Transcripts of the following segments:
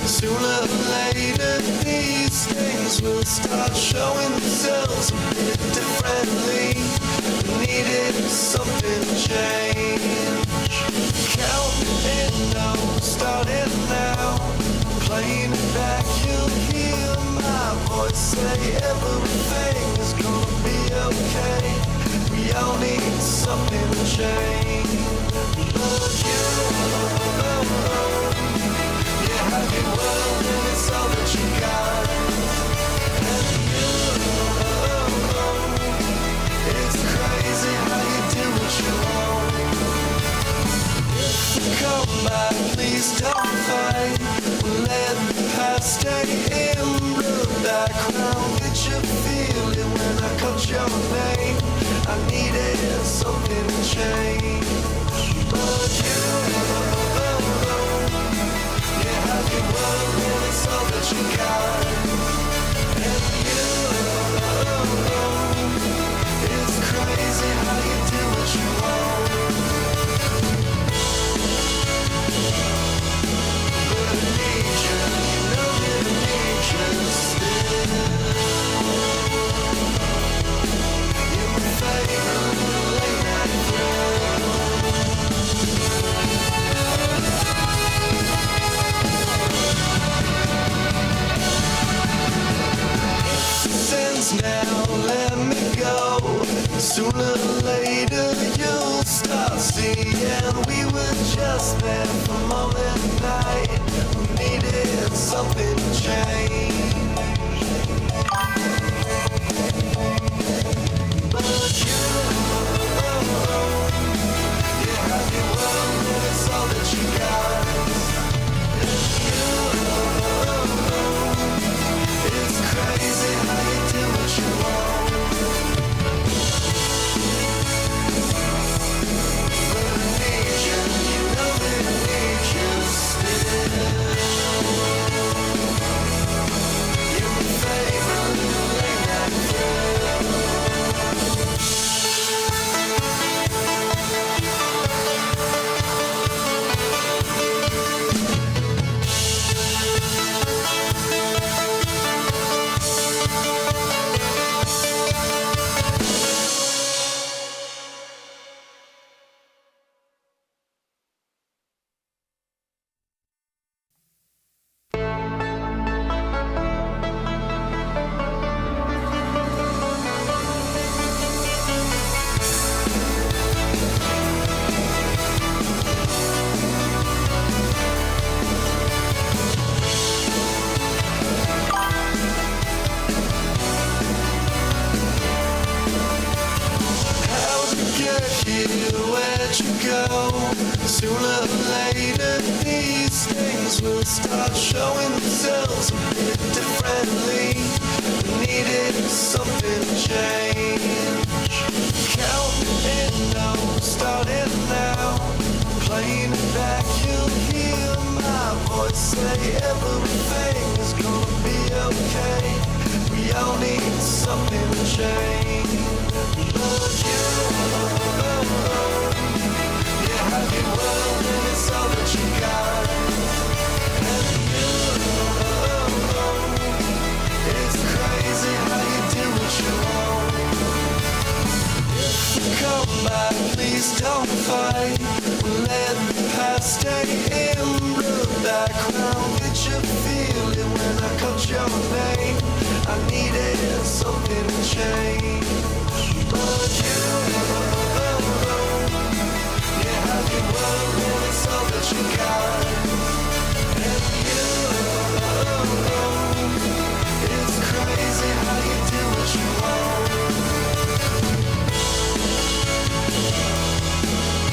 Sooner or later these things will start showing themselves a bit differently. We needed something to change. Counting down, starting now. Playing it back, you'll hear my voice say everything is gonna be okay. We all need something to change. But you have your world and it's all that you got. And you, it's crazy how you do what you want. If you come back, please don't fight. Let the past stay in the background. Did you feel it when I called your name? I needed something to change. But you have your world and it's all that you got. And you, it's crazy how you do what you want. But I need you, you know that I need you still. You're my favorite late night thrill. Since now, let me go. Sooner or later you'll start seeing we were just there for a moment night. We needed something to change. But you have your world and it's all that you got. It's crazy how you do what you want. But I need you, you know that I need you still. You're my favorite late night thrill. Where'd you go? Sooner or later these things will start showing themselves a bit differently. We needed something to change. Counting down, starting now. Playing it back, you'll hear my voice say everything is gonna be okay. We all need something to change. But you have your world and it's all that you got. And you, it's crazy how you do what you want. If you come back, please don't fight. Let the past stay in the background. Did you feel it when I called your name? I needed something to change. But you have your world and it's all that you got. And you, it's crazy how you do what you want.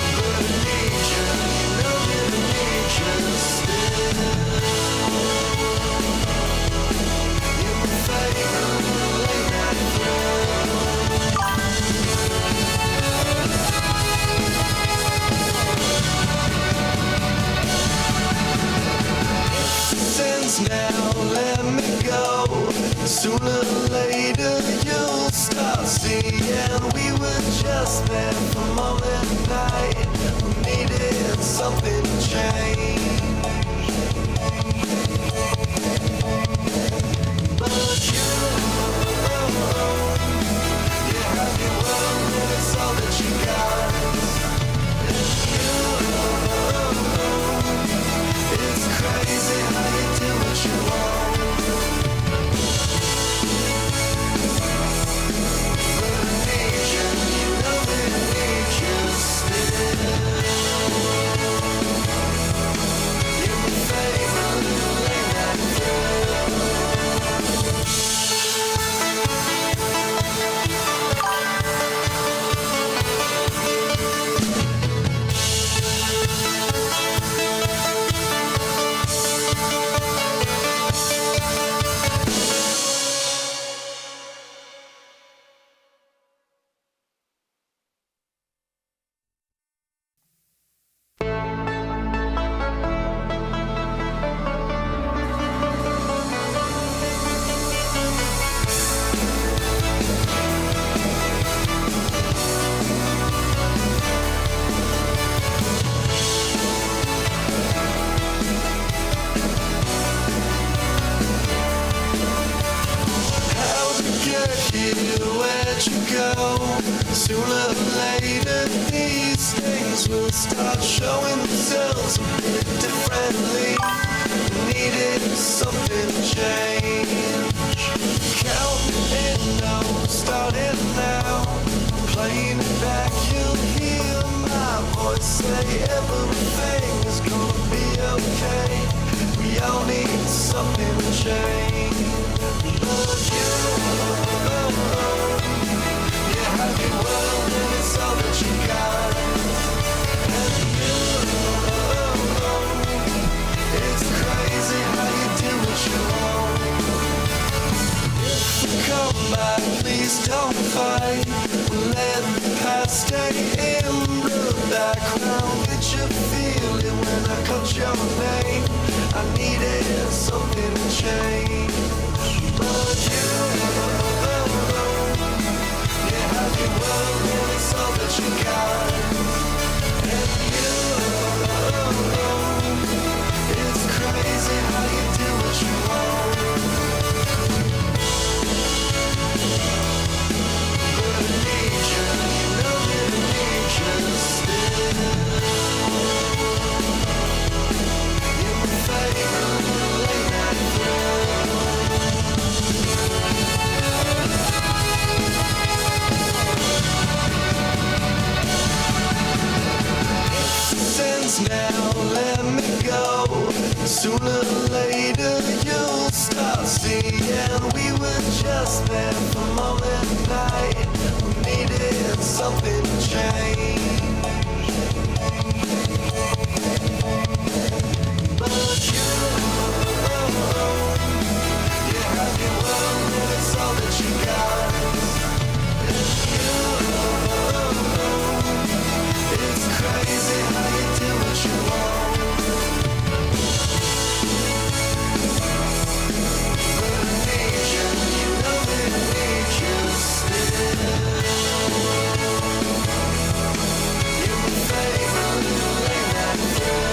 But I need you, you know that I need you still. You're my favorite late night thrill. Since now, let me go. Sooner or later you'll start seeing we were just there for a moment night. We needed something to change. here, where'd you go? Sooner or later these things will start showing themselves a bit differently. Needed something to change. Counting in, no, starting now. Playing it back, you'll hear my voice say everything is gonna be okay. We all need something to change. But you have your world and it's all that you got. And it's crazy how you do what you want. If you come back, please don't fight. Let the past stay in the background. Did you feel it when I called your name? I needed something to change. But you have your world and it's all that you got. And it's crazy how you do what you want. But I need you, you know that I need you still. You're my favorite late night thrill. Since now, let me go. Sooner or later, you'll start seeing we were just there for more than a night. We needed something to change. But you have your world and it's all that you got. It's crazy how you do what you want. But I need you, you know that I need you still. You're my favorite late night thrill.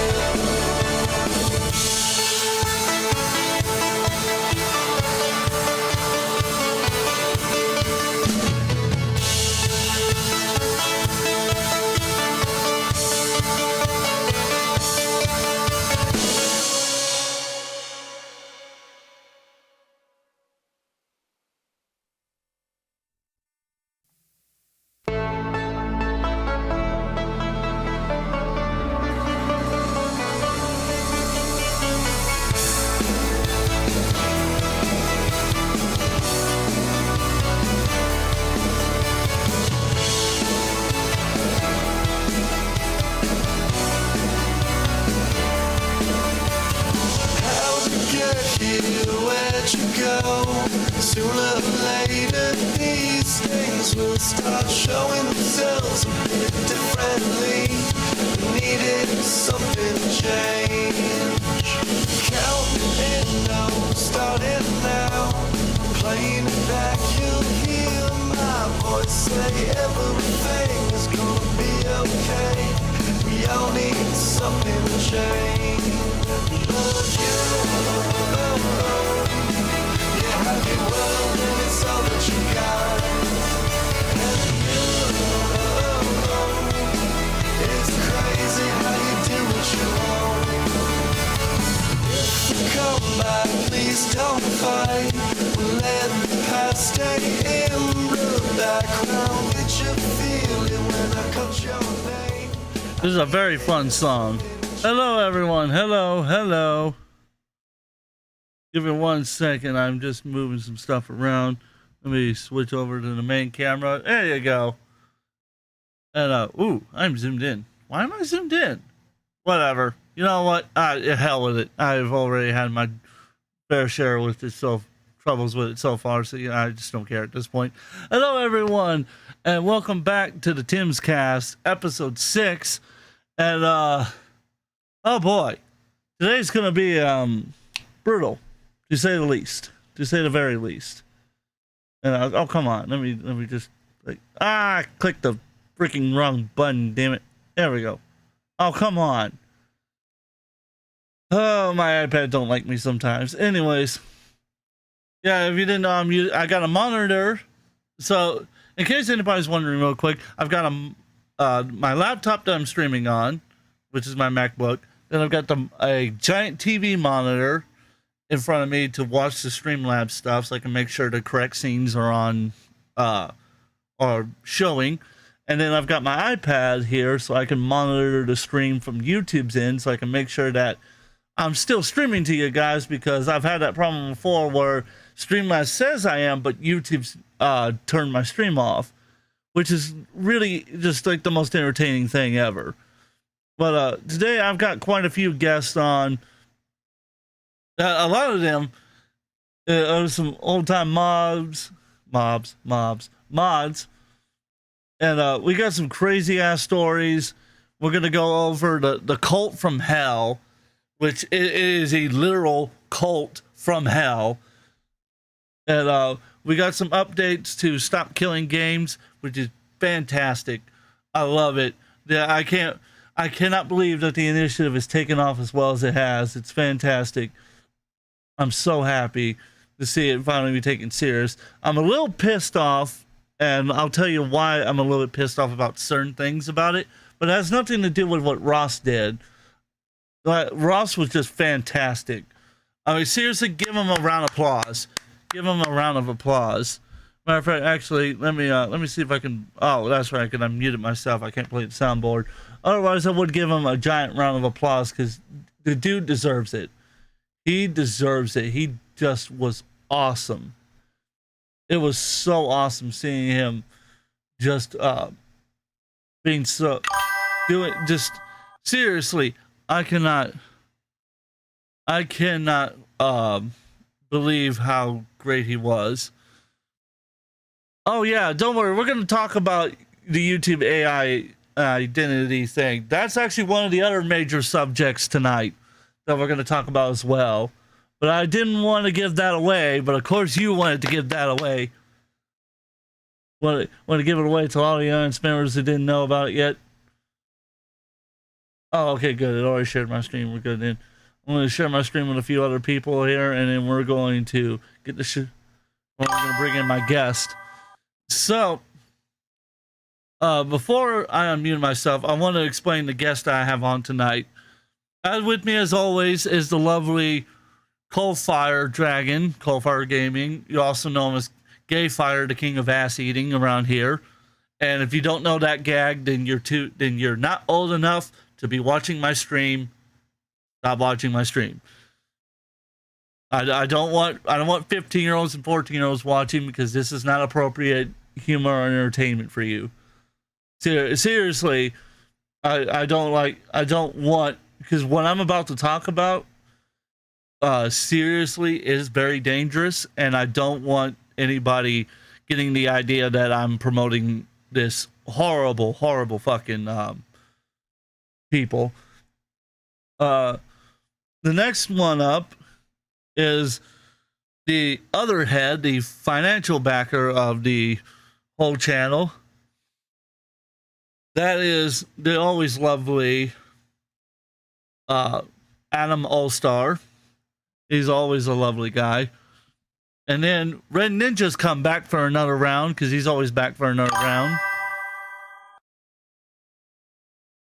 Where'd you go? Sooner or later these things will start showing themselves a bit differently. Needed something to change. Counting in, no, starting now. Playing it back, you'll hear my voice say everything is gonna be okay. We all need something to change. But you have your world and it's all that you got. And it's crazy how you do what you want. If you come back, please don't fight. Let the past stay in the background. Did you feel it when I called your name? This is a very fun song. Hello, everyone. Hello, hello. Give me 1 second. I'm just moving some stuff around. Let me switch over to the main camera. There you go. And, ooh, I'm zoomed in. Why am I zoomed in? Whatever. You know what? Hell with it. I've already had my fair share with it, troubles with it so far, so I just don't care at this point. Hello, everyone, and welcome back to the TimbsCast, episode 6. And, oh boy, today's gonna be, brutal, to say the least, to say the very least. And oh, come on, let me just, click the freaking wrong button, damn it. There we go. Oh, come on. Oh, my iPad don't like me sometimes. Anyways, yeah, if you didn't know, I got a monitor So, in case anybody's wondering, real quick, I've got my laptop that I'm streaming on, which is my MacBook. Then I've got a giant TV monitor in front of me to watch the Streamlabs stuff, so I can make sure the correct scenes are on, are showing. And then I've got my iPad here, so I can monitor the stream from YouTube's end, so I can make sure that I'm still streaming to you guys, because I've had that problem before where Streamlabs says I am, but YouTube's turned my stream off, which is really just like the most entertaining thing ever. But today I've got quite a few guests on. A lot of them are some old-time mods. And we got some crazy-ass stories. We're going to go over the cult from hell, which is a literal cult from hell. And we got some updates to Stop Killing Games, which is fantastic. I love it. Yeah, I cannot believe that the initiative has taken off as well as it has. It's fantastic. I'm so happy to see it finally be taken serious. I'm a little pissed off, and I'll tell you why I'm a little bit pissed off about certain things about it, but it has nothing to do with what Ross did. Ross was just fantastic. I mean, seriously, give him a round of applause. Give him a round of applause. Matter of fact, actually, let me see if I can. Oh, that's right. I can unmute it myself. I can't play the soundboard. Otherwise, I would give him a giant round of applause, because the dude deserves it. He deserves it. He just was awesome. It was so awesome seeing him just being so doing just seriously. I cannot believe how great he was. Oh yeah, don't worry. We're going to talk about the YouTube AI identity thing. That's actually one of the other major subjects tonight that we're going to talk about as well. But I didn't want to give that away, but of course you wanted to give that away. Want to give it away to all the audience members that didn't know about it yet? Oh, okay, good. It already shared my screen. We're good then. I'm going to share my screen with a few other people here, and then we're going to get the we're going to bring in my guest. So, before I unmute myself, I want to explain the guest I have on tonight. With me, as always, is the lovely Coalfire Dragon, Coalfire Gaming. You also know him as Gayfire, the king of ass eating around here. And if you don't know that gag, then you're not old enough to be watching my stream. Stop watching my stream. I don't want 15-year-olds and 14-year-olds watching, because this is not appropriate humor or entertainment for you. Seriously, I don't want, because what I'm about to talk about seriously is very dangerous, and I don't want anybody getting the idea that I'm promoting this horrible fucking people. The next one up is the other head, the financial backer of the whole channel. That is the always lovely Adam Allstar. He's always a lovely guy. And then Red Ninja's come back for another round, because he's always back for another round.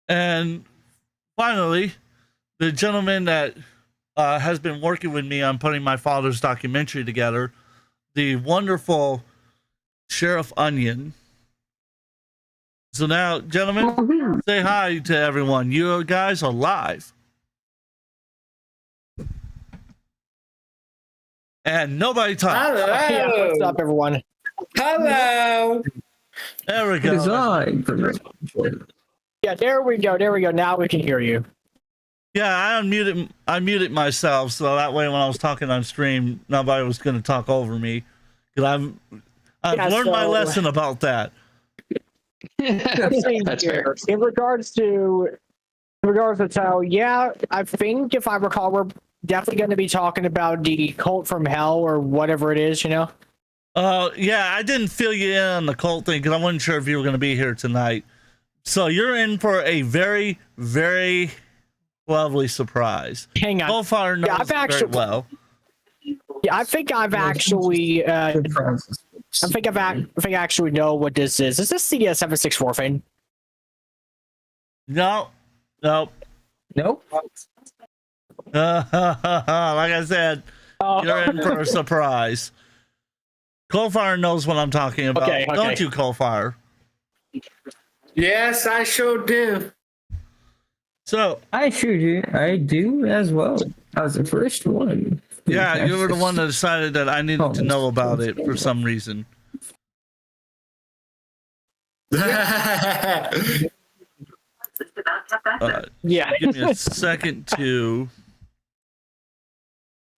And finally, the gentleman that has been working with me on putting my father's documentary together, the wonderful Sheriff Onion. So now, gentlemen, say hi to everyone. You guys are live. And nobody talks. Hello. Yeah, what's up, everyone? Hello. There we go. Yeah, there we go. Now we can hear you. Yeah, I muted myself, so that way when I was talking on stream, nobody was going to talk over me. Because I've learned my lesson about that. That's fair. In regards to so, yeah, I think if I recall, we're definitely going to be talking about the cult from hell or whatever it is, you know? Yeah, I didn't fill you in on the cult thing because I wasn't sure if you were going to be here tonight. So you're in for a very, very lovely surprise. Hang on. Coalfire knows very well. Yeah, I think I've actually I think I actually know what this is. Is this the 764 thing? No. Nope. Nope. Like I said, Oh. you're in for a surprise. Coalfire knows what I'm talking about. Okay. Don't you, Coalfire? Yes, I sure do. So, I sure do. I do as well. I was the first one. yeah, you were the one that decided that I needed to know about it for some reason. Yeah. Give me a second to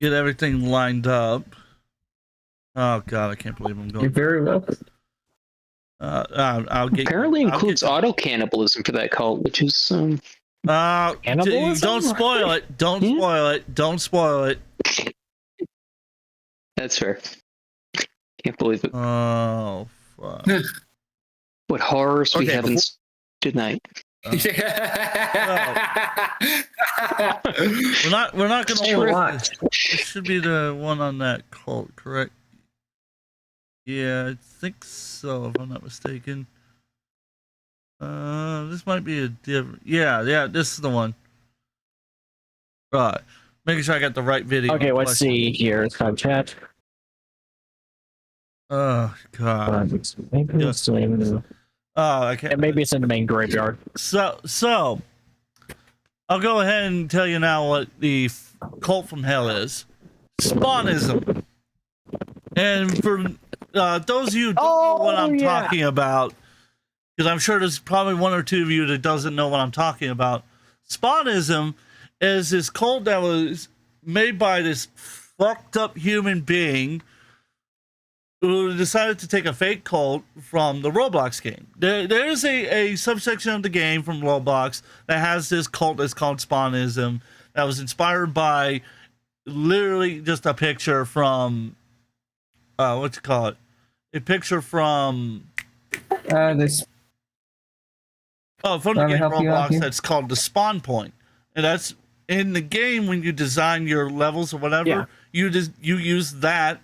get everything lined up. Oh God, I can't believe I'm You're going. very welcome. I'll get. Apparently I'll includes get- auto cannibalism for that cult, which is Cannibalism? don't spoil it. Don't Yeah. spoil it. Don't spoil it. that's fair. Can't believe it. Oh fuck. What horrors we Okay, haven't tonight. We're not gonna True. watch. This should be the one on that cult, correct? Yeah, I think so, if I'm not mistaken. This might be a different. Yeah, this is the one. Right, making sure I got the right video. Okay, let's see here. It's time chat. Oh God. Maybe it's still even. Oh, I can't. Maybe it's in the main graveyard. So, I'll go ahead and tell you now what the cult from hell is. Spawnism. And for those of you who don't know what I'm talking about, because I'm sure there's probably one or two of you that doesn't know what I'm talking about. Spawnism is this cult that was made by this fucked up human being who decided to take a fake cult from the Roblox game. There is a subsection of the game from Roblox that has this cult that's called Spawnism that was inspired by literally just a picture from what you call it? A picture from This. from the Let me game help you out Roblox here. that's called the spawn point. And that's in the game when you design your levels or whatever, you use that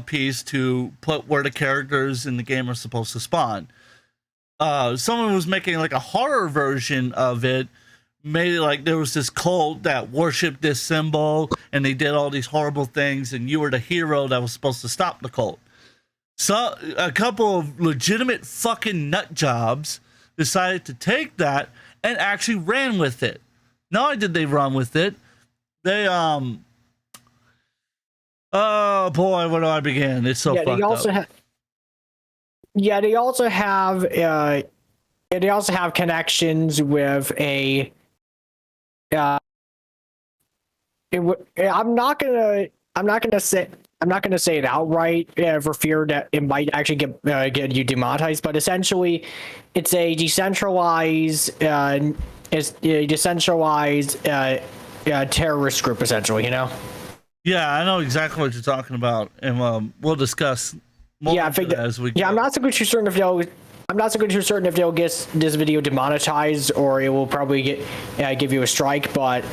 piece to put where the characters in the game are supposed to spawn. Someone was making like a horror version of it, made it like there was this cult that worshipped this symbol and they did all these horrible things and you were the hero that was supposed to stop the cult. So a couple of legitimate fucking nut jobs decided to take that and actually ran with it. Not only did they run with it, they oh boy, where do I begin? It's so Yeah, fucked they also up. have. Yeah, they also have. They also have connections with a. I'm not gonna say it outright for fear that it might actually get you demonetized. But essentially, it's a decentralized terrorist group. Essentially, you know. Yeah, I know exactly what you're talking about, and we'll discuss more Yeah, I into think that as we go. I'm not so too certain if they'll. I'm not so too certain if they'll get this video demonetized or it will probably give you a strike. But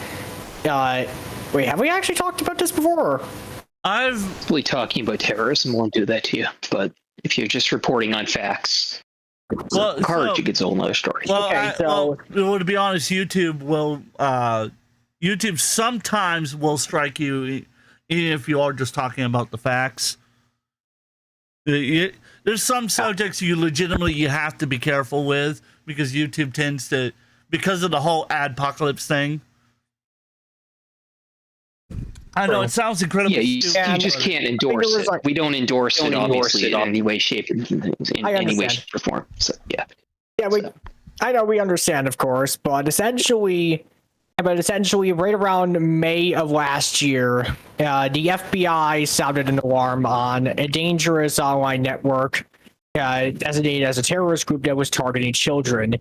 wait, have we actually talked about this before? I've Really talking about terrorism won't do that to you. But if you're just reporting on facts, courage gets a whole nother story. Well, Okay, so- well, to be honest, YouTube will YouTube sometimes will strike you even if you are just talking about the facts. There's some subjects you have to be careful with because YouTube tends to, because of the whole adpocalypse thing. I know it sounds incredibly Yeah, you stupid. just can't it endorse was it. like- We don't endorse it, obviously, in any way, shape, I understand. shape, or form. So, yeah. Yeah, I know we understand, of course, but essentially, right around May of last year, the FBI sounded an alarm on a dangerous online network designated as a terrorist group that was targeting children.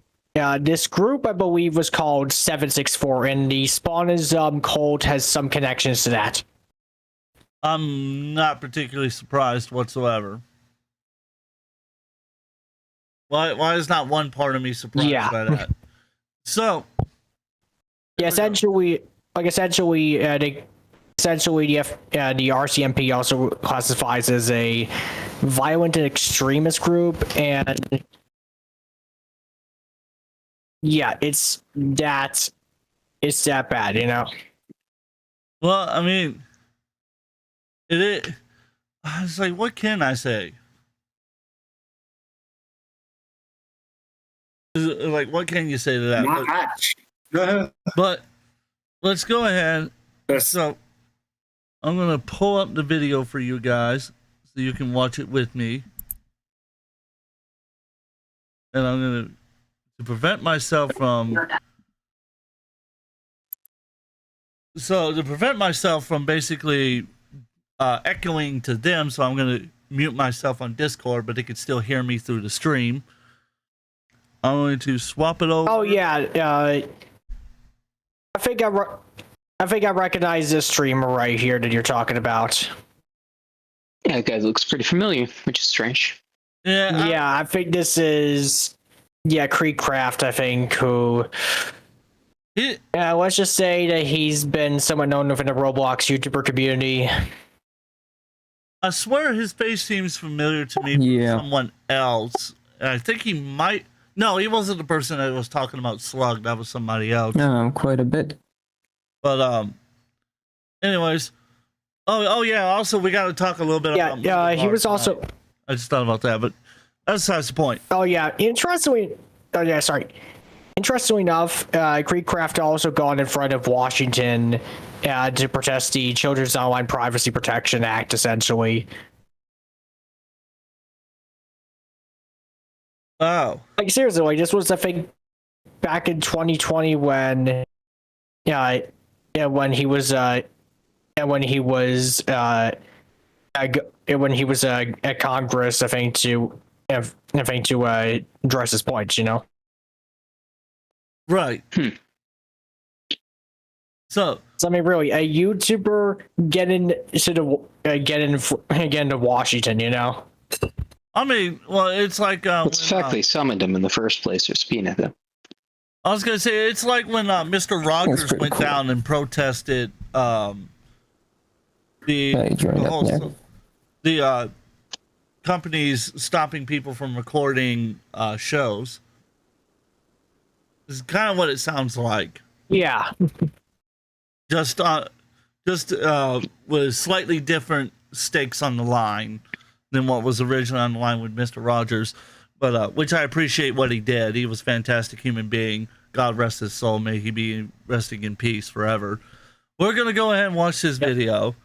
This group, I believe, was called 764, and the Spawnism cult has some connections to that. I'm not particularly surprised whatsoever. Why is not one part of me surprised Yeah. by that? So, Yeah, essentially, they essentially the RCMP also classifies as a violent and extremist group, and yeah, it's that bad, you know. Well, I mean, I was like, what can I say? Like, what can you say to that? Not much. Go ahead. But let's go ahead. Yes. So I'm gonna pull up the video for you guys so you can watch it with me, and I'm gonna to prevent myself from. So to prevent myself from basically echoing to them, so I'm gonna mute myself on Discord, but they could still hear me through the stream. I'm going to swap it over. Oh yeah, I think I recognize this streamer right here that you're talking about. Yeah, that guy looks pretty familiar, which is strange. Yeah, Yeah, I think this is Creekcraft. I think who. Let's just say that he's been somewhat known within the Roblox YouTuber community. I swear his face seems familiar to me from someone else. And I think he might. No, he wasn't the person that was talking about Slug. That was somebody else. No, quite a bit. But anyways. Oh yeah. Also, we got to talk a little bit about. Yeah, he was also. I just thought about that, but that's the point. Oh yeah, interestingly. Oh yeah, sorry. Interestingly enough, Creekcraft also gone in front of Washington to protest the Children's Online Privacy Protection Act, essentially. Oh. Like seriously, like this was I think back in 2020 when when he was at Congress, I think to address his points, you know. Right. So I mean, really, a YouTuber get into Washington, you know. I mean, well, it's like It's the fact they summoned him in the first place or subpoenaed him. I was gonna say it's like when Mr. Rogers went down and protested the companies stopping people from recording shows. This is kind of what it sounds like. Yeah. Just with slightly different stakes on the line than what was originally on the line with Mr. Rogers, but which I appreciate what he did. He was a fantastic human being. God rest his soul. May he be resting in peace forever. We're gonna go ahead and watch this video.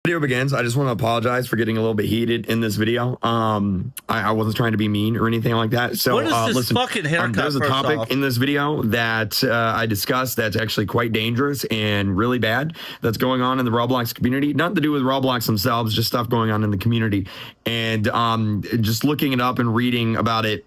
Video begins. I just want to apologize for getting a little bit heated in this video. I wasn't trying to be mean or anything like that. So what is this listen, fucking haircut? There's a topic off? in this video that I discussed that's actually quite dangerous and really bad that's going on in the Roblox community. Nothing to do with Roblox themselves, just stuff going on in the community. And just looking it up and reading about it,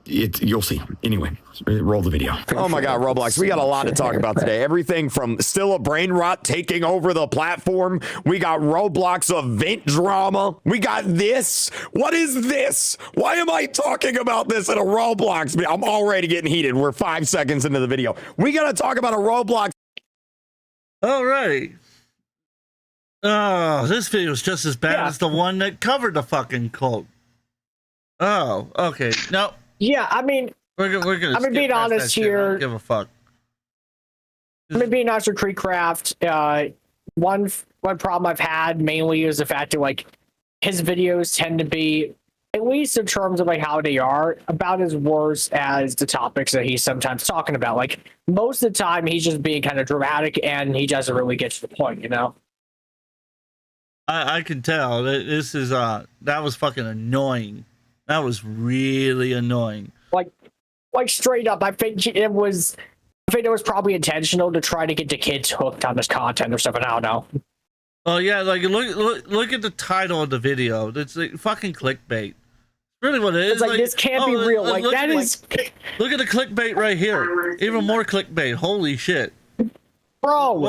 you'll see. Anyway, roll the video. Oh my God, Roblox. We got a lot to talk about today. Everything from still a brain rot taking over the platform. We got Roblox event drama. We got this. What is this? Why am I talking about this in a Roblox? I'm already getting heated. We're 5 seconds into the video. We got to talk about a Roblox. All right. Oh, this video is just as bad as the one that covered the fucking cult. Oh, okay. No. Yeah, I mean, we're gonna. I'm being honest here. I don't give a fuck. I'm being honest with Creekcraft. One problem I've had mainly is the fact that like his videos tend to be, at least in terms of like how they are, about as worse as the topics that he's sometimes talking about. Like most of the time, he's just being kind of dramatic and he doesn't really get to the point, you know. I can tell that this is that was fucking annoying. That was really annoying. Like straight up, I think it was probably intentional to try to get the kids hooked on this content or something. I don't know. Oh yeah, like look at the title of the video. It's like fucking clickbait. Really, what it is? It's like this can't be real. Like that is. Look at the clickbait right here. Even more clickbait. Holy shit. Bro,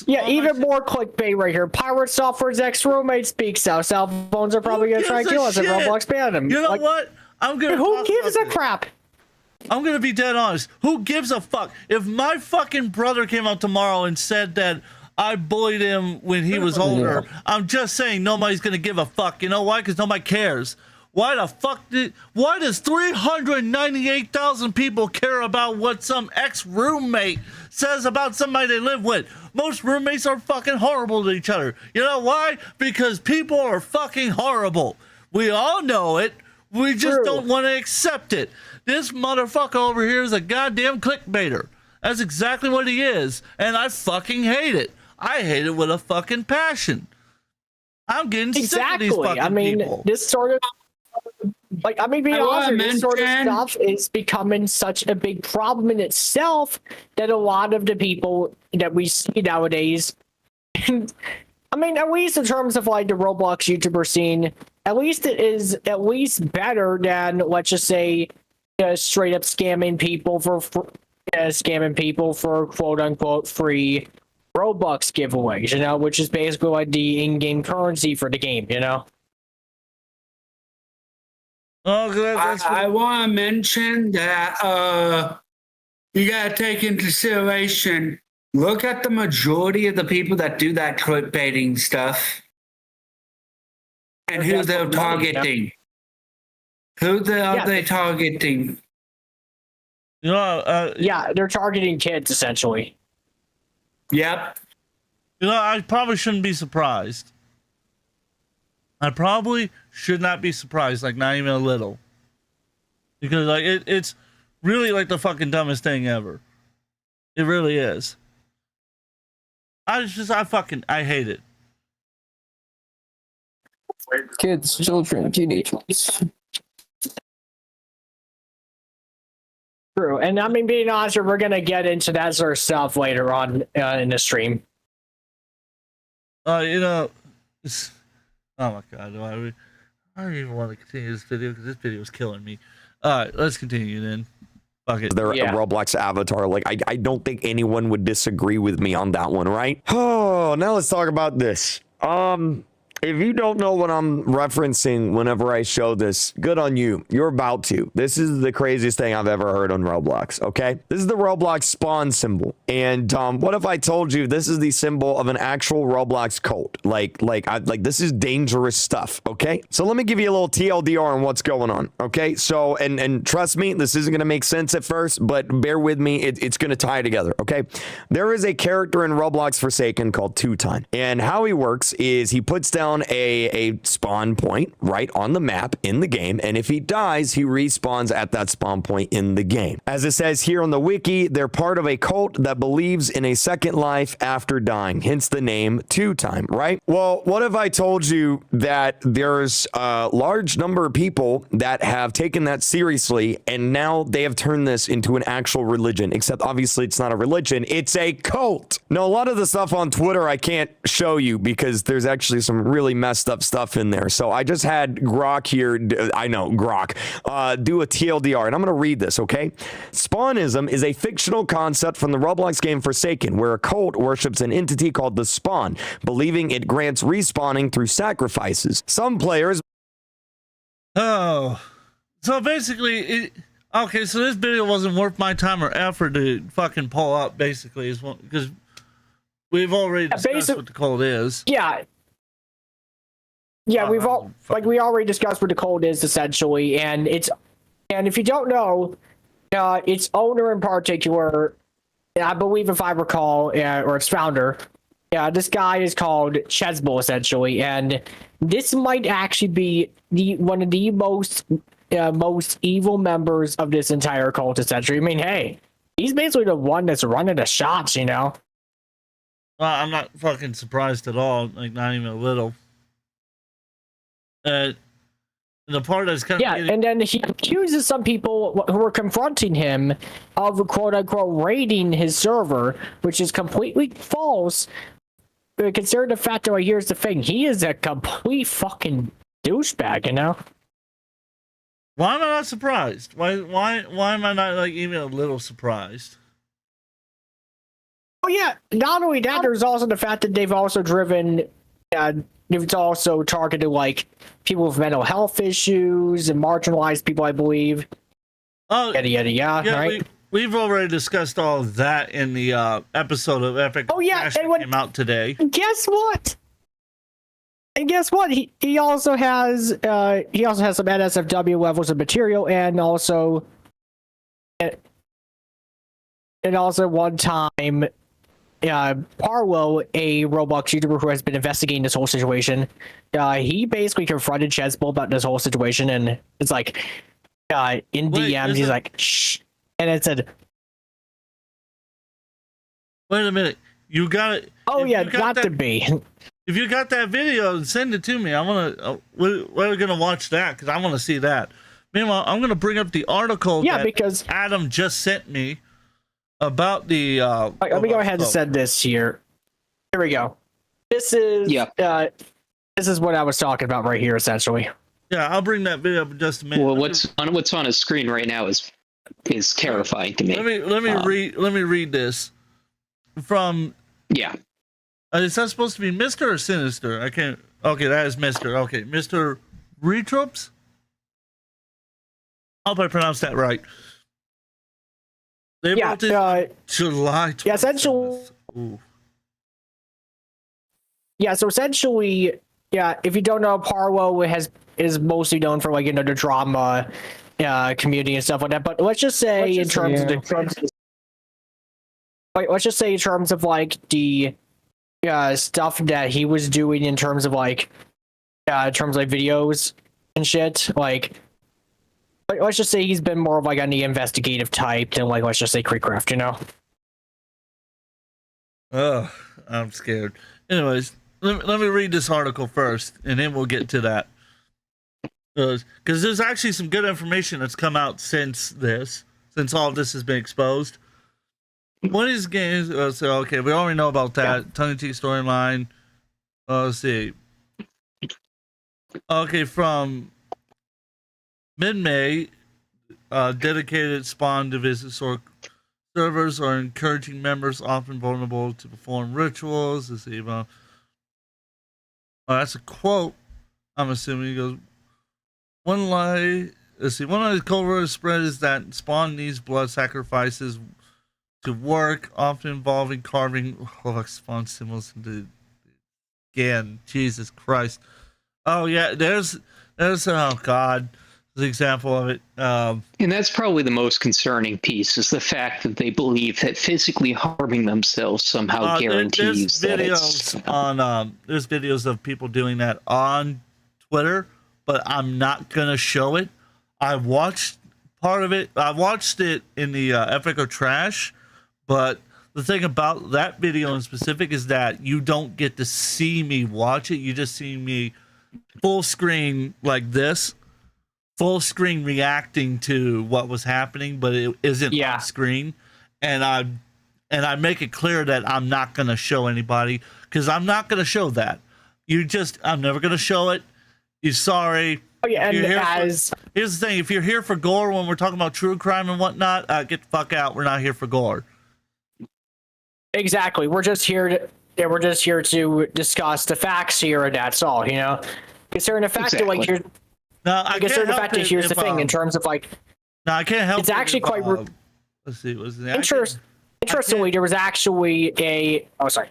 even more clickbait right here. Pirate Software's ex-roommate speaks out. Cell phones are probably gonna try and kill us if Roblox ban them. You know what? I'm gonna. Who gives a crap? I'm gonna be dead honest. Who gives a fuck? If my fucking brother came out tomorrow and said that I bullied him when he was older, I'm just saying nobody's gonna give a fuck. You know why? Because nobody cares. Why the fuck why does 398,000 people care about what some ex-roommate says about somebody they live with? Most roommates are fucking horrible to each other. You know why? Because people are fucking horrible. We all know it. We just don't want to accept it. This motherfucker over here is a goddamn clickbaiter. That's exactly what he is. And I fucking hate it. I hate it with a fucking passion. I'm getting sick of these fucking people. This sort of, being honest, this sort of stuff is becoming such a big problem in itself that a lot of the people that we see nowadays, I mean, at least in terms of like the Roblox YouTuber scene, at least it is at least better than, let's just say, straight up scamming people for quote unquote free Robux giveaways, you know, which is basically like the in-game currency for the game, you know. Oh, good. I want to mention that you got to take into consideration, look at the majority of the people that do that clickbaiting stuff and who they're targeting. Who are they targeting? You know, yeah, they're targeting kids, essentially. Yep. You know, I probably shouldn't be surprised. I probably should not be surprised, like not even a little. Because like it's really like the fucking dumbest thing ever. It really is. I hate it. Kids, children, teenagers. True, and I mean, being honest, we're gonna get into that sort of stuff later on in the stream. You know, oh my god, I don't even want to continue this video because this video is killing me. All right, let's continue then. Fuck it. They're a Roblox avatar. Like, I don't think anyone would disagree with me on that one, right? Oh, now let's talk about this. If you don't know what I'm referencing whenever I show this, good on you. You're about to. This is the craziest thing I've ever heard on Roblox, okay? This is the Roblox spawn symbol. And what if I told you this is the symbol of an actual Roblox cult? Like this is dangerous stuff, okay? So let me give you a little TLDR on what's going on, okay? So, and trust me, this isn't going to make sense at first, but bear with me. It's going to tie together, okay? There is a character in Roblox Forsaken called Two Time. And how he works is he puts down a spawn point right on the map in the game, and if he dies, he respawns at that spawn point in the game. As it says here on the wiki, they're part of a cult that believes in a second life after dying, hence the name Two Time, right? Well, what if I told you that there's a large number of people that have taken that seriously, and now they have turned this into an actual religion, except obviously it's not a religion, it's a cult. Now, a lot of the stuff on Twitter I can't show you because there's actually some really messed up stuff in there. So I just had Grok here, I know, Grok, do a TLDR, and I'm going to read this, okay? Spawnism is a fictional concept from the Roblox game Forsaken, where a cult worships an entity called the Spawn, believing it grants respawning through sacrifices. Some players... Oh. So basically, okay, so this video wasn't worth my time or effort to fucking pull up, basically, is because we've already discussed what the cult is. Yeah. Yeah, we already discussed what the cult is essentially, and if you don't know, its owner in particular, I believe if I recall, or its founder, this guy is called Chesbull essentially, and this might actually be one of the most evil members of this entire cult essentially. I mean, hey, he's basically the one that's running the shots, you know. I'm not fucking surprised at all, like not even a little. The part that's kind of and then he accuses some people who are confronting him of quote unquote raiding his server, which is completely false. Considering the fact that here's the thing, he is a complete fucking douchebag, you know. Why am I not surprised? Why am I not like even a little surprised? Oh yeah, not only that, there's also the fact that they've also driven. It's also targeted like people with mental health issues and marginalized people, I believe. Oh, yada yada yada. yeah, Right? we've already discussed all of that in the episode of Epic Crash that came out today. Guess what? And guess what? He also has some NSFW levels of material, and also one time, Parlo, a Roblox YouTuber who has been investigating this whole situation, he basically confronted Chesbull about this whole situation, and it's like, in DMs, he's like, shh, and it said, wait a minute, you got it. Oh yeah, not to be. If you got that video, send it to me. I want to. We're gonna watch that because I want to see that. Meanwhile, I'm gonna bring up the article because Adam just sent me about the. Let me go ahead and send this here. Here we go. This is this is what I was talking about right here, essentially. Yeah, I'll bring that video up in just a minute. Well, what's on his screen right now is terrifying to me. Let me read this from. Yeah. Is that supposed to be Mr. or Sinister? I can't. Okay, that is Mr. Okay, Mr. Retrops. I hope I pronounced that right. They wrote it July 27th. Yeah, essentially. Yeah, so essentially, if you don't know, Parlo is mostly known for like the drama community and stuff like that. But let's just say in terms of like the stuff that he was doing in terms of like videos and shit, like let's just say he's been more of like on the investigative type than like let's just say Creekcraft, you know. Oh, I'm scared. Anyways, let me read this article first, and then we'll get to that. Because there's actually some good information that's come out since all of this has been exposed. One of these games, so okay, we already know about that. Tongue-in-cheek storyline. Let's see. Okay, from mid-May, dedicated spawn to visit servers are encouraging members often vulnerable to perform rituals. Let's see. That's a quote. I'm assuming he goes. One lie. Let's see. One of the cold spread is that spawn needs blood sacrifices to work, often involving carving spawn symbols into. Again, Jesus Christ. Oh yeah, there's oh god, the example of it. And that's probably the most concerning piece is the fact that they believe that physically harming themselves somehow guarantees that it's. There's videos of people doing that on Twitter, but I'm not gonna show it. I watched part of it. I watched it in the Epic or Trash, but the thing about that video in specific is that you don't get to see me watch it. You just see me full screen like this, full screen reacting to what was happening, but it isn't on screen. And I make it clear that I'm not going to show anybody because I'm not going to show that. I'm never going to show it. You're sorry. Oh, yeah, and here's the thing. If you're here for gore when we're talking about true crime and whatnot, get the fuck out. We're not here for gore. Exactly. We're just here to discuss the facts here, and that's all, you know. Considering the fact that like here's the thing in terms of like. No, I can't help. It's actually quite. Let's see. Interestingly, there was actually a. Oh, sorry.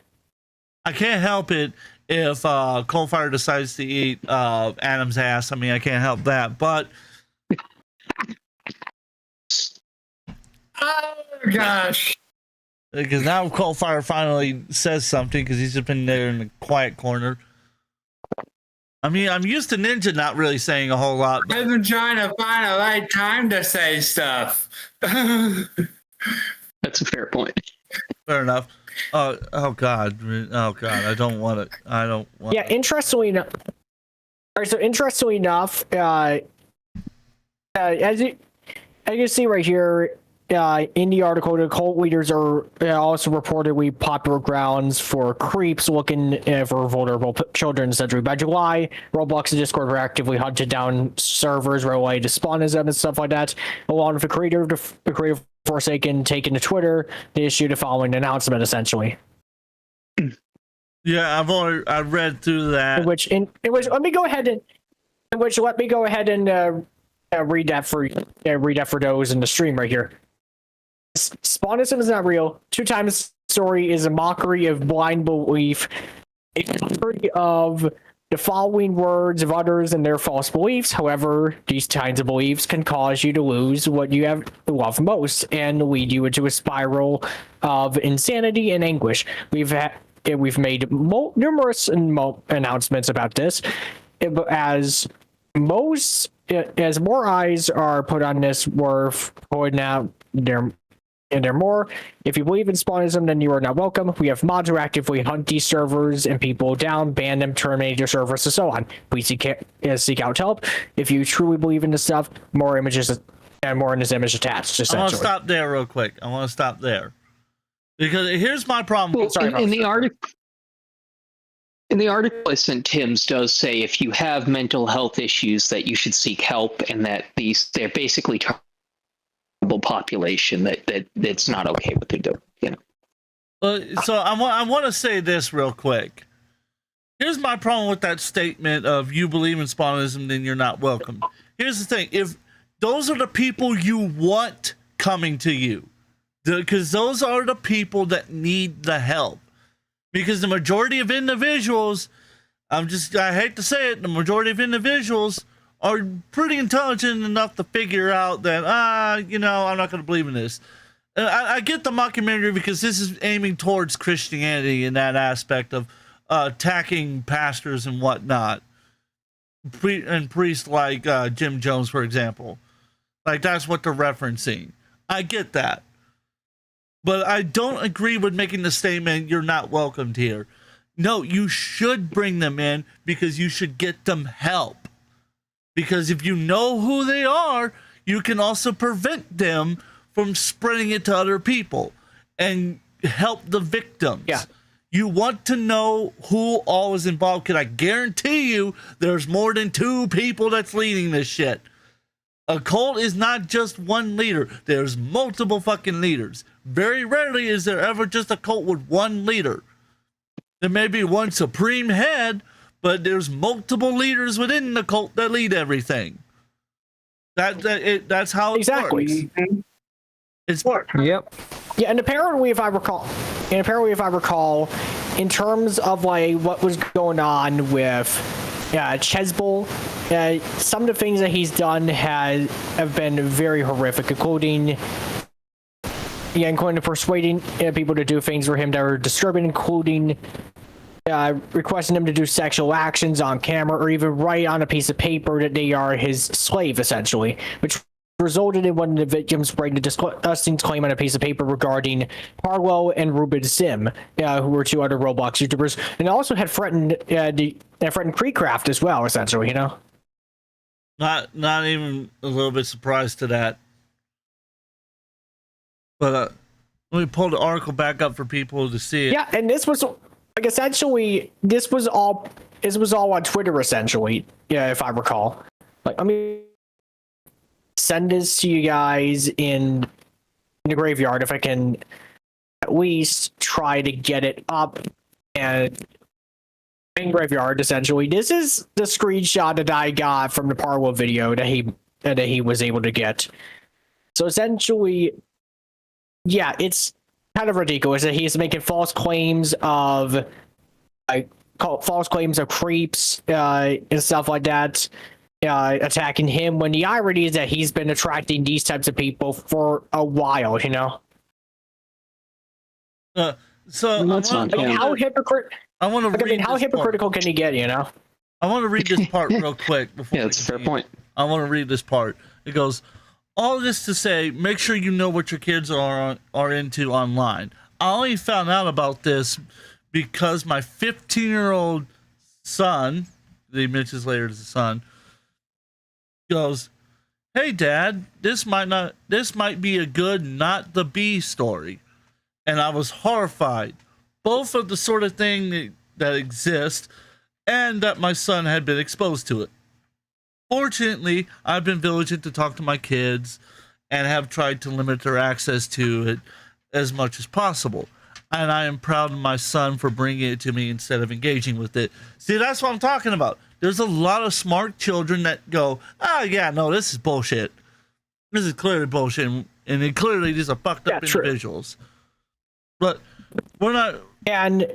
I can't help it if Coalfire decides to eat Adam's ass. I mean, I can't help that, but. Oh gosh. Because now Coalfire finally says something because he's just been there in the quiet corner. I mean, I'm used to Ninja not really saying a whole lot. I've been trying to find a right time to say stuff. That's a fair point. Fair enough. Oh God. I don't want it. Yeah, interestingly enough. All right, so interestingly enough, as you see right here. In the article, the cult leaders are also reportedly popular grounds for creeps looking for vulnerable children, etc. By July, Roblox and Discord were actively hunted down servers related to spawnism and stuff like that, along with the creative Forsaken taken to Twitter. They issued a following announcement, essentially. Yeah, I read through that. Let me go ahead and read that for those in the stream right here. Spawnism is not real. 2 times story is a mockery of blind belief, a mockery of the following words of others and their false beliefs. However, these kinds of beliefs can cause you to lose what you have loved most and lead you into a spiral of insanity and anguish. We've made numerous announcements about this, as more eyes are put on this, we're putting out there. And there are more. If you believe in spawnism, then you are not welcome. We have mods who actively hunt these servers and people down, ban them, terminate your servers, and so on. Please seek out help. If you truly believe in this stuff, more images and more in this image attached. I want to stop there real quick. I want to stop there. Because here's my problem. Well, in the article I sent Tim's does say if you have mental health issues that you should seek help, and that they're basically population that's not okay what they're doing, you know. So I want to say this real quick. Here's my problem with that statement of you believe in spawnism, then you're not welcome. Here's the thing: if those are the people you want coming to you, because those are the people that need the help. Because the majority of individuals, I hate to say it, the majority of individuals are pretty intelligent enough to figure out that, I'm not going to believe in this. I get the mockumentary because this is aiming towards Christianity in that aspect of attacking pastors and whatnot. And priests like Jim Jones, for example. Like, that's what they're referencing. I get that. But I don't agree with making the statement, you're not welcomed here. No, you should bring them in because you should get them help. Because if you know who they are, you can also prevent them from spreading it to other people and help the victims. Yeah. You want to know who all is involved, because I guarantee you there's more than 2 people that's leading this shit. A cult is not just one leader. There's multiple fucking leaders. Very rarely is there ever just a cult with one leader. There may be one supreme head, but there's multiple leaders within the cult that lead everything. That's how it works. It's Yep. Yeah, and apparently, if I recall, in terms of like what was going on with Chesbull, some of the things that he's done have been very horrific, including persuading people to do things for him that are disturbing, including requesting them to do sexual actions on camera or even write on a piece of paper that they are his slave, essentially, which resulted in one of the victims writing a disgusting claim on a piece of paper regarding Harlow and Ruben Sim, who were 2 other Roblox YouTubers, and also had threatened Creecraft as well, essentially, you know? Not even a little bit surprised to that. But let me pull the article back up for people to see it. Yeah, and this was like essentially this was all on Twitter, essentially. Yeah, if I recall. Like, I mean, send this to you guys in the graveyard if I can at least try to get it up and in graveyard. Essentially, this is the screenshot that I got from the Parlo video that he was able to get. So essentially, yeah, it's kind of ridiculous that he's making false claims of creeps and stuff like that, attacking him, when the irony is that he's been attracting these types of people for a while, you know? How hypocritical can you get, you know? I want to read this part real quick. Before yeah, that's a fair point. I want to read this part. It goes, all this to say, make sure you know what your kids are into online. I only found out about this because my 15-year-old son, he mentions later as a son, goes, hey dad, this might be a good not the bee story. And I was horrified, both of the sort of thing that exists and that my son had been exposed to it. Fortunately, I've been vigilant to talk to my kids and have tried to limit their access to it as much as possible. And I am proud of my son for bringing it to me instead of engaging with it. See, that's what I'm talking about. there's a lot of smart children that go, oh yeah, no, this is bullshit. This is clearly bullshit, and it clearly these are fucked up individuals. But we're not. And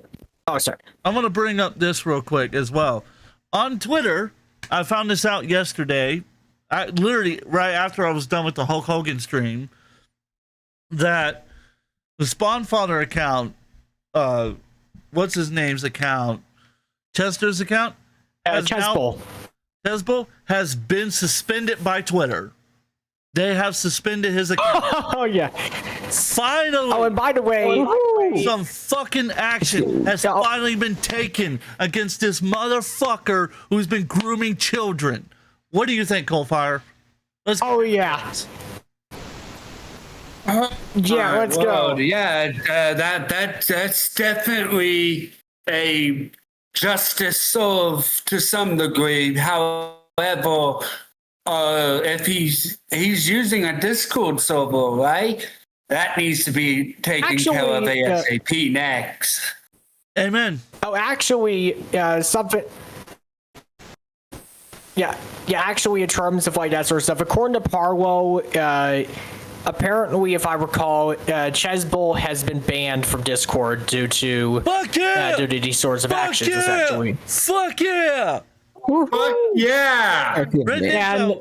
sorry. I'm gonna bring up this real quick as well. On Twitter, I found this out yesterday. Literally right after I was done with the Hulk Hogan stream, that the Spawn Father account, what's his name's account, Chester's account, Chesbull has been suspended by Twitter. They have suspended his account. Oh yeah. Finally. Oh, and by the way, some fucking action has finally been taken against this motherfucker who's been grooming children. What do you think, Coalfire? Let's go. Yeah, let's go. Yeah, that's definitely a justice solved to some degree. However, if he's using a Discord server, right? That needs to be taken care of ASAP next. Amen. Oh, actually, something. Yeah, actually, in terms of like that sort of stuff, according to Parlo, apparently, if I recall, Chesbull has been banned from Discord due to these sorts of actions, essentially. Fuck yeah! Fuck yeah! And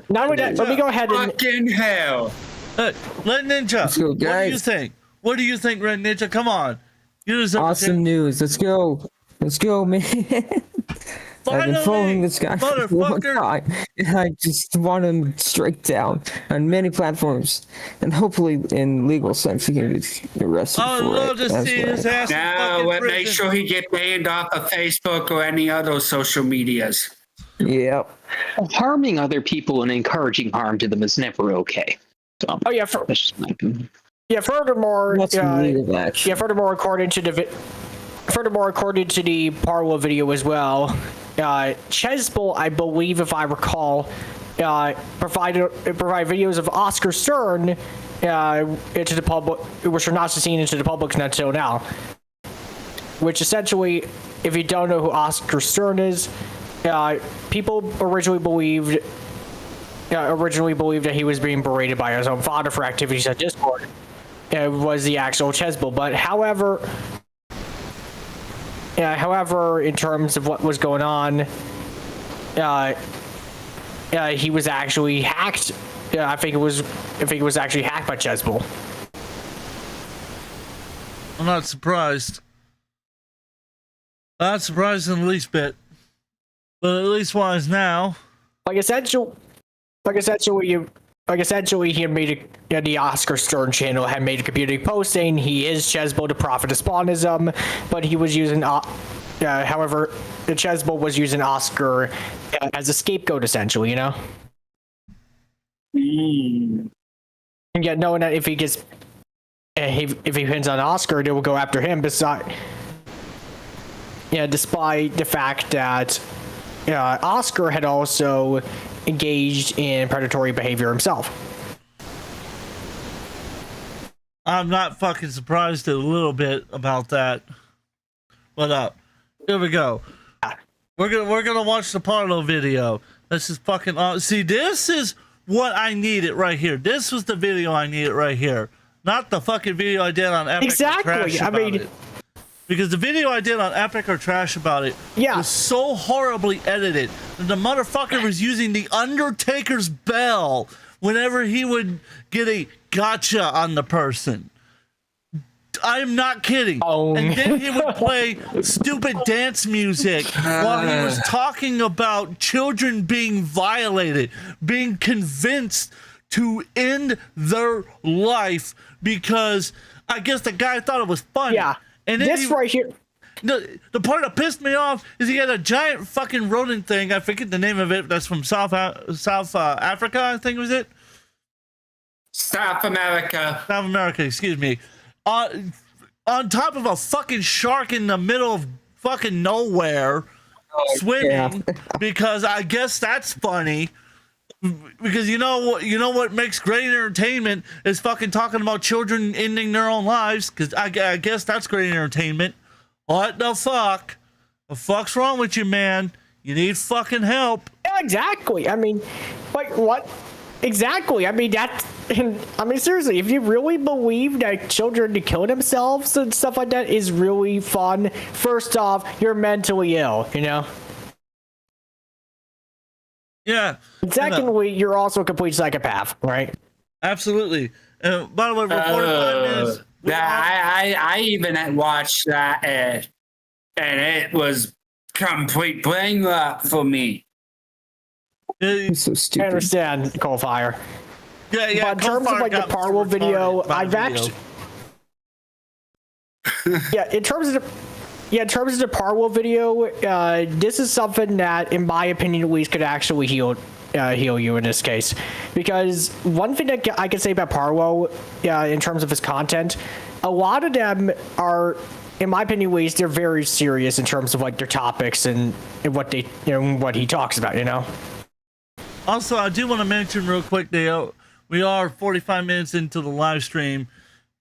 not only that, let me go ahead and... Fucking hell! Red Ninja, let's go, guys. What do you think? What do you think, Red Ninja? Come on. Awesome news. Let's go. Let's go, man. I've been following this guy for a long time, and I just want him straight down on many platforms, and hopefully in legal sense he can be arrested I'd love to see his ass. Now, make sure he get banned off of Facebook or any other social medias. Yep. Harming other people and encouraging harm to them is never okay. So, oh yeah, furthermore, according to the Parlo video as well, Chesbull, I believe, if I recall, provide videos of Oscar Stern into the public, which are not seen into the public until now. Which essentially, if you don't know who Oscar Stern is, people originally believed that he was being berated by his own father for activities on Discord. It was the actual Chesbull, but however, in terms of what was going on, he was actually hacked. I think it was actually hacked by Chesbull. I'm not surprised. Not surprised in the least bit. But at least wise now. Essentially, he had made the Oscar Stern channel had made a community post saying he is Chesbull, the prophet of Spawnism, but he was using, however, the Chesbull was using Oscar as a scapegoat, essentially, you know? And yet knowing that if he gets, if he pins on Oscar, they will go after him, despite the fact that Oscar had also engaged in predatory behavior himself. I'm not fucking surprised a little bit about that. But here we go. We're gonna watch the Parlo video. This is fucking see, this is what I needed right here. This was the video I needed right here. Not the fucking video I did on Epic. Exactly. I mean, because the video I did on Epic or Trash about it was so horribly edited. The motherfucker was using the Undertaker's bell whenever he would get a gotcha on the person. I'm not kidding. Oh. And then he would play stupid dance music while he was talking about children being violated, being convinced to end their life because I guess the guy thought it was funny. Yeah. And this right here. The part that pissed me off is he had a giant fucking rodent thing. I forget the name of it. That's from South Africa, I think was it? South America. South America, excuse me. On top of a fucking shark in the middle of fucking nowhere, swimming, because I guess that's funny. Because you know what makes great entertainment is fucking talking about children ending their own lives. Because I guess that's great entertainment. What the fuck? The fuck's wrong with you, man? You need fucking help. Yeah, exactly. I mean, like, what? Exactly. I mean, seriously, if you really believe that children to kill themselves and stuff like that is really fun, first off, you're mentally ill, you know? Yeah. And secondly, you're also a complete psychopath, right? Absolutely. By the way, for 45 minutes. I even watched that and it was complete brain rot for me. It's so I stupid. understand, Coalfire. Yeah. But in terms of like the Parwell video, I've actually. In terms of the Parwell video, this is something that, in my opinion at least, could actually heal you in this case. Because one thing that I can say about Parwell, in terms of his content, a lot of them are, in my opinion at least, they're very serious in terms of like their topics and what they, what he talks about, you know? Also, I do want to mention real quick, we are 45 minutes into the live stream.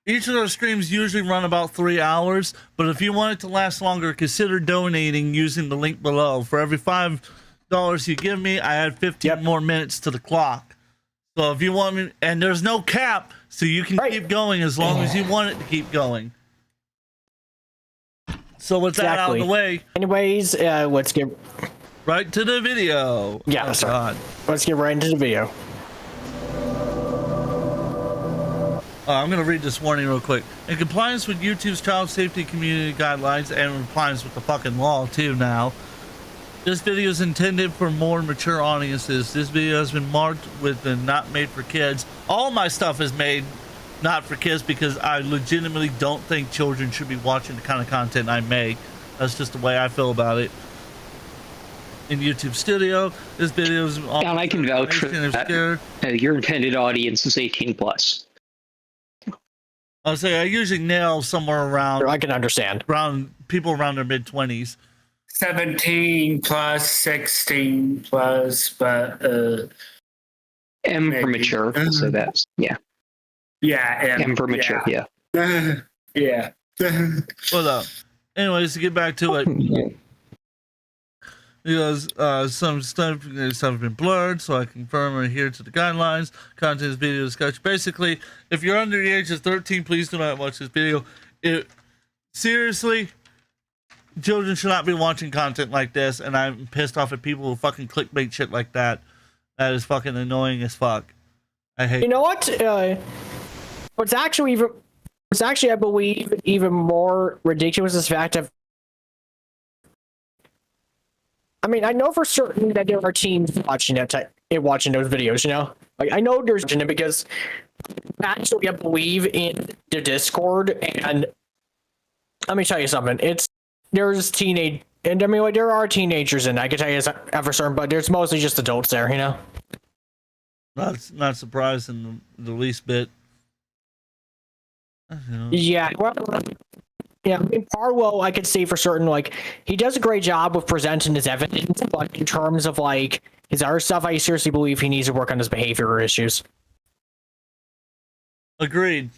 Each of those streams usually run about 3 hours, but if you want it to last longer, consider donating using the link below. For every $5 you give me, I add 15 more minutes to the clock. So if you want me, and there's no cap, so you can keep going as long as you want it to keep going. So with that out of the way. Anyways, let's get right to the video. Yeah, that's right. Let's get right into the video. I'm going to read this warning real quick. In compliance with YouTube's child safety community guidelines and in compliance with the fucking law too now, this video is intended for more mature audiences. This video has been marked with the not made for kids. All my stuff is made not for kids because I legitimately don't think children should be watching the kind of content I make. That's just the way I feel about it. In YouTube Studio, this video is all. And I can vouch for that. Your intended audience is 18 plus. I'll say I usually nail somewhere around. I can understand. Around people around their mid-20s. 17 plus, 16 plus, but M for mature, so that's M for mature, yeah. Yeah. Hold up. Anyways, to get back to it. Because some stuff has been blurred, so I confirm and adhere to the guidelines. Content of this video discussion. Basically, if you're under the age of 13, please do not watch this video. Seriously, children should not be watching content like this, and I'm pissed off at people who fucking clickbait shit like that. That is fucking annoying as fuck. I hate. You know what? What's actually, I believe, even more ridiculous is the fact of. I mean, I know for certain that there are teens watching those videos, you know? Like, I know there's it because actually I believe in the Discord, and let me tell you something. There's teenage, and I mean, like, there are teenagers in it, I can tell you that for certain, but there's mostly just adults there, you know? That's not surprising the least bit. Yeah, well, yeah, in Parwell, I could say for certain, like, he does a great job with presenting his evidence, but in terms of, like, his other stuff, I seriously believe he needs to work on his behavioral issues. Agreed.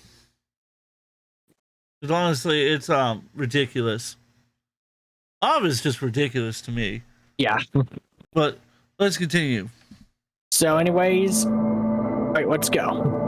Because honestly, it's ridiculous. All of it's just ridiculous to me. Yeah. But let's continue. So anyways, right, let's go.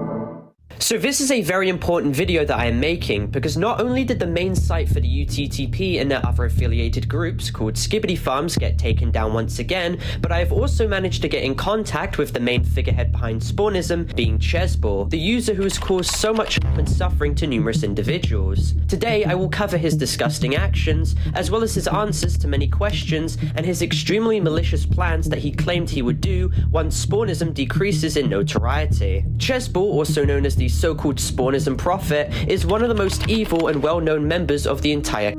So this is a very important video that I am making because not only did the main site for the UTTP and their other affiliated groups called Skibbity Farms get taken down once again, but I have also managed to get in contact with the main figurehead behind Spawnism, being Chesbor, the user who has caused so much harm and suffering to numerous individuals. Today I will cover his disgusting actions, as well as his answers to many questions and his extremely malicious plans that he claimed he would do once Spawnism decreases in notoriety. Chesbor, also known as the so-called Spawnism prophet, is one of the most evil and well-known members of the entire,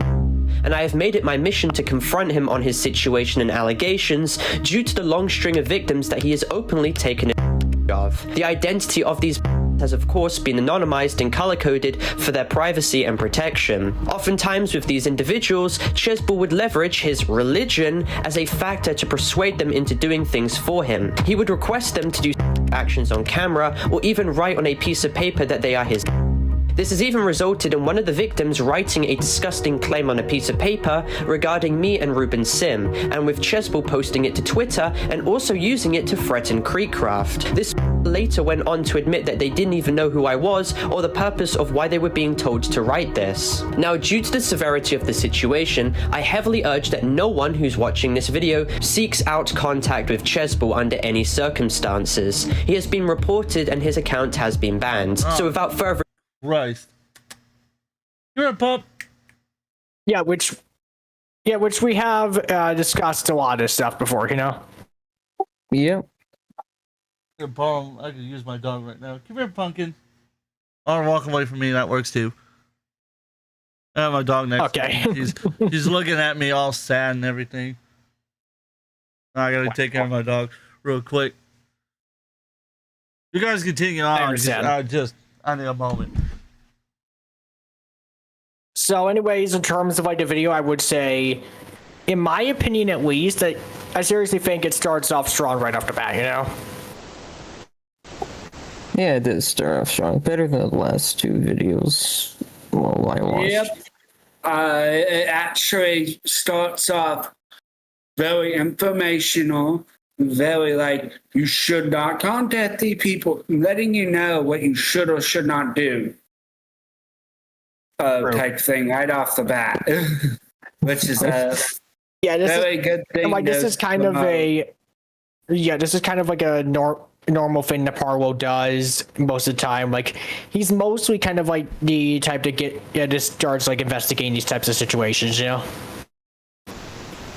and I have made it my mission to confront him on his situation and allegations due to the long string of victims that he has openly taken of. The identity of these has of course been anonymized and color-coded for their privacy and protection. Oftentimes with these individuals, Chesbor would leverage his religion as a factor to persuade them into doing things for him. He would request them to do actions on camera or even write on a piece of paper that they are his. This has even resulted in one of the victims writing a disgusting claim on a piece of paper regarding me and Ruben Sim, and with Chesball posting it to Twitter and also using it to threaten Creekcraft. This later went on to admit that they didn't even know who I was or the purpose of why they were being told to write this. Now, due to the severity of the situation, I heavily urge that no one who's watching this video seeks out contact with Chesball under any circumstances. He has been reported and his account has been banned. So without further Christ. You're a pup. Yeah, which we have discussed a lot of stuff before, you know? Yep. Here, Paul, I could use my dog right now. Come here, Pumpkin. Or walk away from me, that works too. I have my dog next to me. She's looking at me all sad and everything. I gotta take care of my dog real quick. You guys continue on. I need a moment. So anyways, in terms of like the video, I would say, in my opinion at least, that I seriously think it starts off strong right off the bat, you know? Yeah, it did start off strong. Better than the last two videos. Well, I watched. Yep. It actually starts off very informational, very like, you should not contact these people, letting you know what you should or should not do. Type thing right off the bat, which is a very good thing. Like this is kind of this is kind of like a normal thing that Parlo does most of the time. Like he's mostly kind of like the type to just starts like investigating these types of situations, you know.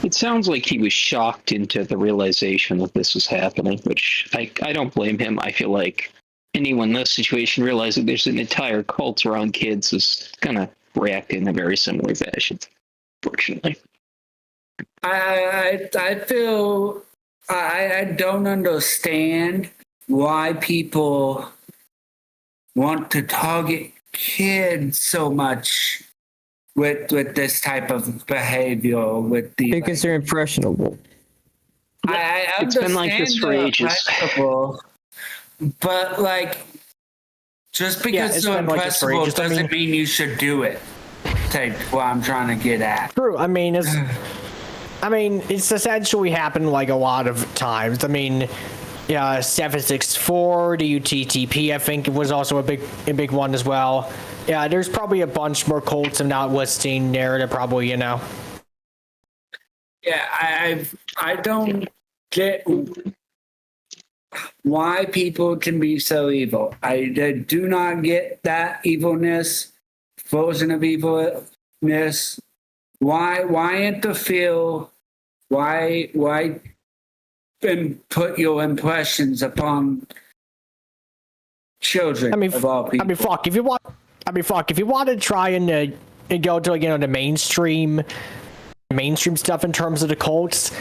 It sounds like he was shocked into the realization that this was happening, which I don't blame him. I feel like anyone in this situation realizing there's an entire cult around kids is gonna react in a very similar fashion, fortunately. I feel I don't understand why people want to target kids so much with this type of behavior with the because they're impressionable. I it's been like this for ages. But like, just because it's impressible doesn't mean you should do it. Take what I'm trying to get at. True. I mean, it's essentially happened like a lot of times. I mean, 764, the UTTP, I think was also a big one as well. Yeah, there's probably a bunch more cults I'm not listing there that probably, you know. Yeah, I don't get why people can be so evil. I do not get that evilness, version of evilness. Why interfere? Why put your impressions upon children of all people? I mean, fuck. If you want to try and go to the mainstream stuff in terms of the cults.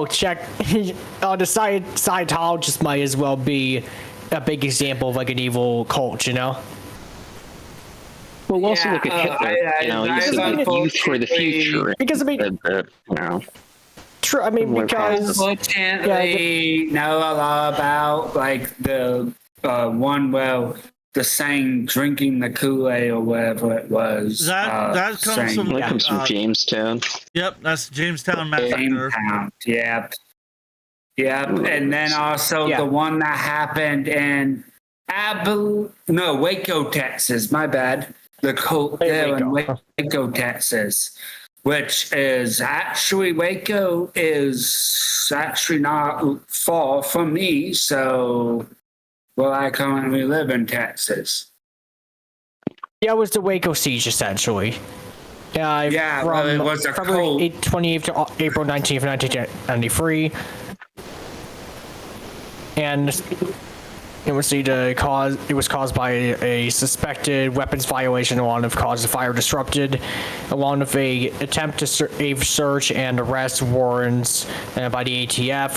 Check. The Scientologists might as well be a big example of like an evil cult, you know. Well, also look at Hitler. He's the youth for the future. Because I mean, true. I mean, because unfortunately, know a lot about like the one where the saying "drinking the Kool-Aid" or whatever it was. That comes from Jamestown. Yep, that's Jamestown Massacre. Jamestown, yep. And then also the one that happened in Waco, Texas. My bad. The cult there in Waco, Texas, which is actually Waco is actually not far from me. So, I currently live in Texas. Yeah, it was the Waco siege essentially. From it was a February 28th to April 19th, 1993. And it was caused by a suspected weapons violation along with cause of fire disrupted, along with a attempt to search and arrest warrants by the ATF,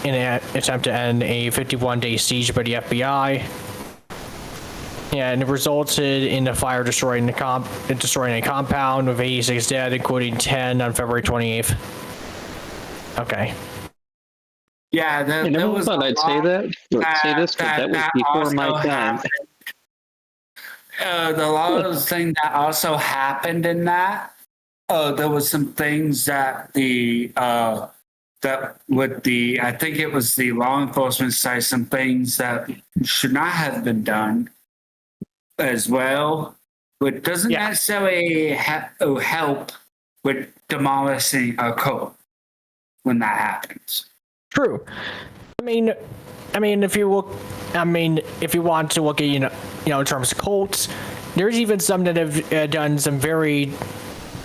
in an attempt to end a 51-day siege by the FBI. And it resulted in the fire destroying a compound with 86 dead, including 10 on February 28th. Okay. Yeah, I never thought I'd say that. Say this, but that was before my time. the lot of the thing that also happened in that, there was some things that I think it was the law enforcement side, some things that should not have been done as well, which doesn't necessarily help with demolishing a cult when that happens. True. I mean, if you look, if you want to look at in terms of cults, there's even some that have done some very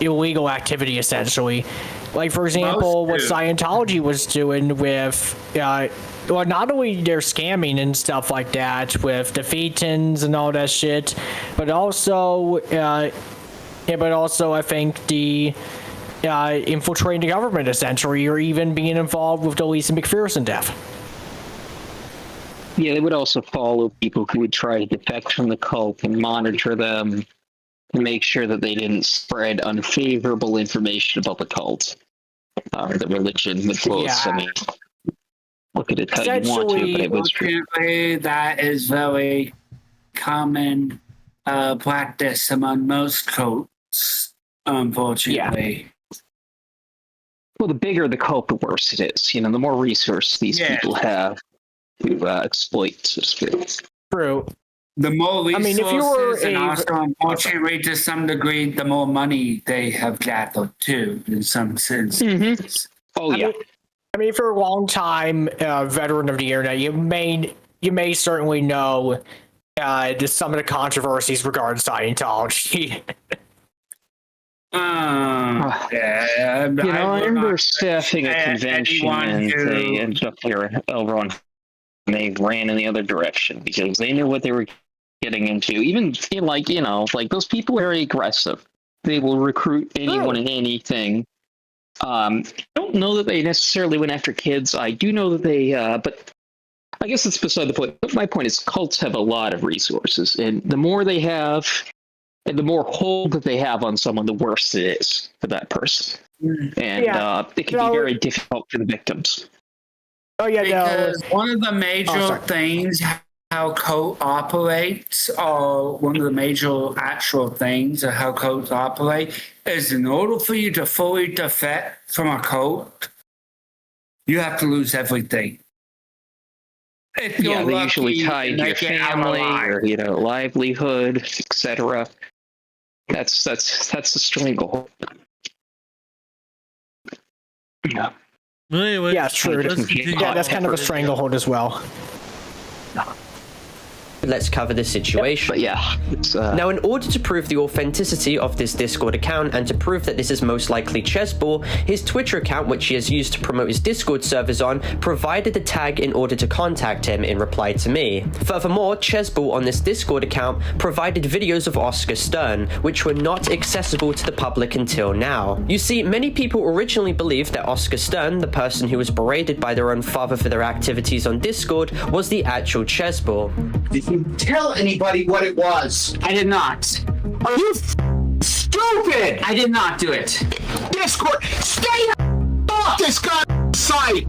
illegal activity, essentially. Like, for example, what Scientology was doing with, well, not only they're scamming and stuff like that with the Thetans and all that shit, but also I think the infiltrating the government, essentially, or even being involved with the Lisa McPherson death. Yeah, they would also follow people who would try to defect from the cult and monitor them to make sure that they didn't spread unfavorable information about the cult or the religion with close. Yeah. I mean, look at it how you want to, but it was true. That is very common practice among most cults, unfortunately. Yeah. Well, the bigger the cult, the worse it is. The more resource these people have to exploit, so to speak. True. The more resources, if you were and also, unfortunately, to some degree, the more money they have gathered too, in some sense. Mm-hmm. Oh yeah. If you're a long time veteran of the internet, you may certainly know some of the controversies regarding Scientology. Yeah, I remember staffing a convention and they ended up over on. They ran in the other direction because they knew what they were getting into. Even like those people are very aggressive. They will recruit anyone and anything. I don't know that they necessarily went after kids. I do know that they, but I guess that's beside the point. My point is cults have a lot of resources, and the more they have, and the more hold that they have on someone, the worse it is for that person. And it can be very difficult for the victims. Oh yeah, because one of the major things how cult operates, or one of the major actual things of how cults operate, is in order for you to fully defect from a cult, you have to lose everything. They usually tie to your family or livelihood, etc. That's the stranglehold. Yeah. Anyway, yeah, true. That's kind of a stranglehold as well. Let's cover this situation. Yeah, but now, in order to prove the authenticity of this Discord account and to prove that this is most likely Chessball, his Twitter account, which he has used to promote his Discord servers on, provided the tag in order to contact him in reply to me. Furthermore, Chessball on this Discord account provided videos of Oscar Stern, which were not accessible to the public until now. You see, many people originally believed that Oscar Stern, the person who was berated by their own father for their activities on Discord, was the actual Chessball. Did you tell anybody what it was? I did not. Are you stupid? I did not do it. Discord, stay off this goddamn site.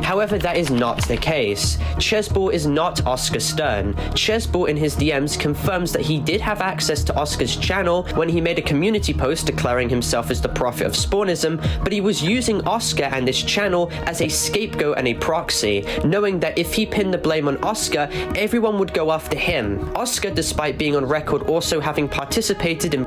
However, that is not the case. Chessball is not Oscar Stern. Chessball in his DMs confirms that he did have access to Oscar's channel when he made a community post declaring himself as the prophet of Spawnism, but he was using Oscar and this channel as a scapegoat and a proxy, knowing that if he pinned the blame on Oscar, everyone would go after him. Oscar, despite being on record also having participated in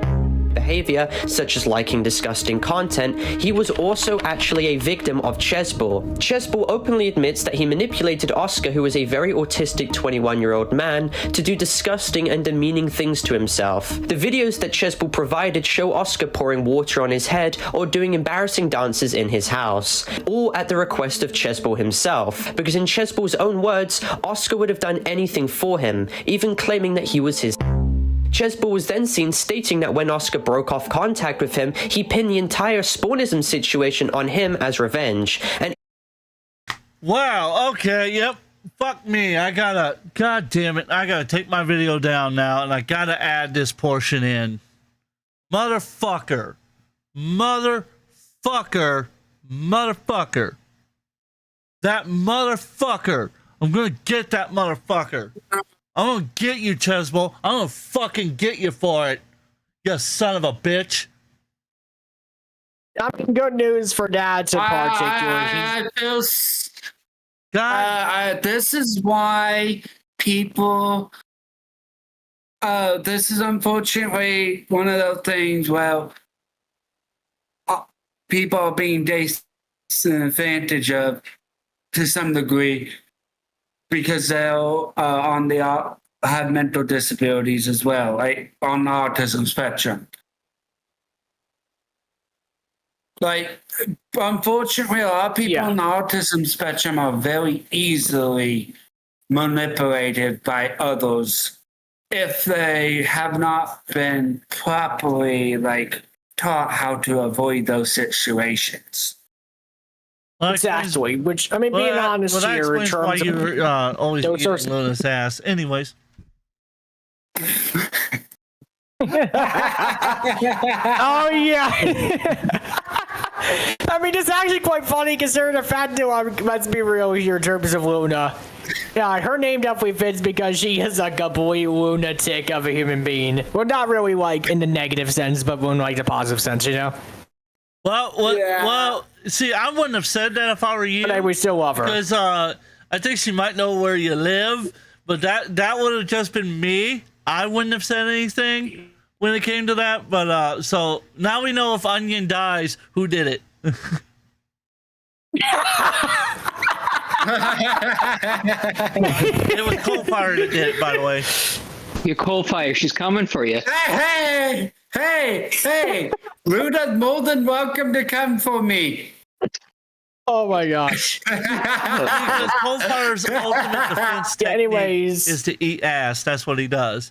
behavior, such as liking disgusting content, he was also actually a victim of Chessball. Chessball openly admits that he manipulated Oscar, who is a very autistic 21-year-old man, to do disgusting and demeaning things to himself. The videos that Chessball provided show Oscar pouring water on his head or doing embarrassing dances in his house, all at the request of Chessball himself, because in Chessball's own words, Oscar would have done anything for him, even claiming that he was his. Chessball was then seen stating that when Oscar broke off contact with him, he pinned the entire Spawnism situation on him as revenge. And wow, okay, yep. Fuck me. God damn it. I gotta take my video down now, and I gotta add this portion in. Motherfucker. Motherfucker. That motherfucker. I'm gonna get that motherfucker. I'm gonna get you, Chesbo. I'm gonna fucking get you for it. You son of a bitch. I mean, good news for dads in particular. This is why people. This is unfortunately one of those things where people are being taken advantage of to some degree because they'll have mental disabilities as well, like on the autism spectrum. Like, unfortunately, a lot of people on the autism spectrum are very easily manipulated by others if they have not been properly, like, taught how to avoid those situations. Exactly. Which, I mean, being honest here, in terms of you're always eating Luna's ass. Anyways. Oh yeah. I mean, it's actually quite funny considering the fact that, let's be real here in terms of Luna. Yeah, her name definitely fits because she is a complete lunatic of a human being. Well, not really like in the negative sense, but in like the positive sense, you know? Well, see, I wouldn't have said that if I were you. But we still love her. Because I think she might know where you live, but that would have just been me. I wouldn't have said anything when it came to that. But so now we know if Onion dies, who did it. It was Coalfire that did it, by the way. Your Coalfire, she's coming for you. Hey! Luna's more than welcome to come for me. Oh my gosh. Because Coalfire's ultimate defense technique is to eat ass. That's what he does.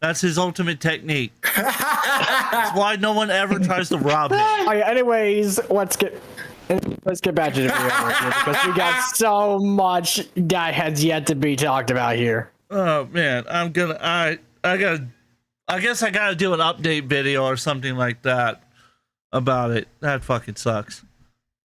That's his ultimate technique. That's why no one ever tries to rob him. Okay, anyways, let's get back to the video here because we got so much that has yet to be talked about here. Oh man, I guess I gotta do an update video or something like that about it. That fucking sucks.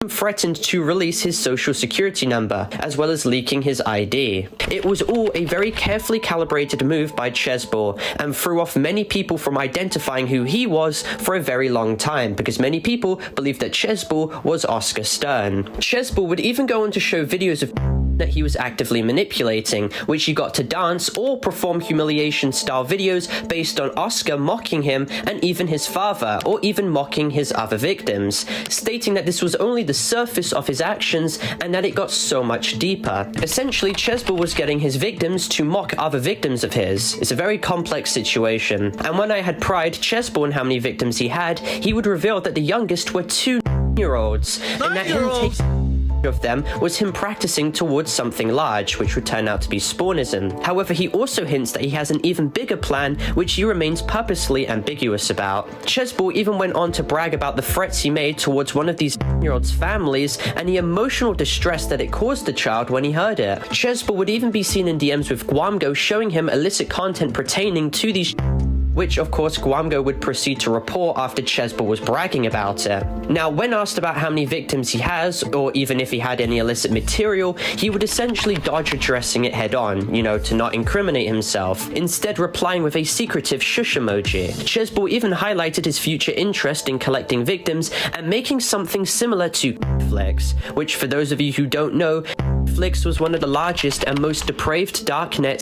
Threatened to release his social security number, as well as leaking his ID. It was all a very carefully calibrated move by Chesbo, and threw off many people from identifying who he was for a very long time, because many people believed that Chesbo was Oscar Stern. Chesbo would even go on to show videos of that he was actively manipulating, which he got to dance or perform humiliation-style videos based on Oscar mocking him and even his father, or even mocking his other victims, stating that this was only the surface of his actions and that it got so much deeper. Essentially, Chesbo was getting his victims to mock other victims of his. It's a very complex situation, and when I had pried Chesbo on how many victims he had, he would reveal that the youngest were 2 9-year-olds, and that him taking of them was him practicing towards something large, which would turn out to be spawnism. However, he also hints that he has an even bigger plan, which he remains purposely ambiguous about. Chesbo even went on to brag about the threats he made towards one of these 9-year-olds' families and the emotional distress that it caused the child when he heard it. Chesbo would even be seen in DMs with Guamgo showing him illicit content pertaining to these which of course Guamgo would proceed to report after Chesbo was bragging about it. Now, when asked about how many victims he has, or even if he had any illicit material, he would essentially dodge addressing it head on, you know, to not incriminate himself, instead replying with a secretive shush emoji. Chesbo even highlighted his future interest in collecting victims and making something similar to Flix, which for those of you who don't know, Flix was one of the largest and most depraved darknet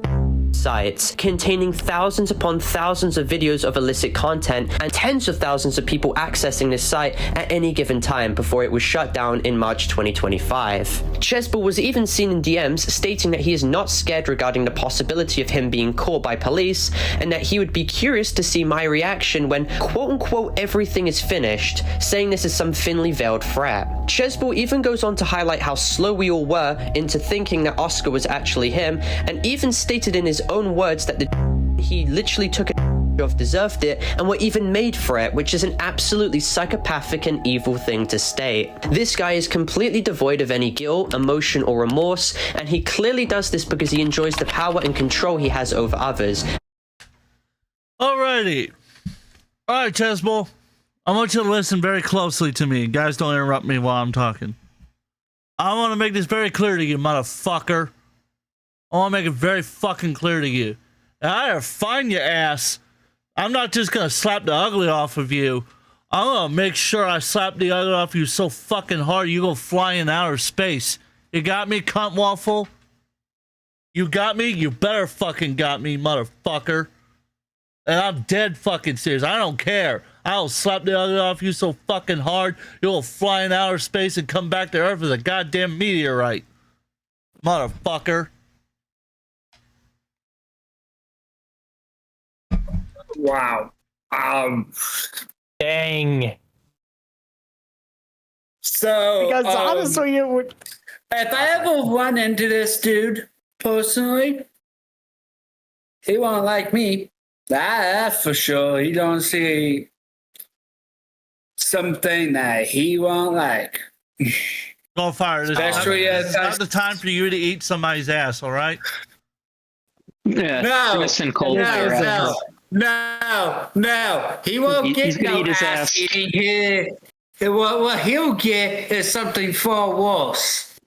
sites, containing thousands upon thousands of videos of illicit content and tens of thousands of people accessing this site at any given time before it was shut down in March 2025. Chesbo was even seen in DMs stating that he is not scared regarding the possibility of him being caught by police, and that he would be curious to see my reaction when quote-unquote everything is finished, saying this is some thinly veiled threat. Chesbo even goes on to highlight how slow we all were into thinking that Oscar was actually him, and even stated in his own words that he literally took a of deserved it and were even made for it, which is an absolutely psychopathic and evil thing to state. This guy is completely devoid of any guilt, emotion, or remorse, and he clearly does this because he enjoys the power and control he has over others. Alrighty. Alright, Chesbo. I want you to listen very closely to me. Guys, don't interrupt me while I'm talking. I want to make this very clear to you, motherfucker. I want to make it very fucking clear to you. And I gotta find your ass. I'm not just gonna slap the ugly off of you. I'm gonna make sure I slap the ugly off you so fucking hard you go fly in outer space. You got me, cunt waffle? You got me? You better fucking got me, motherfucker. And I'm dead fucking serious. I don't care. I'll slap the ugly off you so fucking hard you'll fly in outer space and come back to Earth as a goddamn meteorite. Motherfucker. Wow. Dang. So Because honestly, it would. if I ever run into this dude personally, he won't like me. That's for sure. He don't see something that he won't like. Go fire. This Especially is not the time for you to eat somebody's ass, all right? Yeah, No, innocent cold beer. no. He won't get He's gonna no eat his ass ass. eating here. What he'll get is something far worse.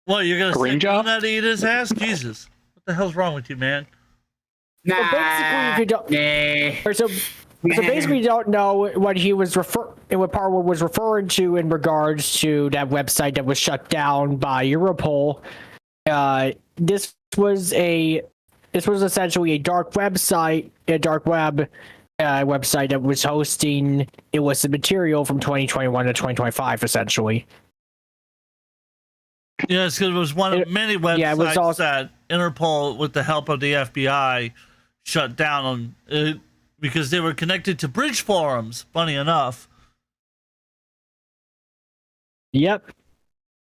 What, you're gonna Green sit job? down to eat his ass? Jesus. What the hell's wrong with you, man? Nah, basically, if you don't- nah. Or so basically, you don't know what he was what Parwood was referring to in regards to that website that was shut down by Europol. This was essentially a dark website, website that was hosting illicit material from 2021 to 2025, essentially. Yes, because it was one of many websites it was also- that Interpol, with the help of the FBI, shut down on because they were connected to bridge forums. Funny enough, Yep.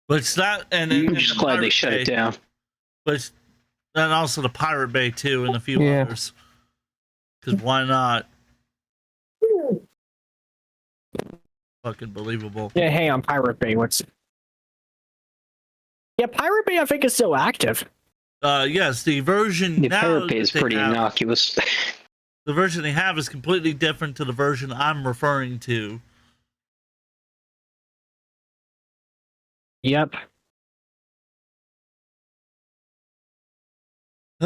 which that and I'm just glad they shut it down. Which and also the Pirate Bay too, and a few Yeah. others. Because why not? Fucking believable. Yeah, hang on, Pirate Bay. Yeah, Pirate Bay, I think, is still active. Yes, the version The now Pirate Bay is that they pretty have- innocuous. The version they have is completely different to the version I'm referring to. Yep.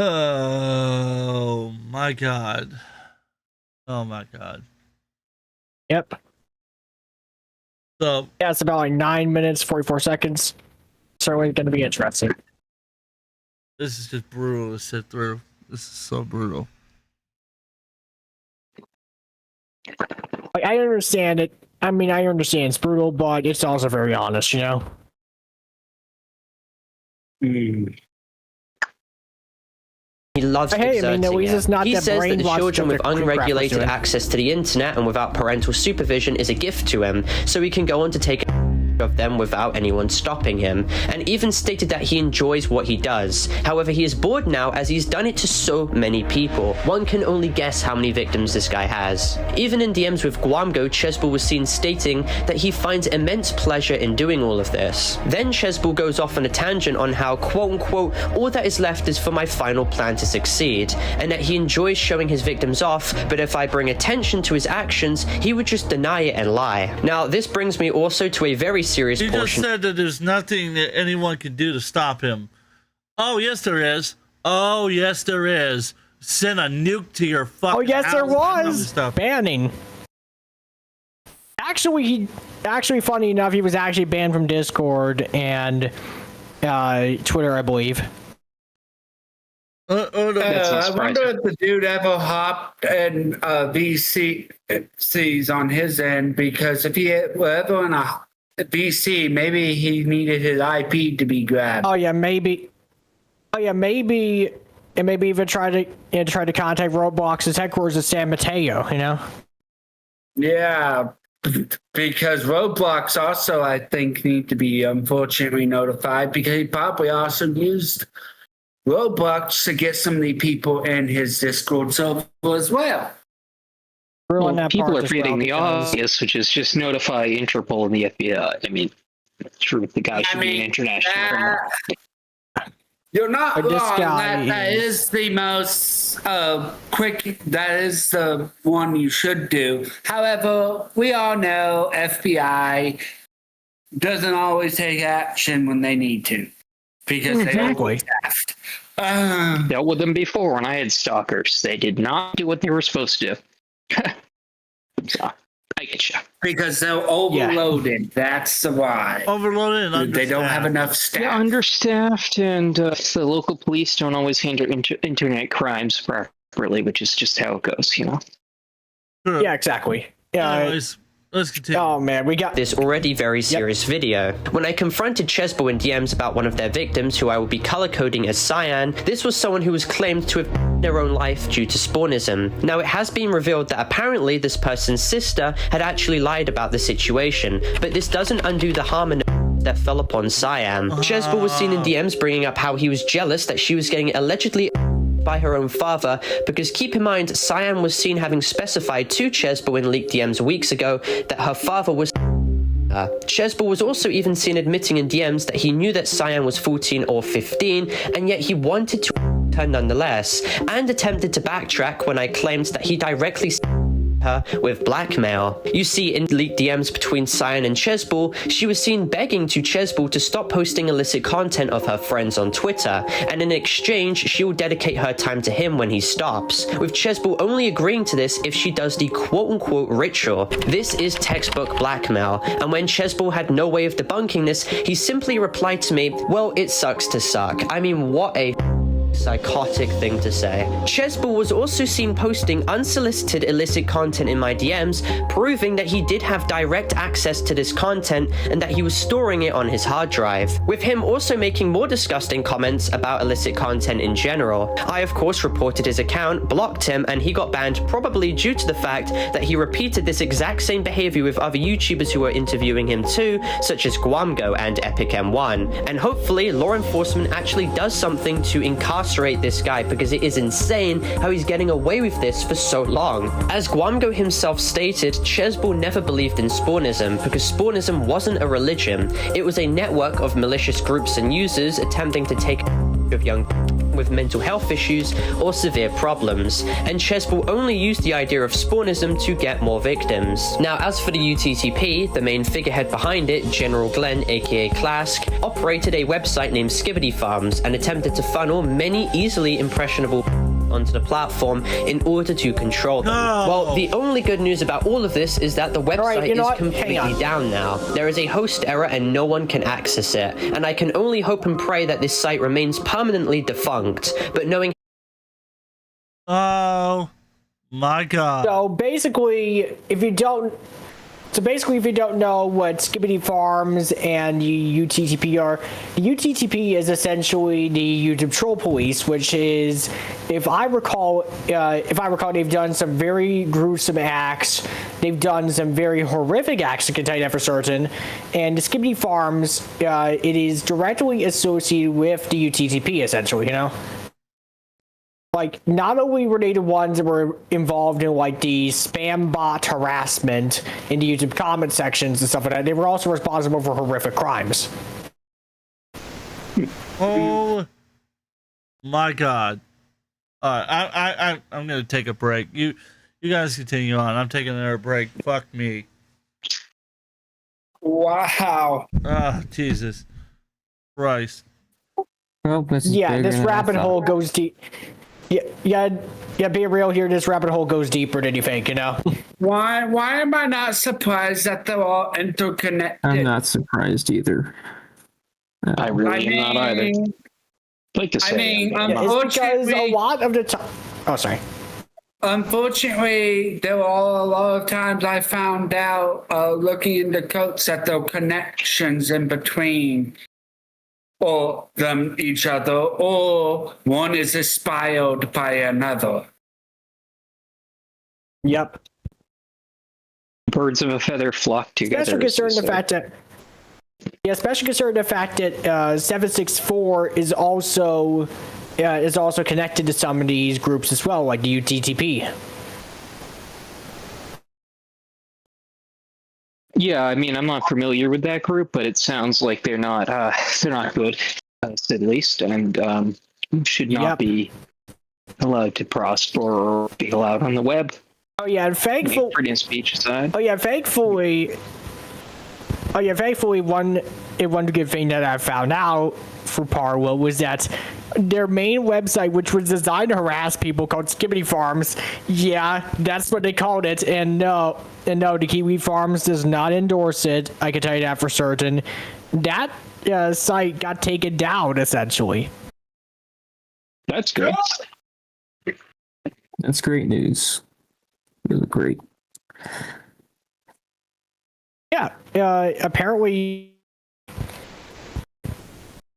Oh my god. Oh my god. Yep. So Yeah, it's about like 9 minutes, 44 seconds. Certainly going to be interesting. this is just brutal to sit through. This is so brutal. Like, I understand it. I mean, I understand it's brutal, but it's also very honest, you know? He loves Hey, I mean, exerting at least it. it's not He that says that the brainwashed children with that the crew crap was unregulated doing. access to the internet and without parental supervision is a gift to him, so he can go on to take of them without anyone stopping him, and even stated that he enjoys what he does. However, he is bored now as he's done it to so many people. One can only guess how many victims this guy has. Even in DMs with Guamgo, Chesbull was seen stating that he finds immense pleasure in doing all of this. Then Chesbull goes off on a tangent on how, quote-unquote, all that is left is for my final plan to succeed, and that he enjoys showing his victims off, but if I bring attention to his actions, he would just deny it and lie. Now, this brings me also to a very serious He just portion. said that there's nothing that anyone can do to stop him. Oh, yes, there is. Oh, yes, there is. Send a nuke to your fucking Oh, yes, there house and was. stuff. Banning. Actually, funny enough, he was actually banned from Discord and Twitter, I believe. That's not I wonder surprising. if the dude ever hopped in VCs on his end, because if he were ever in a VC, maybe he needed his IP to be grabbed. Oh yeah, maybe. And maybe even try to contact Roblox's headquarters in San Mateo. You know. Yeah, because Roblox also, I think, need to be unfortunately notified, because he probably also used Roblox to get some of the people in his Discord server as well. Ruin Well, that people part are as forgetting well, the because- obvious, which is just notify Interpol and the FBI. I mean, true, the guy should be an international criminal. You're not But this wrong. guy That is the most quick. That is the one you should do. However, we all know FBI doesn't always take action when they need to. because Exactly. they Dealt with them before when I had stalkers. They did not do what they were supposed to do. So, I get you. because they're overloaded. That's why. Overloaded and They don't have understaffed. enough staff. Yeah, understaffed, and the local police don't always handle internet crimes properly, which is just how it goes, you know? Sure. Yeah, exactly. Anyways, let's continue. Oh man, we got This already very serious video. When I confronted Chesbo in DMs about one of their victims, who I will be color coding as Cyan, this was someone who was claimed to have their own life due to spawnism. Now, it has been revealed that apparently this person's sister had actually lied about the situation, but this doesn't undo the harm and that fell upon Cyan. Chesbo was seen in DMs bringing up how he was jealous that she was getting allegedly by her own father, because keep in mind, Cyan was seen having specified to Chesbo in leaked DMs weeks ago that her father was Chesbo was also even seen admitting in DMs that he knew that Cyan was 14 or 15, and yet he wanted to her nonetheless, and attempted to backtrack when I claimed that he directly her with blackmail. You see, in leaked DMs between Cyan and Chesbo, she was seen begging to Chesbo to stop posting illicit content of her friends on Twitter, and in exchange, she will dedicate her time to him when he stops, with Chesbo only agreeing to this if she does the quote-unquote ritual. This is textbook blackmail, and when Chesbo had no way of debunking this, he simply replied to me, well, it sucks to suck. I mean, what a psychotic thing to say. Chesbo was also seen posting unsolicited illicit content in my DMs, proving that he did have direct access to this content and that he was storing it on his hard drive, with him also making more disgusting comments about illicit content in general. I of course reported his account, blocked him, and he got banned, probably due to the fact that he repeated this exact same behavior with other YouTubers who were interviewing him too, such as Guamgo and Epic M1. And hopefully law enforcement actually does something to incarcerate this guy, because it is insane how he's getting away with this for so long. As Guamgo himself stated, Chesbo never believed in spawnism, because spawnism wasn't a religion. It was a network of malicious groups and users attempting to take of young with mental health issues or severe problems, and Chesbo only used the idea of spawnism to get more victims. Now, as for the UTTP, the main figurehead behind it, General Glenn aka Clask, operated a website named Skibbity Farms and attempted to funnel many easily impressionable onto the platform in order to control them. Well, the only good news about all of this is that the website is completely down now. There is a host error and no one can access it, and I can only hope and pray that this site remains permanently defunct, but knowing oh my god. So basically, if you don't know what Skibbity Farms and the UTTP are, the UTTP is essentially the YouTube Troll Police, which is, if I recall, they've done some very gruesome acts. They've done some very horrific acts, I can tell you that for certain. And the Skibbity Farms, it is directly associated with the UTTP, essentially, you know? Like, not only were they the ones that were involved in, like, the spam bot harassment in the YouTube comment sections and stuff like that, they were also responsible for horrific crimes. Oh my god. Alright, I'm gonna take a break. You guys continue on. I'm taking another break. Fuck me. Wow. Ah, Jesus Christ. Well, This rabbit hole goes deep. Yeah, be real here. This rabbit hole goes deeper than you think, you know? Why am I not surprised that they're all interconnected? I'm not surprised either. I really am not either. I'd like to say it's because a lot of the time. Oh, sorry. Unfortunately, there were a lot of times I found out looking into codes that there were connections in between or them each other, or one is inspired by another. Yep. Birds of a feather flock together. Especially concerning the fact that 764 is also connected to some of these groups as well, like the UTTP. Yeah, I mean, I'm not familiar with that group, but it sounds like they're not good, at least, and should not be allowed to prosper or be allowed on the web. Oh yeah, and freedom of speech aside. Oh yeah, thankfully, Oh yeah, thankfully one good thing that I found out for Parwa was that their main website, which was designed to harass people, called Skibbity Farms. Yeah, that's what they called it. And no, the Kiwi Farms does not endorse it. I can tell you that for certain. That site got taken down essentially. That's good. That's great news. Really great. Yeah, apparently.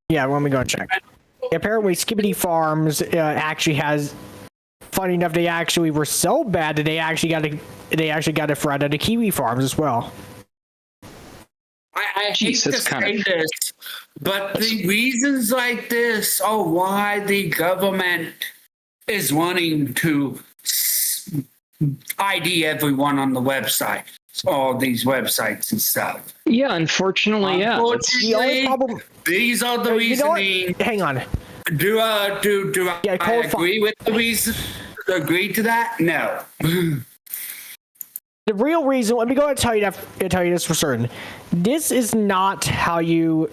Yeah, let me go and check. Apparently, Skibbity Farms actually has. Funny enough, they actually were so bad that they actually got a threat out of Kiwi Farms as well. I hate Jeez, to that's kind say of- this, but the reasons like this are why the government is wanting to ID everyone on the website, all these websites and stuff. Yeah, unfortunately, yeah. The only problem. These are the You know what? reasoning. Hang on. Do I Yeah, agree with the reason? Agree to that? No. The real reason, let me go and tell you this for certain. This is not how you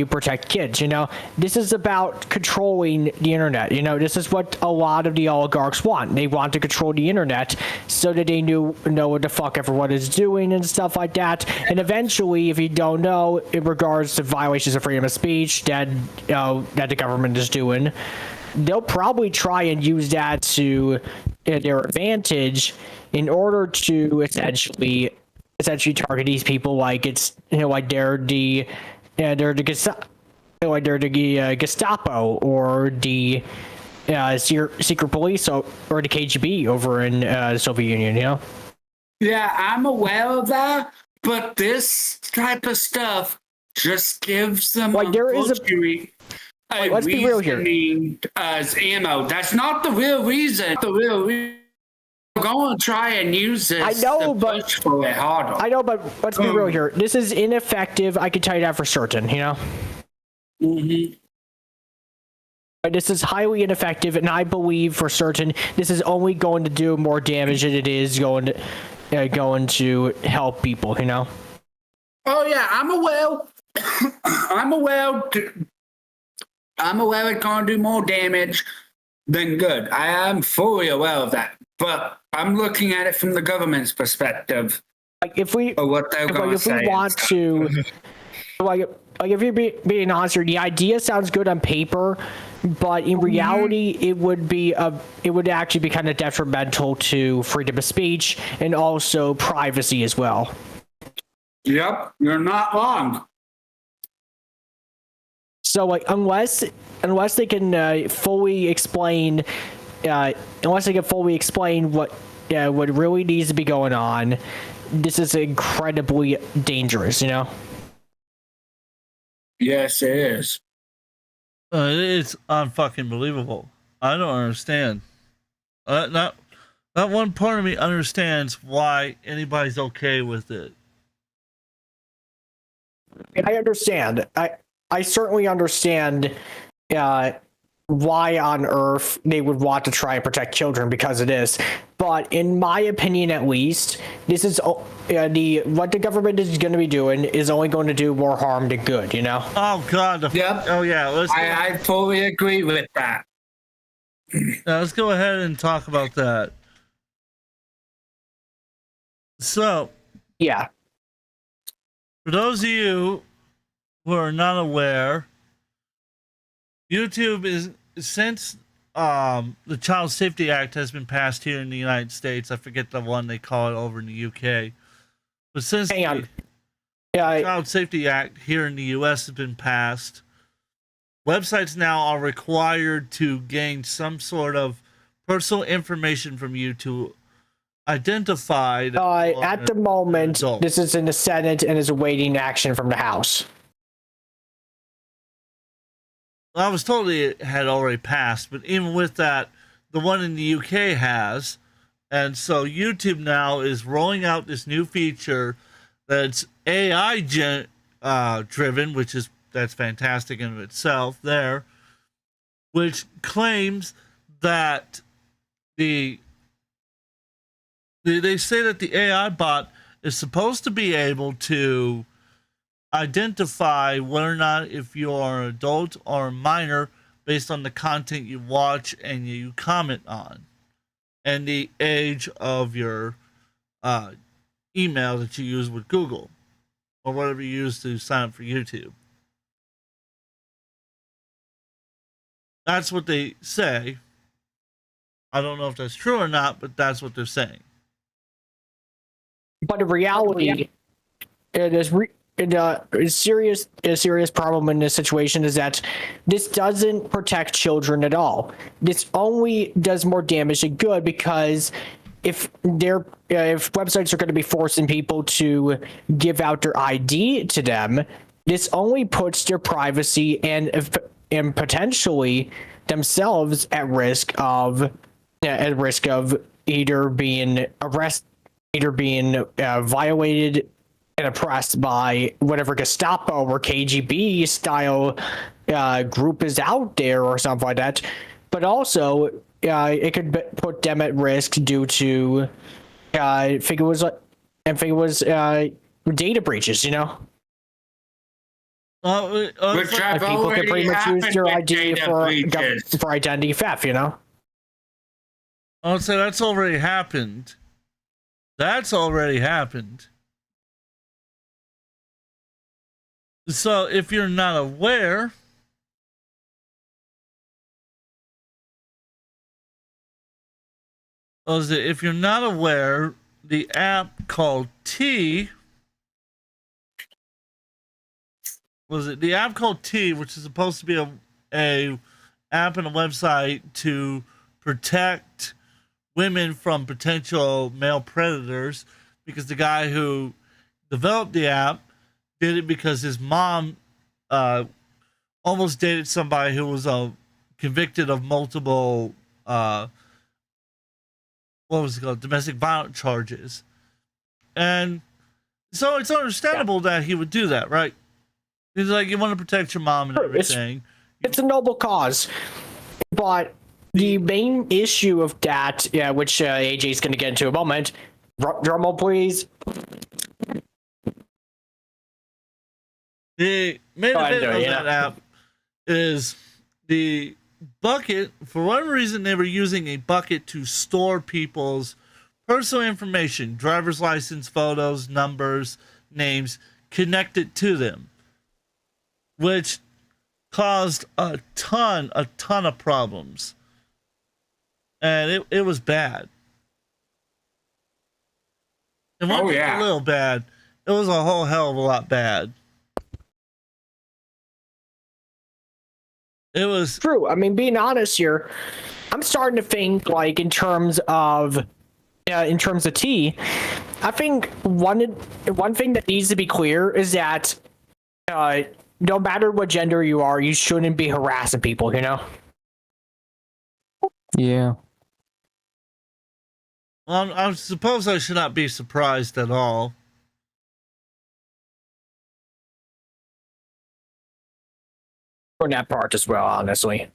protect kids, you know? This is about controlling the internet, you know? This is what a lot of the oligarchs want. They want to control the internet so that they know what the fuck everyone is doing and stuff like that. And eventually, if you don't know, in regards to violations of freedom of speech that the government is doing, they'll probably try and use that to their advantage in order to essentially target these people like it's like they're the Gestapo or the secret police or the KGB over in the Soviet Union, you know? Yeah, I'm aware of that, but this type of stuff just gives them Like, there is let's be real here. reasoning as ammo. That's not the real reason. The real reason. Go and try and use this. I know, to but- push for it harder. I know, but let's be real here. This is ineffective. I can tell you that for certain, you know? Mm-hmm. But this is highly ineffective, and I believe for certain this is only going to do more damage than it is going to help people, you know? Oh yeah, I'm aware. I'm aware it's going to do more damage than good. I am fully aware of that. But I'm looking at it from the government's perspective. Like if we Or what they're going to if say. we want to like if you're being honest here, the idea sounds good on paper, but in reality it would actually be kind of detrimental to freedom of speech and also privacy as well. Yep, you're not wrong. So like unless they can fully explain what really needs to be going on, this is incredibly dangerous, you know? Yes, it is. It's unfucking believable. I don't understand. Not one part of me understands why anybody's okay with it. I understand. I certainly understand why on earth they would want to try and protect children because of this. But in my opinion, at least, this is what the government is going to be doing is only going to do more harm than good, you know? Oh God. Yep. Oh yeah. I fully agree with that. Let's go ahead and talk about that. So, Yeah. for those of you who are not aware, YouTube is, since the Child Safety Act has been passed here in the United States, I forget the one they call it over in the UK, but since Hang on. the Child Safety Act here in the US has been passed, websites now are required to gain some sort of personal information from you to identify At the moment, this is in the Senate and is awaiting action from the House. I was told it had already passed, but even with that, the one in the UK has. And so YouTube now is rolling out this new feature that's AI driven, that's fantastic in of itself there, which claims that they say that the AI bot is supposed to be able to identify whether or not if you're an adult or a minor based on the content you watch and you comment on, and the age of your email that you use with Google or whatever you use to sign up for YouTube. That's what they say. I don't know if that's true or not, but that's what they're saying. But in reality, it is a serious problem in this situation is that this doesn't protect children at all. This only does more damage than good, because if websites are going to be forcing people to give out their ID to them, this only puts their privacy and potentially themselves at risk of either being arrested, either being violated and oppressed by whatever Gestapo or KGB style group is out there or something like that. But also, it could put them at risk due to I think it was data breaches, you know. Which have People can pretty much use your ID for breaches. identity theft, you know. I would say that's already happened. That's already happened. So if you're not aware, if you're not aware, the app called the app called T, which is supposed to be a app and a website to protect women from potential male predators, because the guy who developed the app did it because his mom almost dated somebody who was convicted of multiple domestic violence charges. And so it's understandable that he would do that, right? He's like, you want to protect your mom and everything. It's a noble cause. But the main issue of that, which AJ is going to get into in a moment, drum roll please. The main event of that app is the bucket. For one reason, they were using a bucket to store people's personal information, driver's license, photos, numbers, names, connected to them, which caused a ton of problems. And it was bad. It wasn't a little bad. It was a whole hell of a lot bad. It was true. I mean, being honest here, I'm starting to think like in terms of T. I think one thing that needs to be clear is that no matter what gender you are, you shouldn't be harassing people, you know? Yeah. Well, I suppose I should not be surprised at all. On that part as well, honestly.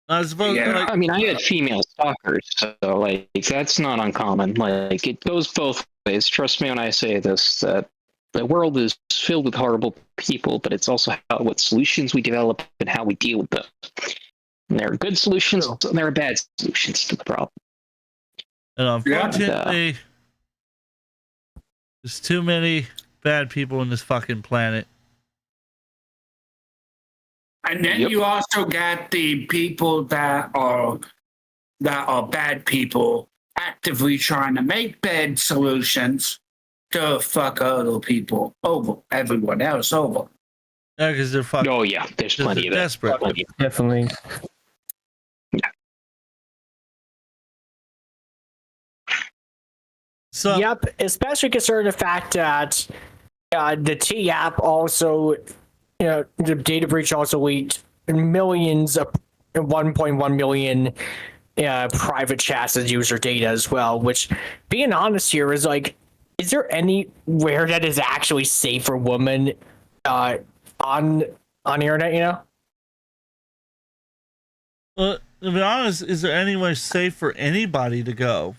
I suppose. Yeah, I mean, I had female stalkers, so like that's not uncommon. Like it goes both ways. Trust me when I say this, that the world is filled with horrible people, but it's also what solutions we develop and how we deal with them. And there are good solutions and there are bad solutions to the problem. And unfortunately, there's too many bad people on this fucking planet. And then you also got the people that are bad people actively trying to make bad solutions to fuck other people over, everyone else over. Yeah, because they're fucking. Oh yeah, there's plenty of that. Desperate. Definitely. Yeah. So. Yep, especially considering the fact that the T app also. The data breach also leaked millions of 1.1 million private chats as user data as well, which, being honest here, is like, is there anywhere that is actually safe for women on the internet, you know? Well, to be honest, is there anywhere safe for anybody to go?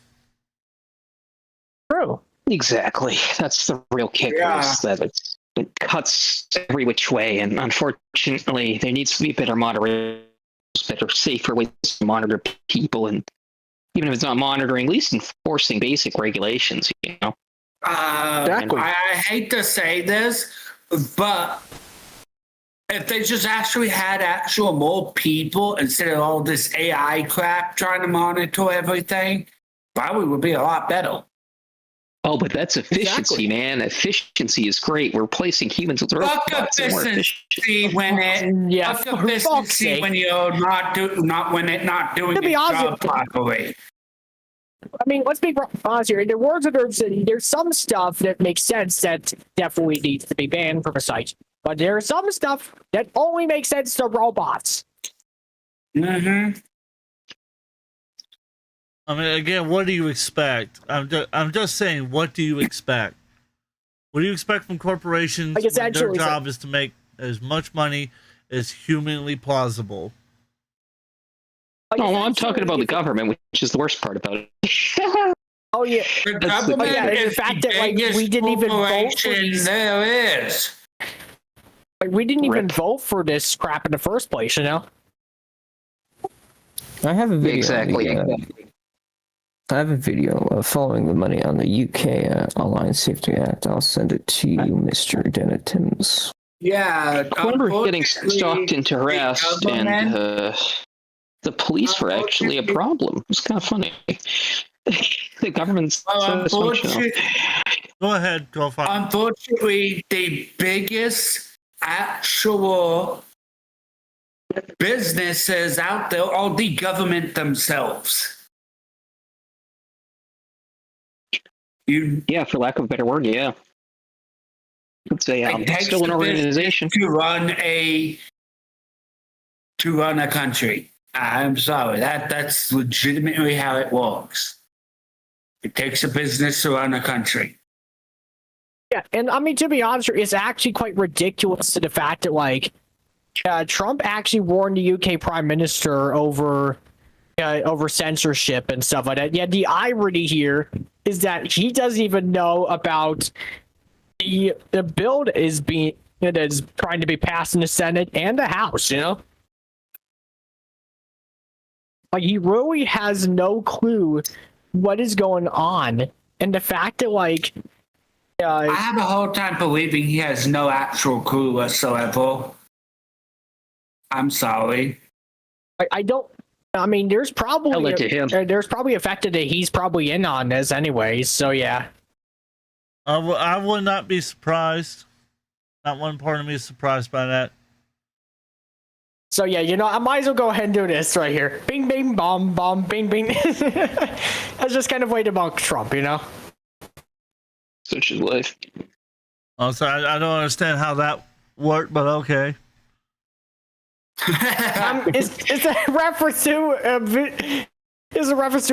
True. Exactly. That's the real kicker, is that it cuts every which way. And unfortunately, there needs to be better moderation, better, safer ways to monitor people. And even if it's not monitoring, at least enforcing basic regulations, you know? Exactly. I hate to say this, but if they just actually had actual more people instead of all this AI crap trying to monitor everything, probably would be a lot better. Oh, but that's efficiency, man. Efficiency is great. We're replacing humans with Fuck robots. efficiency when fuck efficiency when you're not doing its job properly. I mean, let's be honest here. In the words of there's some stuff that makes sense that definitely needs to be banned from a site, but there's some stuff that only makes sense to robots. Mm-hmm. I mean, again, what do you expect? I'm just saying, what do you expect? What do you expect from corporations when their job is to make as much money as humanly plausible? No, I'm talking about the government, which is the worst part about it. Oh yeah, the government is the fact that we didn't even vote for these. There is. We didn't even vote for this crap in the first place, you know. I have a video. Exactly. I have a video of following the money on the UK Online Safety Act. I'll send it to you, Mr. Denatims. Yeah, Whoever getting stalked and harassed, and the police were actually a problem. It's kind of funny. The government's Go ahead, go fine. Unfortunately, the biggest actual businesses out there are the government themselves. Yeah, for lack of a better word, yeah. Let's say still an organization to run a country. I'm sorry, that's legitimately how it works. It takes a business to run a country. Yeah, and I mean, to be honest, it's actually quite ridiculous to the fact that Trump actually warned the UK Prime Minister over censorship and stuff like that. Yeah, the irony here is that he doesn't even know about the bill that is trying to be passed in the Senate and the House, you know? Like, he really has no clue what is going on. And the fact that, I have a hard time believing he has no actual clue whatsoever. I'm sorry. I don't. I mean, there's probably a factor that he's probably in on this anyways. So yeah. I would not be surprised. Not one part of me is surprised by that. So yeah, I might as well go ahead and do this right here. Bing, bing, bomb, bomb, bing, bing. That's just kind of way to debunk Trump, you know? Such is life. Oh, sorry, I don't understand how that worked, but okay. It's a reference to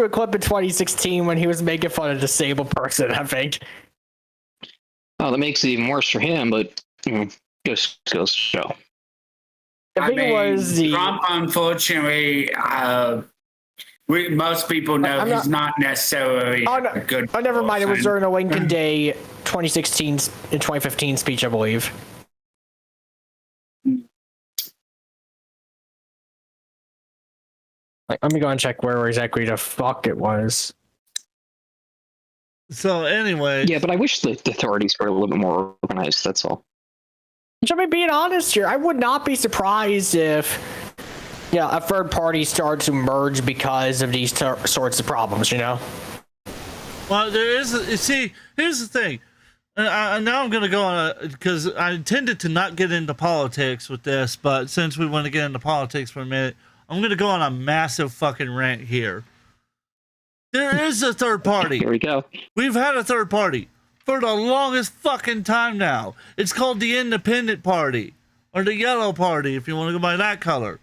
a clip in 2016 when he was making fun of a disabled person, I think. Oh, that makes it even worse for him, but just goes to show. I think it was Trump, unfortunately, most people know he's not necessarily a good person. Never mind. It was during the Lincoln Day 2016 and 2015 speech, I believe. Let me go and check where exactly the fuck it was. So anyway. Yeah, but I wish the authorities were a little bit more organized, that's all. I mean, being honest here, I would not be surprised if a third party starts to merge because of these sorts of problems, you know? Well, here's the thing. Now I'm going to go on because I intended to not get into politics with this, but since we want to get into politics for a minute, I'm going to go on a massive fucking rant here. There is a third party. Here we go. We've had a third party for the longest fucking time now. It's called the Independent Party, or the Yellow Party, if you want to go by that color.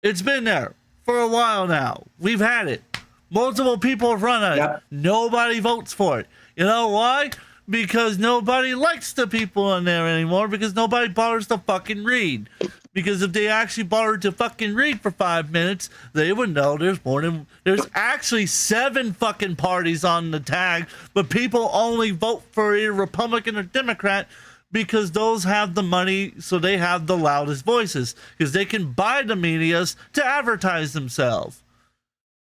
It's been there for a while now. We've had it. Multiple people have run it. Yep. Nobody votes for it. You know why? because nobody likes the people in there anymore because nobody bothers to fucking read. Because if they actually bothered to fucking read for 5 minutes, they would know there's actually 7 fucking parties on the tag, but people only vote for a Republican or Democrat because those have the money, so they have the loudest voices, because they can buy the medias to advertise themselves.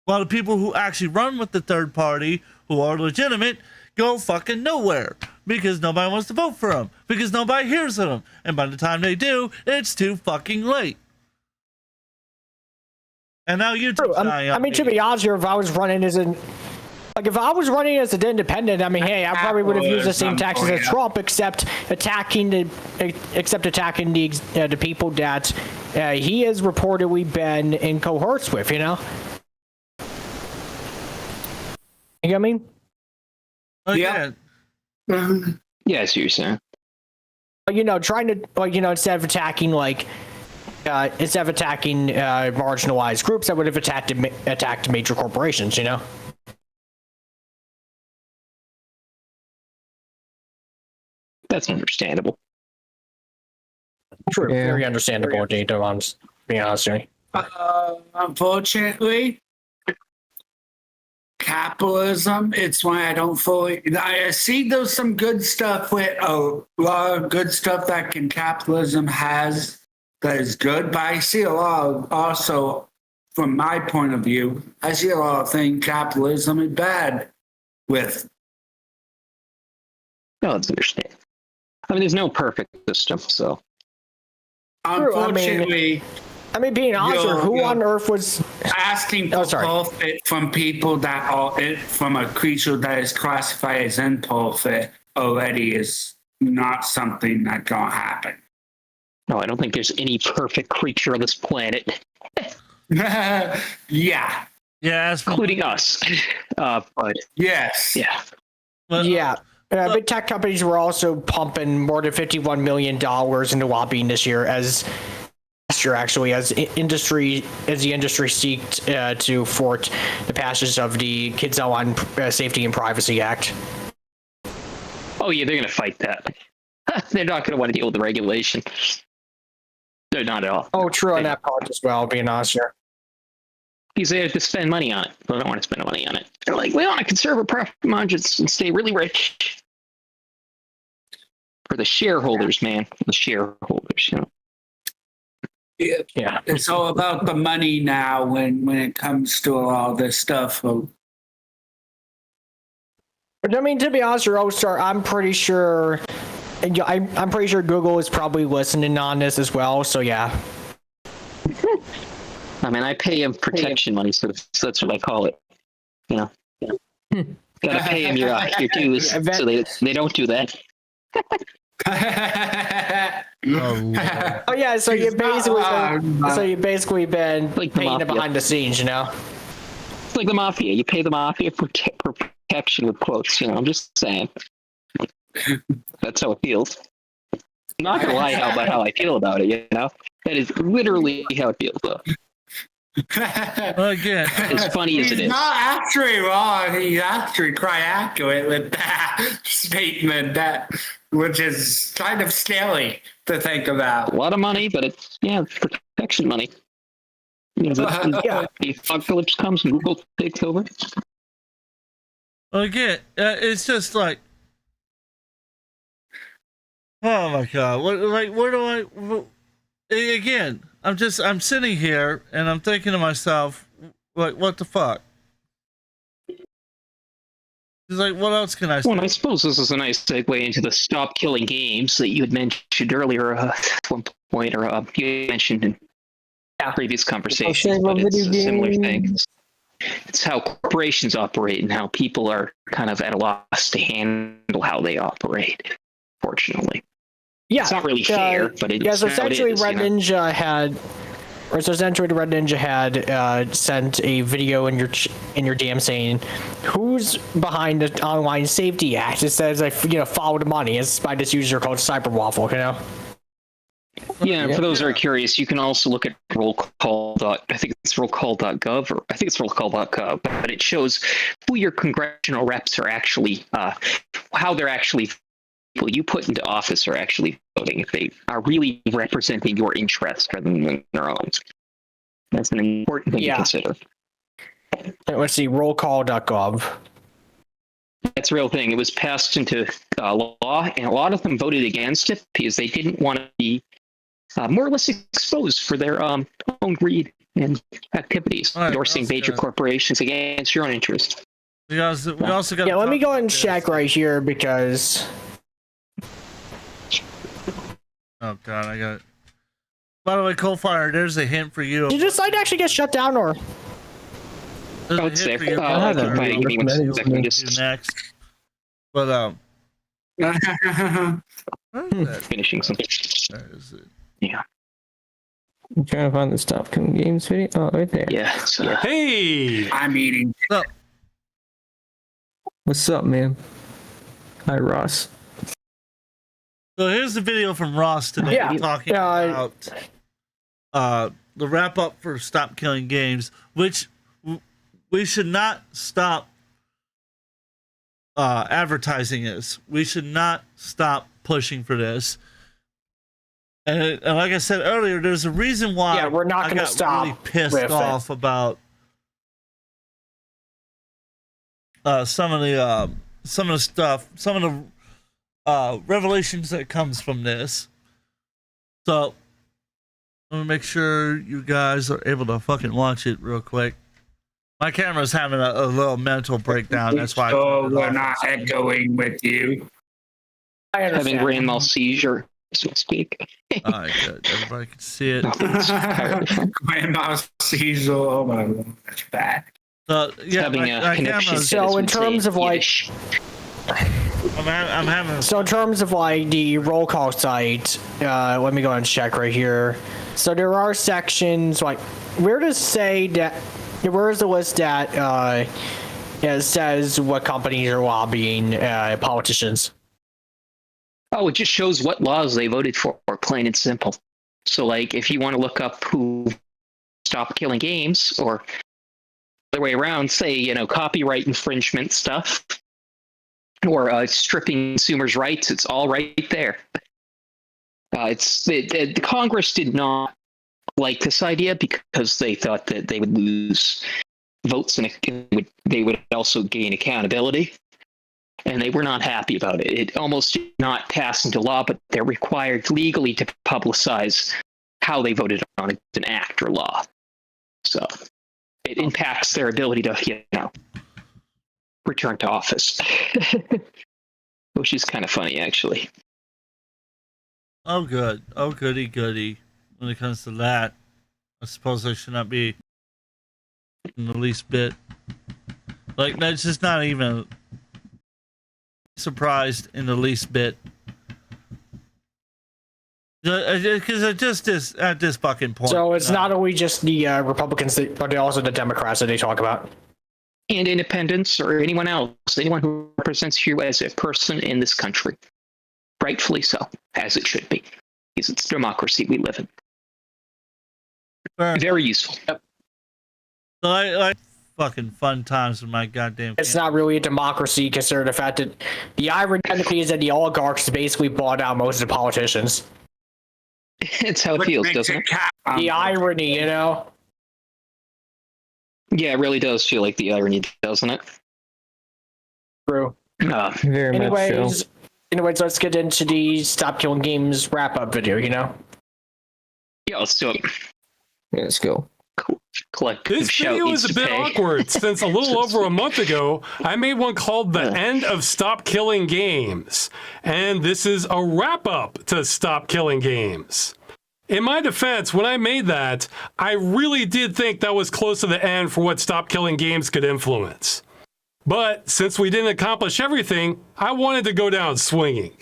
While the people who actually run with the third party, who are legitimate, go fucking nowhere because nobody wants to vote for them, because nobody hears of them, and by the time they do, it's too fucking late. And now YouTube's dying. I mean, to be honest here, if I was running as an independent, I mean, hey, I probably would have used the same tactics as Trump, except attacking the people that he has reportedly been in cohorts with. You know what I mean? Yeah. Yeah, I see what you're saying. You know, trying to, instead of attacking marginalized groups, I would have attacked major corporations, you know? That's understandable. True. Very understandable, indeed, to be honest with you. Unfortunately, capitalism, it's why I don't I see there's some good stuff with a lot of good stuff that capitalism has that is good, but I see a lot of, also from my point of view, I see a lot of things capitalism is bad with. No, that's understandable. I mean, there's no perfect system, so. Unfortunately, I mean, being honest, who on earth was asking for profit from people that are from a creature that is classified as imperfect already is not something that gonna happen. No, I don't think there's any perfect creature on this planet. Yeah. Yeah, including us. But yes. Yeah. Big tech companies were also pumping more than $51 million into lobbying this year, as the industry seeked to thwart the passage of the Kids Online Safety and Privacy Act. Oh yeah, they're going to fight that. They're not going to want to deal with the regulation. They're not at all. Oh, true on that part as well, being honest here. Because they have to spend money on it. They don't want to spend money on it. They're like, we want to conserve our profit margins and stay really rich. For the shareholders, man. For the shareholders, you know. Yeah. It's all about the money now when it comes to all this stuff. But I mean, to be honest, I'm pretty sure Google is probably listening on this as well. So yeah. I mean, I pay him protection money, so that's what I call it. You know, gotta pay him your dues, so they don't do that. Oh yeah, so you've basically been like paying it behind the scenes, you know. It's like the mafia. You pay the mafia for protection with quotes. You know, I'm just saying. That's how it feels. I'm not gonna lie about how I feel about it. You know, that is literally how it feels, though. Again, as funny as it is. He's not actually wrong. He's actually quite accurate with that statement, which is kind of scary to think about. A lot of money, but it's protection money. You know, the apocalypse comes and Google takes over. Again, it's just like, oh my god, where do I? Again, I'm sitting here and I'm thinking to myself, like, what the fuck? It's like, what else can I say? Well, I suppose this is a nice segue into the stop killing games that you had mentioned earlier at one point, or you mentioned in previous conversations, but it's a similar thing. It's how corporations operate and how people are kind of at a loss to handle how they operate, fortunately. Yeah, it's not really fair, but it's so essentially, Red Ninja had sent a video in your DM saying, "Who's behind the Online Safety Act?" It says, follow the money. It's by this user called Cyberwaffle, you know. Yeah, and for those who are curious, you can also look at rollcall. I think it's rollcall.gov, or I think it's rollcall.gov, but it shows who your congressional reps are actually how they're actually people you put into office are actually voting, if they are really representing your interests rather than their own. That's an important thing to consider. Let's see, rollcall.gov. That's a real thing. It was passed into law, and a lot of them voted against it because they didn't want to be more or less exposed for their own greed and activities, endorsing major corporations against your own interest. We also got. Yeah, let me go ahead and check right here because. Oh God, I got it. By the way, Coalfire, there's a hint for you. Did your site actually get shut down, or? It's there. Give me 1 second. Just next. But finishing something. Where is it? Yeah. I'm trying to find the Stop Killing Games video. Oh, right there. Yeah. Hey, I'm eating. What's up, man? Hi, Ross. So here's the video from Ross today talking about the wrap up for Stop Killing Games, which we should not stop advertising this. We should not stop pushing for this. And like I said earlier, there's a reason why we're not going to stop. Really pissed off about some of the stuff, some of the revelations that comes from this. So let me make sure you guys are able to fucking watch it real quick. My camera's having a little mental breakdown. That's why. So we're not echoing with you. I understand. Having grand mal seizure, so to speak. All right, good. Everybody can see it. Grand mal seizure. Oh my God, that's bad. So in terms of like. I'm having. So in terms of like the roll call site, let me go and check right here. So there are sections like where does say that where is the list that it says what companies are lobbying politicians? Oh, it just shows what laws they voted for, plain and simple. So like if you want to look up who stopped killing games or the other way around, say, copyright infringement stuff. Or stripping consumers' rights, it's all right there. The Congress did not like this idea because they thought that they would lose votes and they would also gain accountability, and they were not happy about it. It almost did not pass into law, but they're required legally to publicize how they voted on an act or law. So it impacts their ability to, return to office, which is kind of funny, actually. Oh, good. Oh, goody, goody. When it comes to that, I suppose I should not be in the least bit. Like, that's just not even surprised in the least bit. Because it just is at this fucking point. So it's not only just the Republicans, but also the Democrats that they talk about. And independents or anyone else, anyone who represents you as a person in this country. Rightfully so, as it should be. Because it's democracy we live in. Very useful. Yep. So I like fucking fun times with my goddamn It's not really a democracy considering the fact that the irony technically is that the oligarchs basically bought out most of the politicians. It's how it feels, doesn't it? The irony, Yeah, it really does feel like the irony, doesn't it? True. Very much so. Anyways, let's get into the Stop Killing Games wrap-up video, Yeah, let's do it. Yeah, let's go. This video is a bit awkward since a little over a month ago, I made one called The End of Stop Killing Games. And this is a wrap-up to Stop Killing Games. In my defense, when I made that, I really did think that was close to the end for what Stop Killing Games could influence. But since we didn't accomplish everything, I wanted to go down swinging.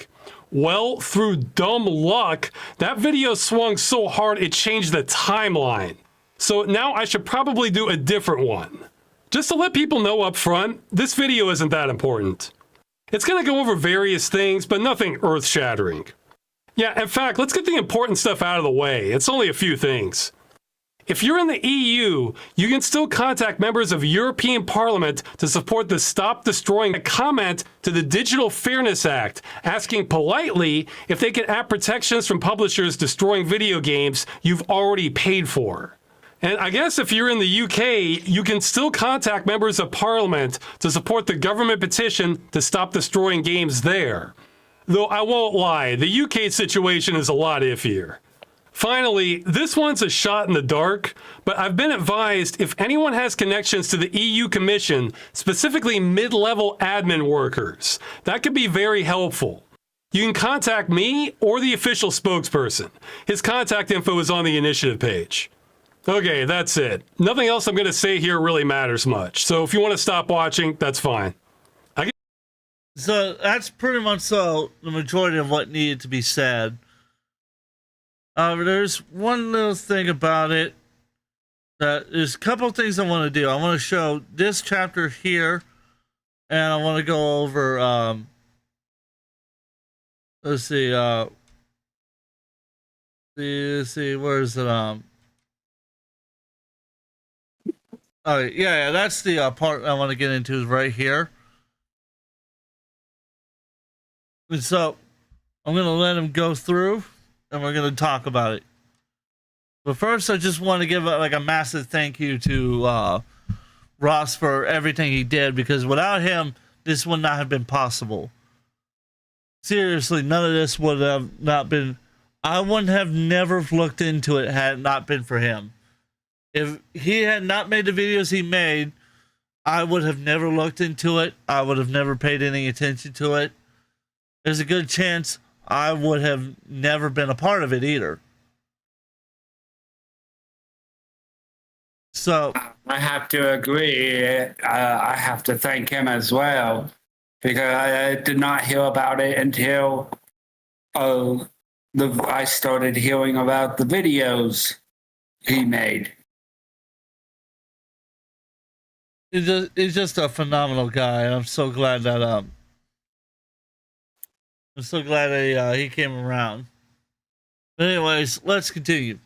Well, through dumb luck, that video swung so hard it changed the timeline. So now I should probably do a different one. Just to let people know up front, this video isn't that important. It's going to go over various things, but nothing earth-shattering. Yeah, in fact, let's get the important stuff out of the way. It's only a few things. If you're in the EU, you can still contact members of European Parliament to support the Stop Destroying comment to the Digital Fairness Act, asking politely if they can add protections from publishers destroying video games you've already paid for. And I guess if you're in the UK, you can still contact members of Parliament to support the government petition to stop destroying games there. Though I won't lie, the UK situation is a lot iffier. Finally, this one's a shot in the dark, but I've been advised if anyone has connections to the EU Commission, specifically mid-level admin workers, that could be very helpful. You can contact me or the official spokesperson. His contact info is on the initiative page. Okay, that's it. Nothing else I'm going to say here really matters much, so if you want to stop watching, that's fine. So that's pretty much the majority of what needed to be said. There's one little thing about it. There's a couple of things I want to do. I want to show this chapter here, and I want to go over. Let's see. Let's see. Where is it? Oh yeah, that's the part I want to get into is right here. And so I'm gonna let him go through, and we're going to talk about it. But first, I just want to give a massive thank you to Ross for everything he did, because without him, this would not have been possible. Seriously, none of this would have not been... I wouldn't have never looked into it had it not been for him. If he had not made the videos he made, I would have never looked into it. I would have never paid any attention to it. There's a good chance I would have never been a part of it either. So I have to agree. I have to thank him as well, because I did not hear about it until I started hearing about the videos he made. He's just a phenomenal guy, and I'm so glad that he came around. But anyways, let's continue.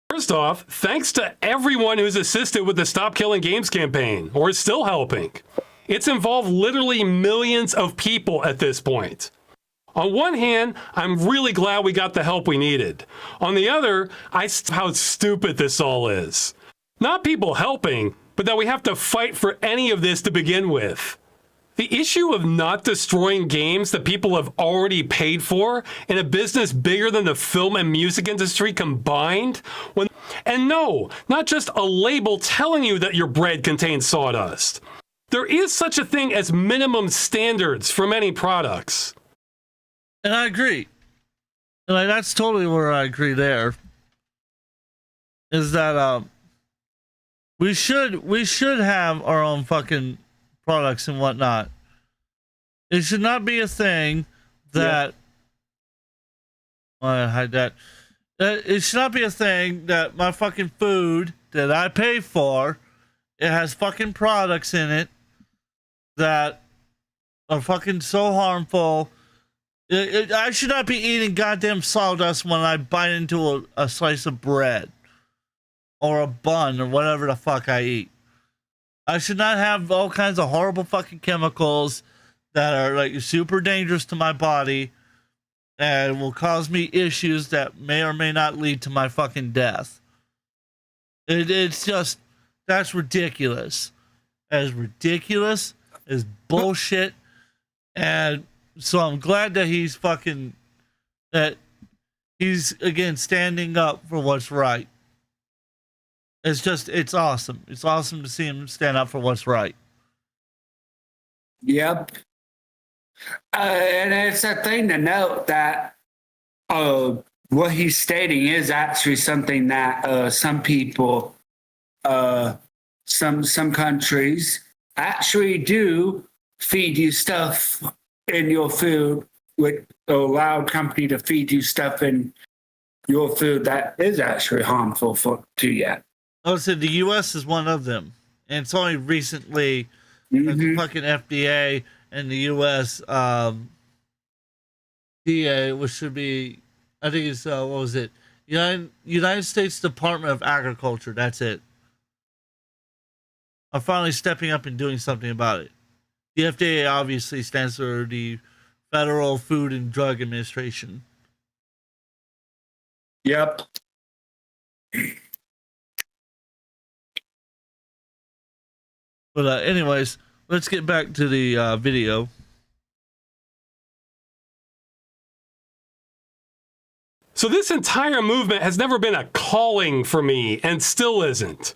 First off, thanks to everyone who's assisted with the Stop Killing Games campaign, or is still helping. It's involved literally millions of people at this point. On one hand, I'm really glad we got the help we needed. On the other, how stupid this all is. Not people helping, but that we have to fight for any of this to begin with. The issue of not destroying games that people have already paid for in a business bigger than the film and music industry combined, and no, not just a label telling you that your bread contains sawdust. There is such a thing as minimum standards for many products. And I agree. And that's totally where I agree there. Is that we should have our own fucking products and whatnot. It should not be a thing that hide that. It should not be a thing that my fucking food that I pay for, it has fucking products in it that are fucking so harmful. I should not be eating goddamn sawdust when I bite into a slice of bread or a bun or whatever the fuck I eat. I should not have all kinds of horrible fucking chemicals that are like super dangerous to my body and will cause me issues that may or may not lead to my fucking death. It's just, that's ridiculous. As ridiculous as bullshit. And so I'm glad that he's again standing up for what's right. It's awesome. It's awesome to see him stand up for what's right. Yep. And it's a thing to note that what he's stating is actually something that some people, some countries actually do feed you stuff in your food, with allow a company to feed you stuff in your food that is actually harmful to you. Oh, so the U.S. is one of them, and it's only recently that the fucking FDA and the U.S. DA, which should be, I think it's what was it, United States Department of Agriculture. That's it. I'm finally stepping up and doing something about it. The FDA obviously stands for the Federal Food and Drug Administration. Yep. But anyways, let's get back to the video. So this entire movement has never been a calling for me, and still isn't.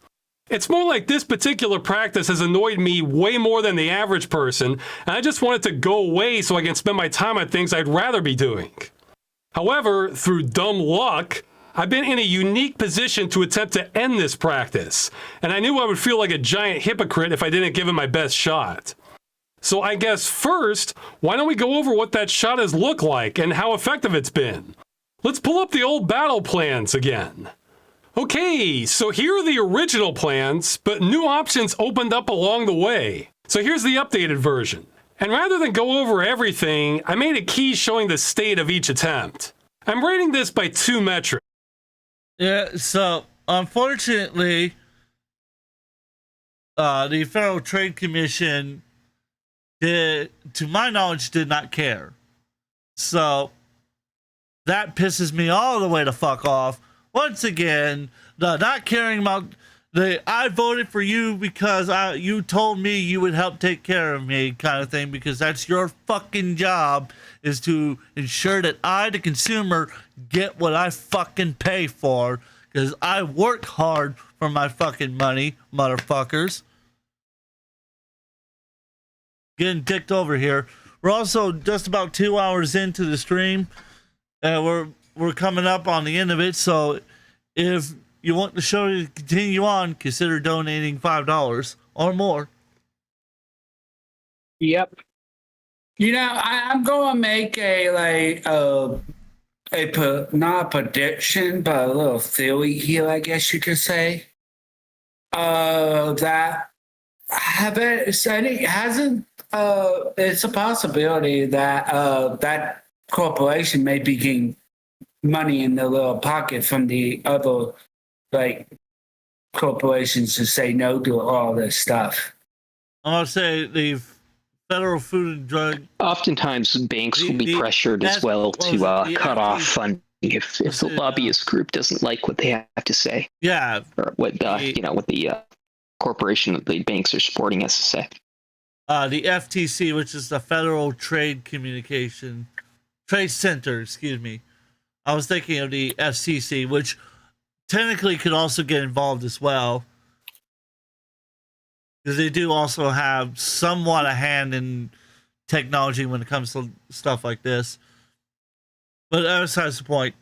It's more like this particular practice has annoyed me way more than the average person, and I just want it to go away so I can spend my time on things I'd rather be doing. However, through dumb luck, I've been in a unique position to attempt to end this practice, and I knew I would feel like a giant hypocrite if I didn't give it my best shot. So I guess first, why don't we go over what that shot has looked like and how effective it's been? Let's pull up the old battle plans again. Okay, so here are the original plans, but new options opened up along the way. So here's the updated version. And rather than go over everything, I made a key showing the state of each attempt. I'm rating this by 2 metrics. Yeah, so unfortunately, the Federal Trade Commission, to my knowledge, did not care. So that pisses me all the way to fuck off. Once again, the not caring about I voted for you because you told me you would help take care of me kind of thing, because that's your fucking job, is to ensure that I, the consumer, get what I fucking pay for, because I work hard for my fucking money, motherfuckers. Getting dicked over here. We're also just about 2 hours into the stream. We're coming up on the end of it, so if you want the show to continue on, consider donating $5 or more. Yep. I'm going to make not a prediction, but a little theory here, I guess you could say. That it's a possibility that that corporation may be getting money in their little pocket from the other corporations to say no to all this stuff. I'm gonna say the Federal Food and Drug. Oftentimes, banks will be pressured as well to cut off funding if the lobbyist group doesn't like what they have to say. Yeah, or what what the corporation that the banks are supporting has to say. The FTC, which is the Federal Trade Center, excuse me. I was thinking of the FCC, which technically could also get involved as well, because they do also have somewhat a hand in technology when it comes to stuff like this. But besides the point,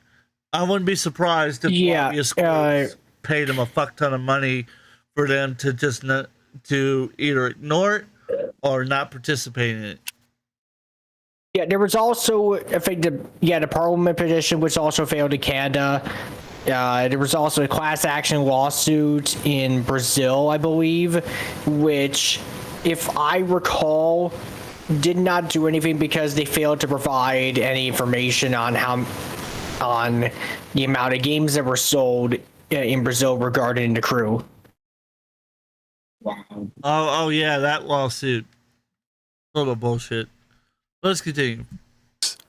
I wouldn't be surprised if lobbyist groups paid them a fuck ton of money for them to just to either ignore it or not participate in it. Yeah, there was also, I think, the Parliament petition, which also failed in Canada. There was also a class action lawsuit in Brazil, I believe, which, if I recall, did not do anything because they failed to provide any information on the amount of games that were sold in Brazil regarding the crew. Wow. Oh yeah, that lawsuit. Total bullshit. Let's continue.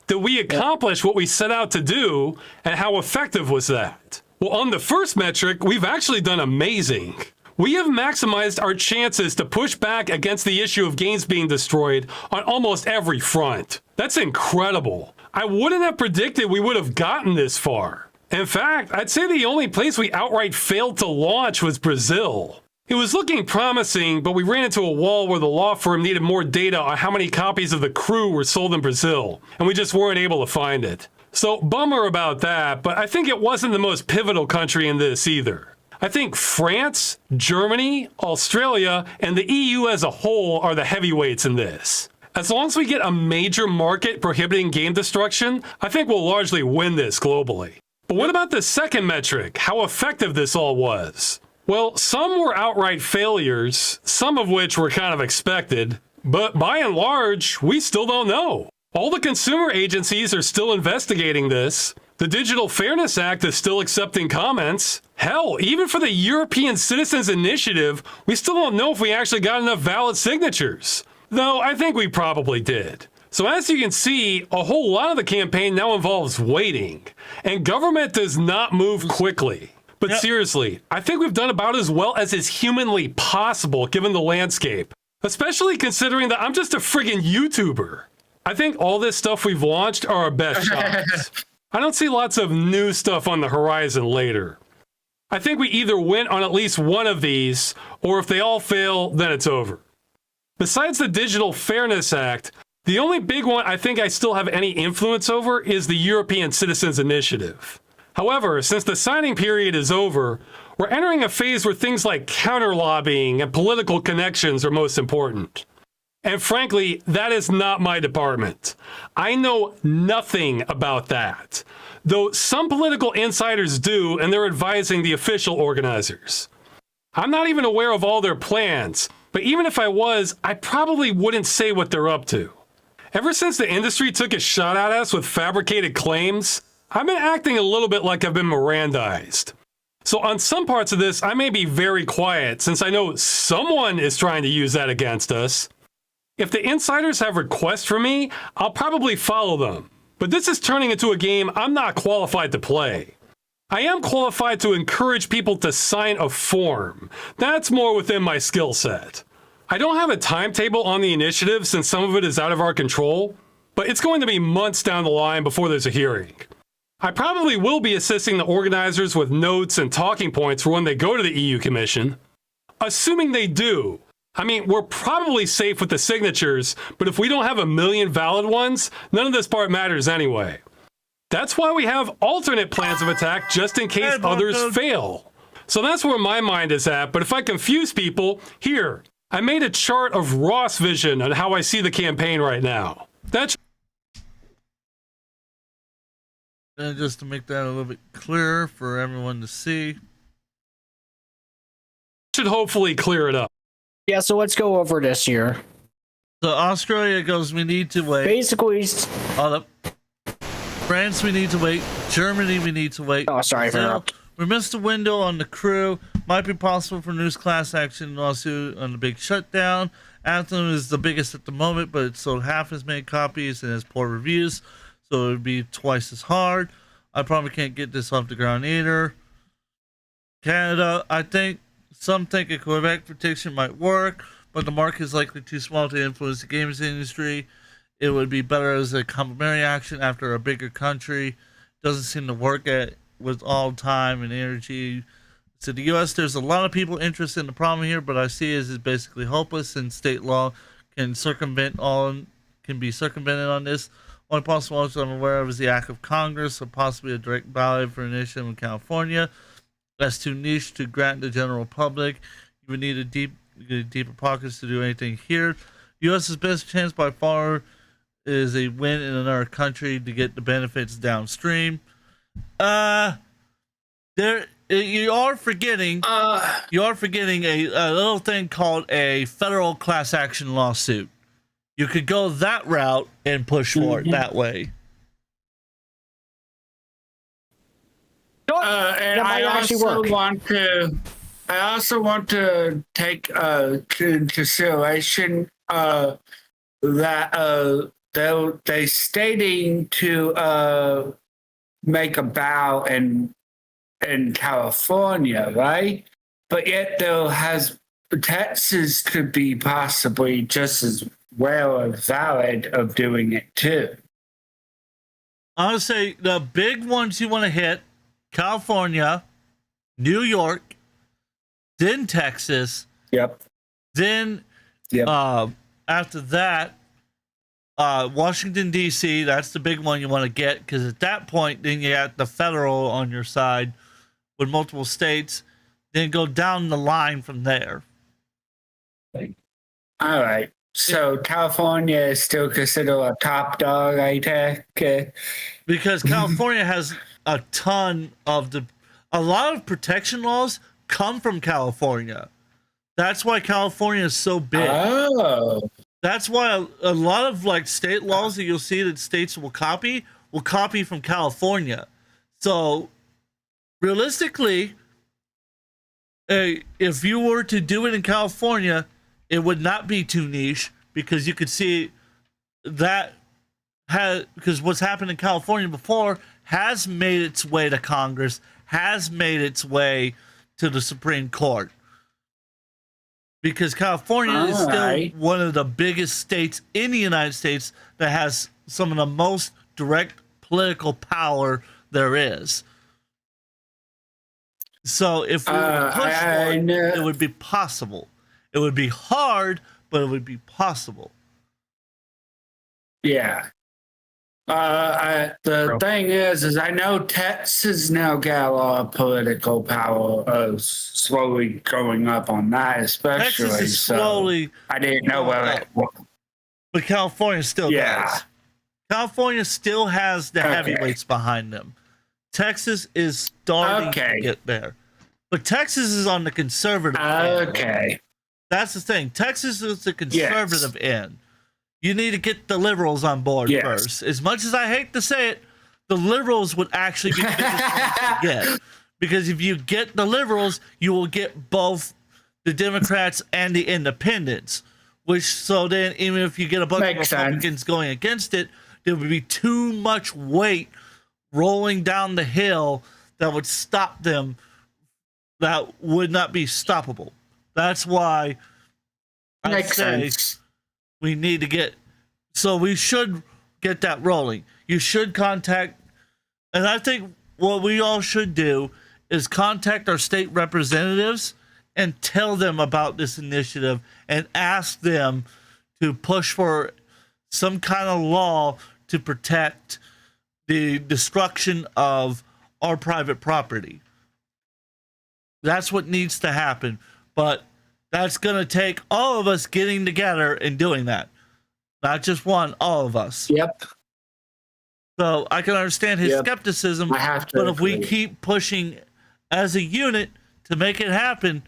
Did we accomplish what we set out to do, and how effective was that? Well, on the first metric, we've actually done amazing. We have maximized our chances to push back against the issue of games being destroyed on almost every front. That's incredible. I wouldn't have predicted we would have gotten this far. In fact, I'd say the only place we outright failed to launch was Brazil. It was looking promising, but we ran into a wall where the law firm needed more data on how many copies of The Crew were sold in Brazil, and we just weren't able to find it. So, bummer about that, but I think it wasn't the most pivotal country in this either. I think France, Germany, Australia, and the EU as a whole are the heavyweights in this. As long as we get a major market prohibiting game destruction, I think we'll largely win this globally. But what about the second metric, how effective this all was? Well, some were outright failures, some of which were kind of expected, but by and large, we still don't know. All the consumer agencies are still investigating this. The Digital Fairness Act is still accepting comments. Hell, even for the European Citizens Initiative, we still don't know if we actually got enough valid signatures. Though I think we probably did. So as you can see, a whole lot of the campaign now involves waiting. And government does not move quickly. But seriously, I think we've done about as well as is humanly possible given the landscape. Especially considering that I'm just a friggin' YouTuber. I think all this stuff we've launched are our best shots. I don't see lots of new stuff on the horizon later. I think we either win on at least one of these, or if they all fail, then it's over. Besides the Digital Fairness Act, the only big one I think I still have any influence over is the European Citizens Initiative. However, since the signing period is over, we're entering a phase where things like counter-lobbying and political connections are most important. And frankly, that is not my department. I know nothing about that. Though some political insiders do, and they're advising the official organizers. I'm not even aware of all their plans, but even if I was, I probably wouldn't say what they're up to. Ever since the industry took a shot at us with fabricated claims, I've been acting a little bit like I've been Mirandized. So on some parts of this, I may be very quiet since I know someone is trying to use that against us. If the insiders have requests from me, I'll probably follow them. But this is turning into a game I'm not qualified to play. I am qualified to encourage people to sign a form. That's more within my skill set. I don't have a timetable on the initiative since some of it is out of our control, but it's going to be months down the line before there's a hearing. I probably will be assisting the organizers with notes and talking points for when they go to the EU Commission. Assuming they do. I mean, we're probably safe with the signatures, but if we don't have 1 million valid ones, none of this part matters anyway. That's why we have alternate plans of attack just in case others fail. So that's where my mind is at, but if I confuse people, here, I made a chart of Ross vision on how I see the campaign right now. That's and just to make that a little bit clearer for everyone to see. Should hopefully clear it up. Yeah, so let's go over this here. So Australia goes, we need to wait. Basically, France, we need to wait. Germany, we need to wait. Oh, sorry for that. We missed the window on the crew. Might be possible for news class action lawsuit on the big shutdown. Anthem is the biggest at the moment, but it sold half as many copies and has poor reviews, so it would be twice as hard. I probably can't get this off the ground either. Canada, I think some think a Quebec petition might work, but the market is likely too small to influence the games industry. It would be better as a complementary action after a bigger country. Doesn't seem to work with all time and energy. So the U.S., there's a lot of people interested in the problem here, but I see it as basically hopeless since state law can be circumvented on this. Only possible option I'm aware of is the act of Congress, or possibly a direct ballot for an initiative in California. That's too niche to grant the general public. You would need deeper pockets to do anything here. U.S.'s best chance by far is a win in another country to get the benefits downstream. You are forgetting a little thing called a federal class action lawsuit. You could go that route and push for it that way. And I also want to take into consideration that they stating to make a bow in California, right? But yet Texas could be possibly just as well as valid of doing it too. I would say the big ones you want to hit: California, New York, then Texas. Yep. Then, after that, Washington, D.C., that's the big one you want to get, because at that point, then you got the federal on your side with multiple states. Then go down the line from there. All right. So California is still considered a top dog, I take? Because California has a lot of protection laws come from California. That's why California is so big. Oh. That's why a lot of like state laws that you'll see that states will copy from California, So realistically, if you were to do it in California, it would not be too niche, because you could see that because what's happened in California before has made its way to Congress, has made its way to the Supreme Court. Because California is still one of the biggest states in the United States that has some of the most direct political power there is. So if we were to push for it, it would be possible. It would be hard, but it would be possible. Yeah. The thing is I know Texas now got a lot of political power, slowly going up on that, especially. Texas is slowly. I didn't know where it was. But California still does. California still has the heavyweights behind them. Texas is starting to get there. But Texas is on the conservative end. That's the thing. Texas is the conservative end. You need to get the liberals on board first. As much as I hate to say it, the liberals would actually be the biggest ones to get. Because if you get the liberals, you will get both the Democrats and the independents. So then even if you get a bunch of Republicans going against it, there would be too much weight rolling down the hill that would stop them, that would not be stoppable. That's why I say we need to get, so we should get that rolling. You should contact, and I think what we all should do is contact our state representatives and tell them about this initiative and ask them to push for some kind of law to protect the destruction of our private property. That's what needs to happen. But that's going to take all of us getting together and doing that. Not just one, all of us. Yep. So I can understand his skepticism, but if we keep pushing as a unit to make it happen,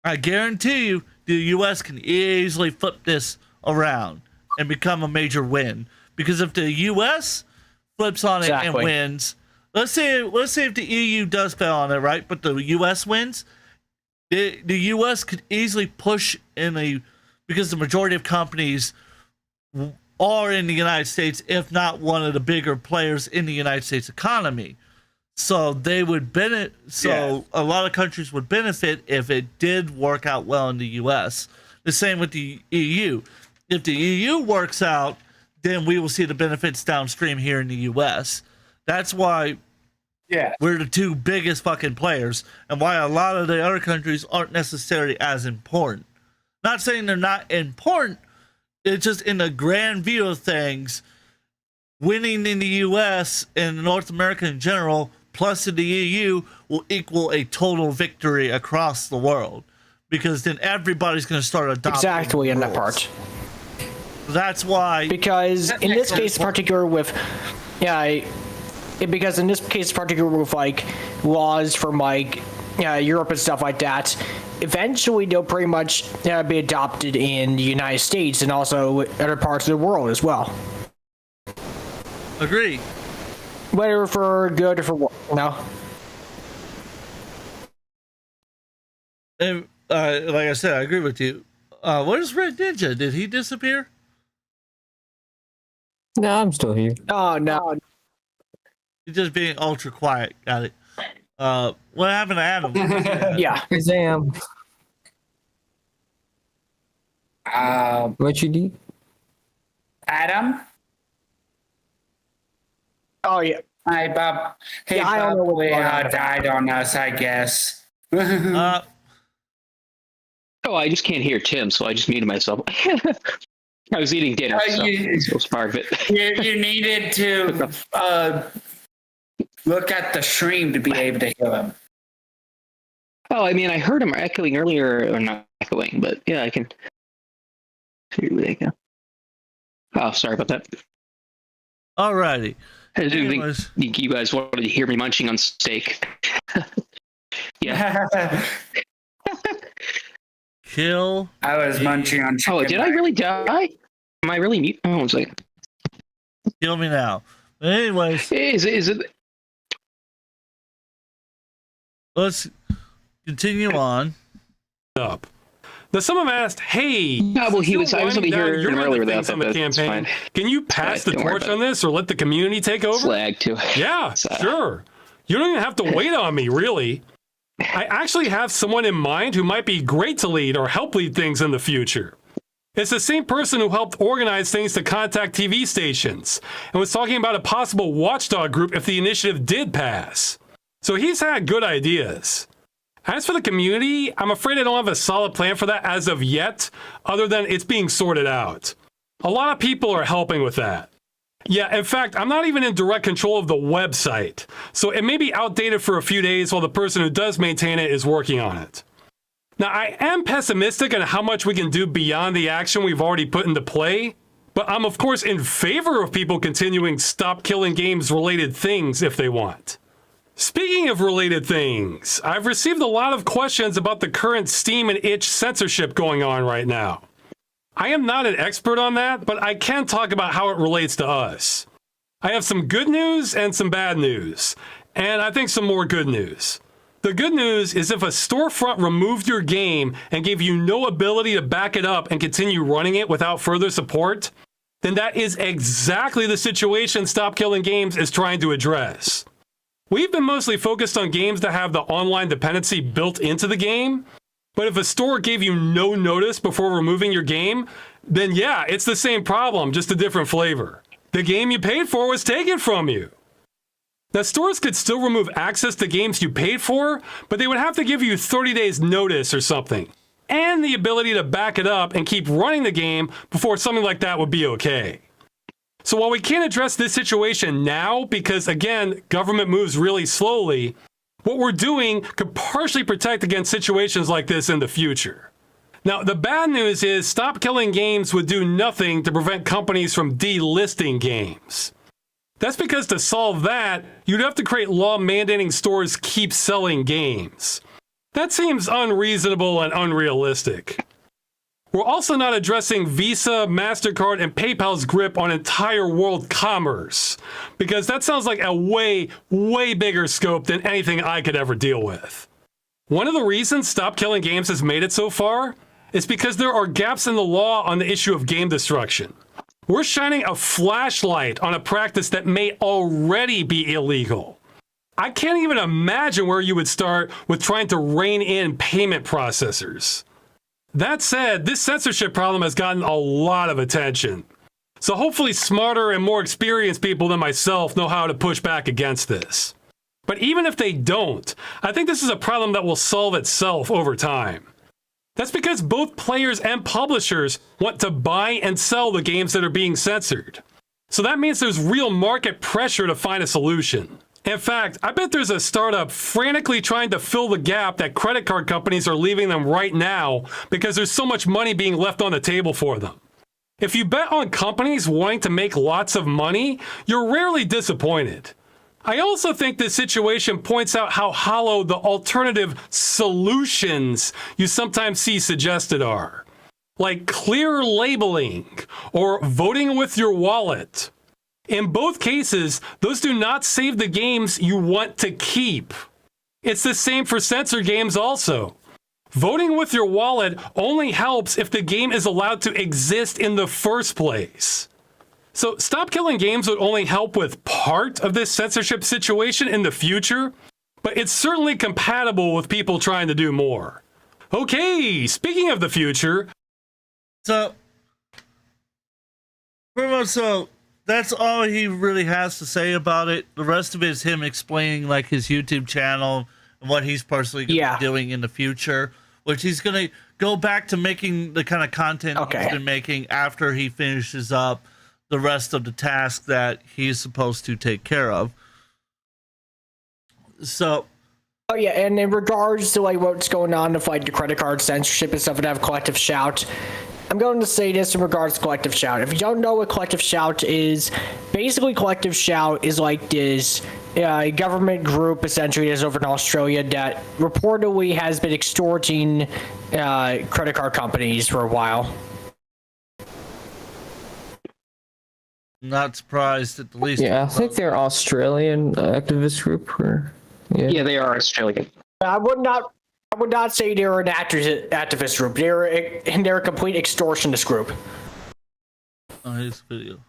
I guarantee you the U.S. can easily flip this around and become a major win. Because if the U.S. flips on it and wins, let's say if the EU does fail on it, right? But the U.S. wins, the U.S. could easily push because the majority of companies are in the United States, if not one of the bigger players in the United States economy. So they would benefit. So a lot of countries would benefit if it did work out well in the U.S. The same with the EU. If the EU works out, then we will see the benefits downstream here in the U.S. That's why we're the two biggest fucking players, and why a lot of the other countries aren't necessarily as important. Not saying they're not important. It's just in the grand view of things, winning in the U.S. and North America in general, plus in the EU, will equal a total victory across the world. Because then everybody's going to start adopting in that part. That's why. Because in this case, particular with, because in this case, particular with like laws from like Europe and stuff like that, eventually they'll pretty much be adopted in the United States and also other parts of the world as well. Agree. Whether for good or for worse, you know. And like I said, I agree with you. Where's Red Ninja? Did he disappear? No, I'm still here. Oh no. He's just being ultra quiet. Got it. What happened to Adam? Yeah. Sam. What you need? Adam? Oh yeah. Hey Bob. Hey I don't know what died on us, I guess. Oh, I just can't hear Tim, so I just muted myself. I was eating dinner, so this was part of it. You needed to look at the stream to be able to hear him. Oh, I mean, I heard him echoing earlier, or not echoing, but yeah, I can. Here we go. Oh, sorry about that. Alrighty. I didn't think you guys wanted to hear me munching on steak. Yeah. Kill. I was munching on chicken. Oh, did I really die? Am I really mute? Oh, one second. Kill me now. Anyways. Is it? let's continue on. Up. Now, someone asked, "Hey, yeah, well, I was only here earlier with that. On the campaign. Can you pass the torch on this, or let the community take over?" Flag too. Yeah, sure. You don't even have to wait on me, really. I actually have someone in mind who might be great to lead or help lead things in the future. It's the same person who helped organize things to contact TV stations and was talking about a possible watchdog group if the initiative did pass. So he's had good ideas. As for the community, I'm afraid I don't have a solid plan for that as of yet, other than it's being sorted out. A lot of people are helping with that. Yeah, in fact, I'm not even in direct control of the website, so it may be outdated for a few days while the person who does maintain it is working on it. Now, I am pessimistic on how much we can do beyond the action we've already put into play, but I'm of course in favor of people continuing Stop Killing Games related things if they want. Speaking of related things, I've received a lot of questions about the current Steam and itch censorship going on right now. I am not an expert on that, but I can talk about how it relates to us. I have some good news and some bad news, and I think some more good news. The good news is if a storefront removed your game and gave you no ability to back it up and continue running it without further support, then that is exactly the situation Stop Killing Games is trying to address. We've been mostly focused on games that have the online dependency built into the game, but if a store gave you no notice before removing your game, then yeah, it's the same problem, just a different flavor. The game you paid for was taken from you. Now, stores could still remove access to games you paid for, but they would have to give you 30 days notice or something, and the ability to back it up and keep running the game before something like that would be okay. So while we can't address this situation now, because again, government moves really slowly, what we're doing could partially protect against situations like this in the future. Now, the bad news is Stop Killing Games would do nothing to prevent companies from delisting games. That's because to solve that, you'd have to create law mandating stores keep selling games. That seems unreasonable and unrealistic. We're also not addressing Visa, MasterCard, and PayPal's grip on entire world commerce, because that sounds like a way, way bigger scope than anything I could ever deal with. One of the reasons Stop Killing Games has made it so far is because there are gaps in the law on the issue of game destruction. We're shining a flashlight on a practice that may already be illegal. I can't even imagine where you would start with trying to rein in payment processors. That said, this censorship problem has gotten a lot of attention. So hopefully smarter and more experienced people than myself know how to push back against this. But even if they don't, I think this is a problem that will solve itself over time. That's because both players and publishers want to buy and sell the games that are being censored. So that means there's real market pressure to find a solution. In fact, I bet there's a startup frantically trying to fill the gap that credit card companies are leaving them right now because there's so much money being left on the table for them. If you bet on companies wanting to make lots of money, you're rarely disappointed. I also think this situation points out how hollow the alternative solutions you sometimes see suggested are, like clear labeling or voting with your wallet. In both cases, those do not save the games you want to keep. It's the same for censored games also. Voting with your wallet only helps if the game is allowed to exist in the first place. So Stop Killing Games would only help with part of this censorship situation in the future, but it's certainly compatible with people trying to do more. Okay, speaking of the future. So, pretty much so, that's all he really has to say about it. The rest of it is him explaining like his YouTube channel and what he's personally going to be doing in the future, which he's going to go back to making the kind of content he's been making after he finishes up the rest of the task that he's supposed to take care of. So, oh yeah, and in regards to like what's going on to fight the credit card censorship and stuff and have Collective Shout, I'm going to say this in regards to Collective Shout. If you don't know what Collective Shout is, basically Collective Shout is like this government group essentially that's over in Australia that reportedly has been extorting credit card companies for a while. Not surprised at the least. Yeah, I think they're Australian activist group. Yeah, they are Australian. I would not say they're an activist group. They're a complete extortionist group. Oh, here's the video.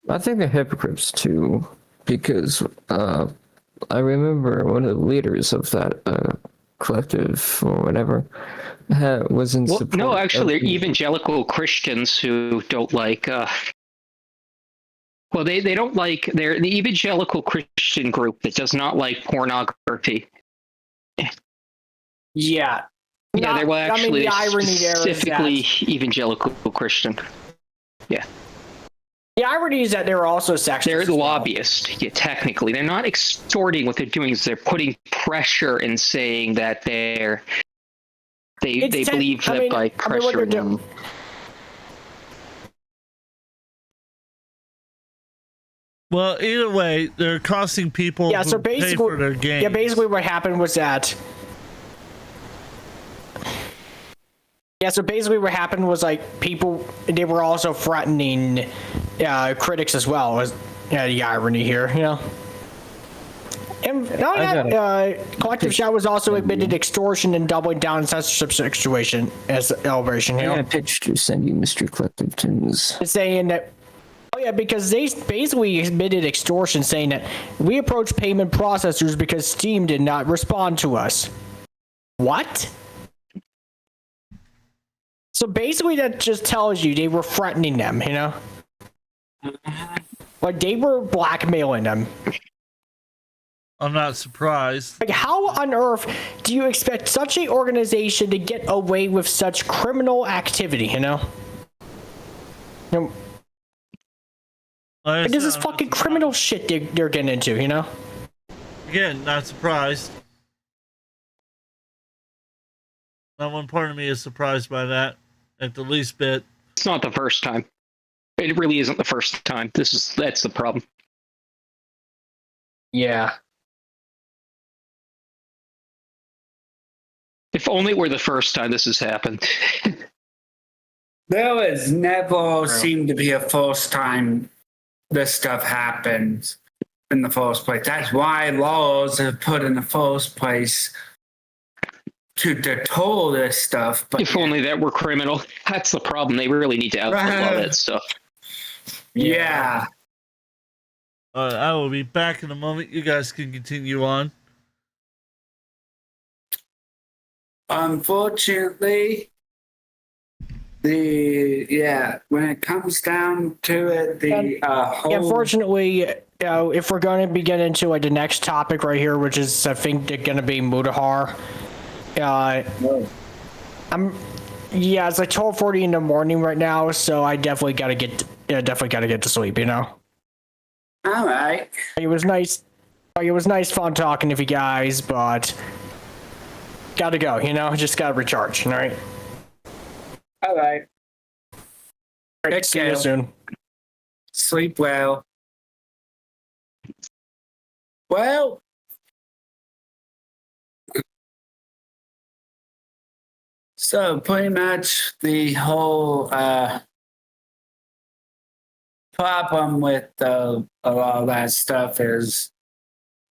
I think they're hypocrites too, because I remember one of the leaders of that collective or whatever was in support. No, actually, they're evangelical Christians who don't like. Well, they don't like. They're the evangelical Christian group that does not like pornography. Yeah. Yeah, they were actually the irony specifically there is evangelical Christian. Yeah. The irony is that they're also sexist. They're lobbyists. Yeah, technically, they're not extorting. What they're doing is they're putting pressure and saying that they believe that by pressuring them. Well, either way, they're costing people who pay for their games. Yeah, basically what happened was that. Yeah, so basically what happened was like people, they were also threatening critics as well. As the irony here, you know. And not only that, Collective Shout was also admitted extortion and doubling down censorship situation as elevation. You know? I pitched to send you Mr. Collective Tunes. Saying that, oh yeah, because they basically admitted extortion, saying that we approached payment processors because Steam did not respond to us. What? So basically that just tells you they were threatening them, you know? Like they were blackmailing them. I'm not surprised. Like, how on earth do you expect such an organization to get away with such criminal activity, you know? Like, this is fucking criminal shit they're getting into, you know? Again, not surprised. Not one part of me is surprised by that, at the least bit. It's not the first time. It really isn't the first time. That's the problem. Yeah. If only it were the first time this has happened. There has never seemed to be a first time this stuff happens in the first place. That's why laws are put in the first place to deter this stuff. But if only that were criminal. That's the problem. They really need to outlaw that stuff. Yeah. I will be back in a moment. You guys can continue on. Unfortunately, when it comes down to it, unfortunately, if we're going to be getting into the next topic right here, which is I think they're going to be Mudahar. It's like 12:40 in the morning right now, so I definitely got to get to sleep. You know. All right. It was nice. It was nice fun talking to you guys, but gotta go. You know, just gotta recharge. All right. All right. See you soon. Sleep well. Well. So pretty much the whole problem with a lot of that stuff is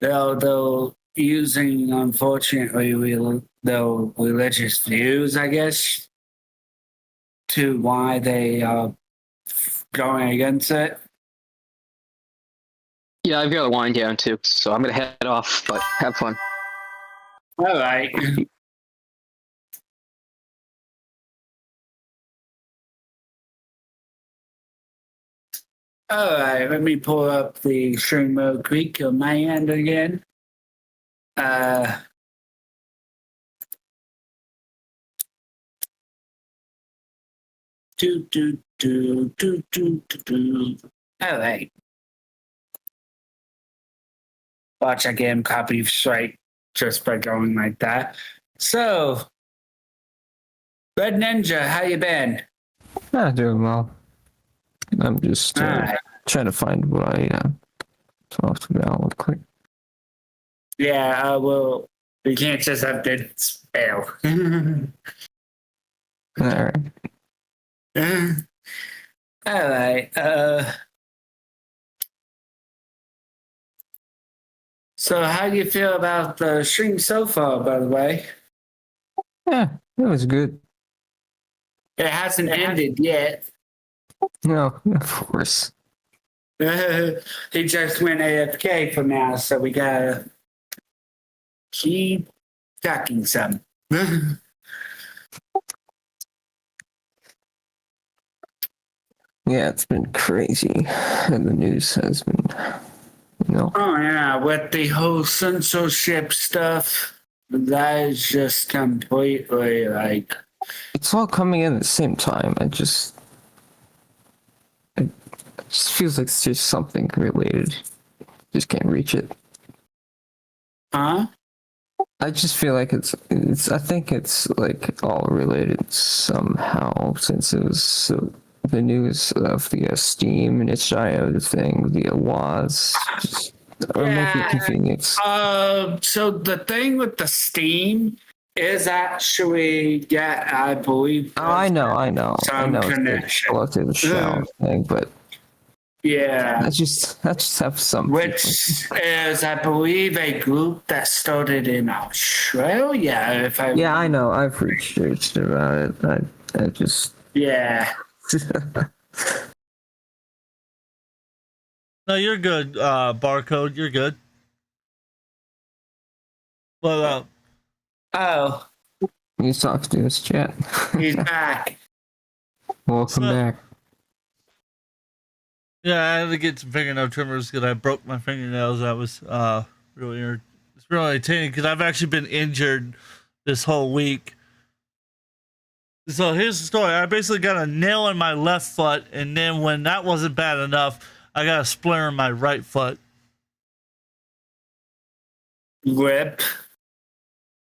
they're using, unfortunately, their religious views, I guess, to why they are going against it. Yeah, I've got to wind down too, so I'm going to head off, but have fun. All right. All right, let me pull up the Streamer Creek on my end again. All right. Watch I get him copy straight just by going like that. So, Red Ninja, how you been? Doing well. I'm just trying to find what I talked about real quick. Yeah, well, we can't just have good spell. All right. All right. So, how do you feel about the stream so far, by the way? Yeah, it was good. It hasn't ended yet. No, of course. He just went AFK for now, so we gotta keep talking some. Yeah, it's been crazy. And the news has been, Oh yeah, with the whole censorship stuff, that is just completely like. It's all coming in at the same time. It just feels like it's just something related. Just can't reach it. Huh? I just feel like it's I think it's like all related somehow, since it was so the news of the Steam and itch.io thing, the was just remotely convenient. So the thing with the Steam is actually, yeah, I believe. Oh, I know. Some It's connection. like the shell thing, but Yeah. I just have some. Which is, I believe, a group that started in Australia. If I Yeah, I know. I've researched about it. I just. Yeah. No, you're good, Barcode. You're good. But, Oh. He's talking to us, chat. He's back. Welcome back. Yeah, I had to get some fingernail trimmers because I broke my fingernails. That was really it's really irritating because I've actually been injured this whole week. So here's the story. I basically got a nail in my left foot, and then when that wasn't bad enough, I got a splinter in my right foot. Rip.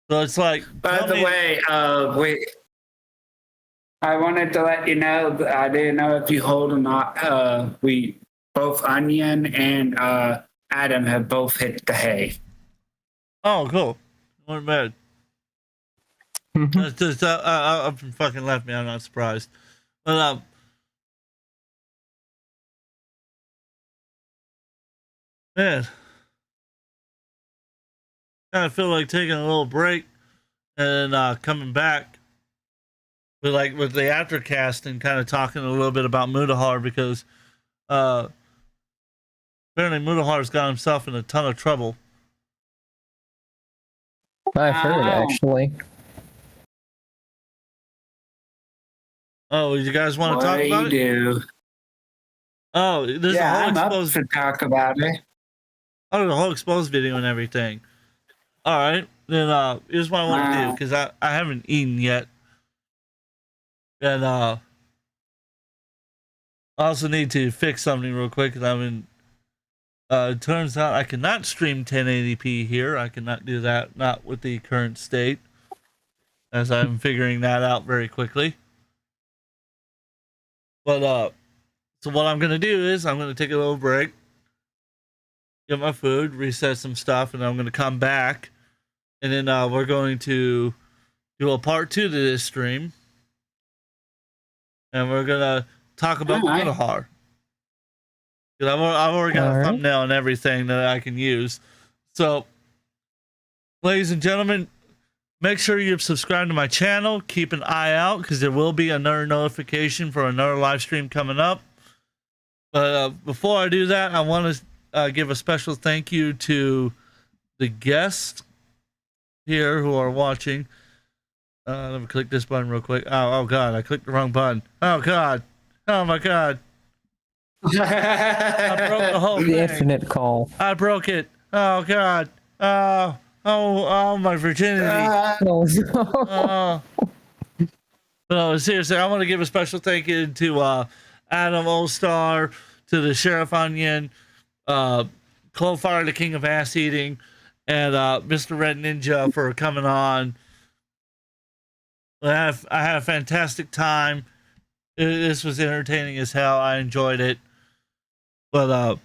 So it's like. By the way, wait. I wanted to let you know that I didn't know if you hold or not. We both Onion and Adam have both hit the hay. Oh, cool. Not bad. That's just up and fucking left me. I'm not surprised. But man, kind of feel like taking a little break and coming back with the aftercast and kind of talking a little bit about Mudahar because apparently Mudahar's got himself in a ton of trouble. I've heard, actually. Oh, you guys want to talk about it? Oh, there's a whole exposed to talk about it. Oh, the whole exposed video and everything. All right, then here's what I want to do because I haven't eaten yet, and I also need to fix something real quick because I've been. It turns out I cannot stream 1080p here. I cannot do that, not with the current state, as I'm figuring that out very quickly. But so what I'm gonna do is I'm gonna take a little break, get my food, reset some stuff, and I'm gonna come back, and then we're going to do a part 2 to this stream, and we're gonna talk about Mudahar. Because I've already got a thumbnail and everything that I can use. So, ladies and gentlemen, make sure you've subscribed to my channel. Keep an eye out because there will be another notification for another live stream coming up. But before I do that, I want to give a special thank you to the guests here who are watching. Let me click this button real quick. Oh God, I clicked the wrong button. Oh God. Oh my God. I broke the whole thing. The infinite call. I broke it. Oh God. Oh, my virginity. No, seriously, I want to give a special thank you to Adam Allstar, to the Sheriff Onion, Coldfire, the King of Ass Eating, and Mr. Red Ninja for coming on. I had a fantastic time. This was entertaining as hell. I enjoyed it. But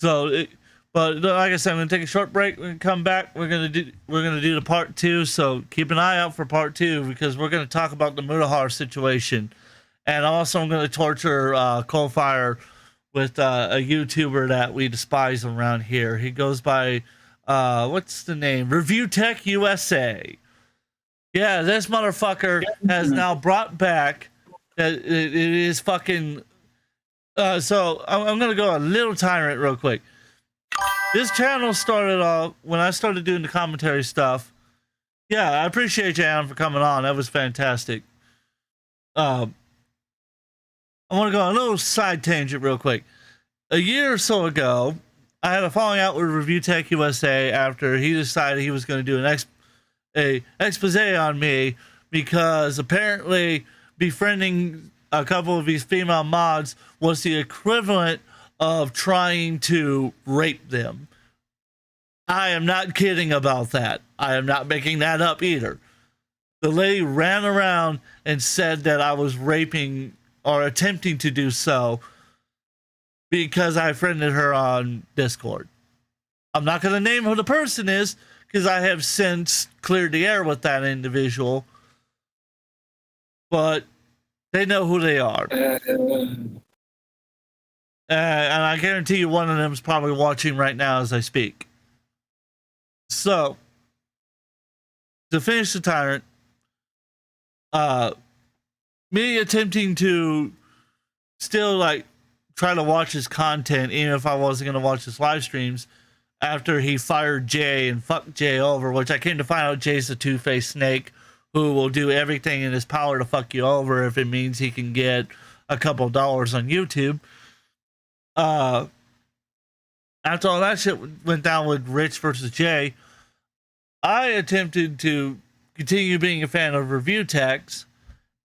but like I said, I'm gonna take a short break. We're gonna come back. We're gonna do the part 2. So keep an eye out for part 2 because we're gonna talk about the Mudahar situation, and also I'm gonna torture Coldfire with a YouTuber that we despise around here. He goes by, what's the name? Review Tech USA. Yeah, this motherfucker has now brought back it is fucking. So I'm gonna go a little tyrant real quick. This channel started off when I started doing the commentary stuff. Yeah, I appreciate you, Adam, for coming on. That was fantastic. I want to go on a little side tangent real quick. A year or so ago, I had a falling out with Review Tech USA after he decided he was going to do an expose on me because apparently befriending a couple of these female mods was the equivalent of trying to rape them. I am not kidding about that. I am not making that up either. The lady ran around and said that I was raping or attempting to do so because I friended her on Discord. I'm not going to name who the person is because I have since cleared the air with that individual. But they know who they are. And I guarantee you one of them is probably watching right now as I speak. So, to finish the tyrant, me attempting to still like try to watch his content, even if I wasn't going to watch his live streams, after he fired Jay and fucked Jay over, which I came to find out Jay's a two-faced snake who will do everything in his power to fuck you over if it means he can get a couple dollars on YouTube. After all that shit went down with Rich versus Jay, I attempted to continue being a fan of Review Techs,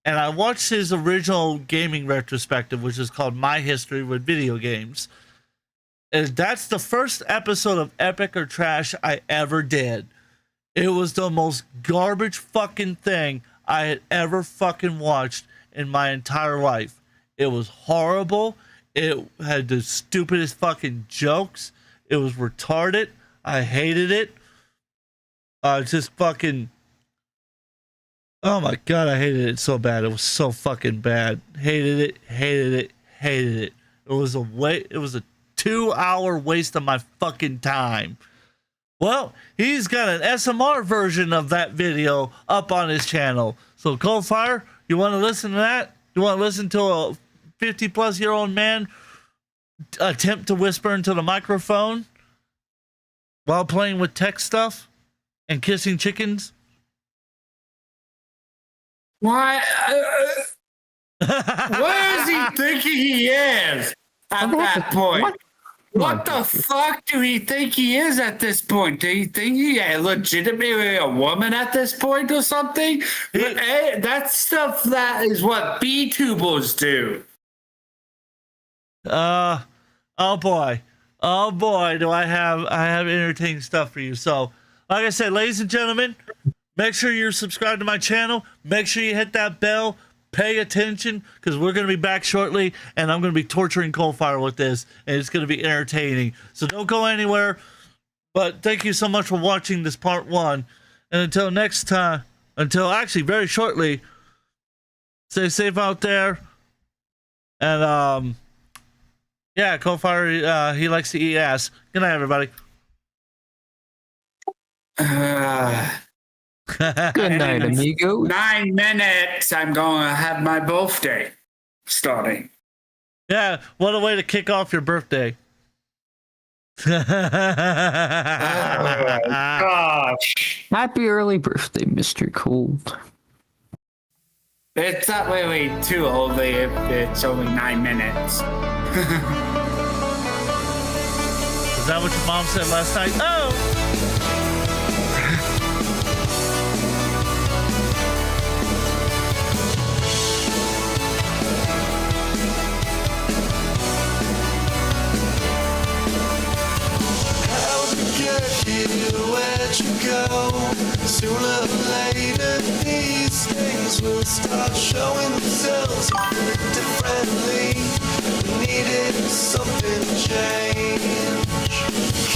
and I watched his original gaming retrospective, which is called My History with Video Games. And that's the first episode of Epic or Trash I ever did. It was the most garbage fucking thing I had ever fucking watched in my entire life. It was horrible. It had the stupidest fucking jokes. It was retarded. I hated it. Just fucking... Oh my god, I hated it so bad. It was so fucking bad. Hated it, hated it, hated it. It was a 2-hour waste of my fucking time. Well, he's got an SMR version of that video up on his channel. So Coldfire, you want to listen to that? You want to listen to a 50-plus-year-old man attempt to whisper into the microphone while playing with tech stuff and kissing chickens? Why? Where is he thinking he is at that point? What the fuck do he think he is at this point? Do you think he legitimately a woman at this point or something? That's stuff that is what B-tubers do. Oh boy, do I have entertaining stuff for you. So, like I said, ladies and gentlemen, make sure you're subscribed to my channel. Make sure you hit that bell. Pay attention, because we're going to be back shortly, and I'm going to be torturing Coldfire with this, and it's going to be entertaining. So don't go anywhere. But thank you so much for watching this part 1. And until next time, actually very shortly, stay safe out there. And yeah, Coldfire, he likes to eat ass. Good night, everybody. Good night, amigo. 9 minutes. I'm going to have my birthday starting. Yeah, what a way to kick off your birthday. Oh my gosh. Happy early birthday, Mr. Cold. It's not really too old if it's only 9 minutes. Is that what your mom said last night? Oh! Where'd you go? Sooner or later, these things will start showing themselves a bit differently. We needed something to change.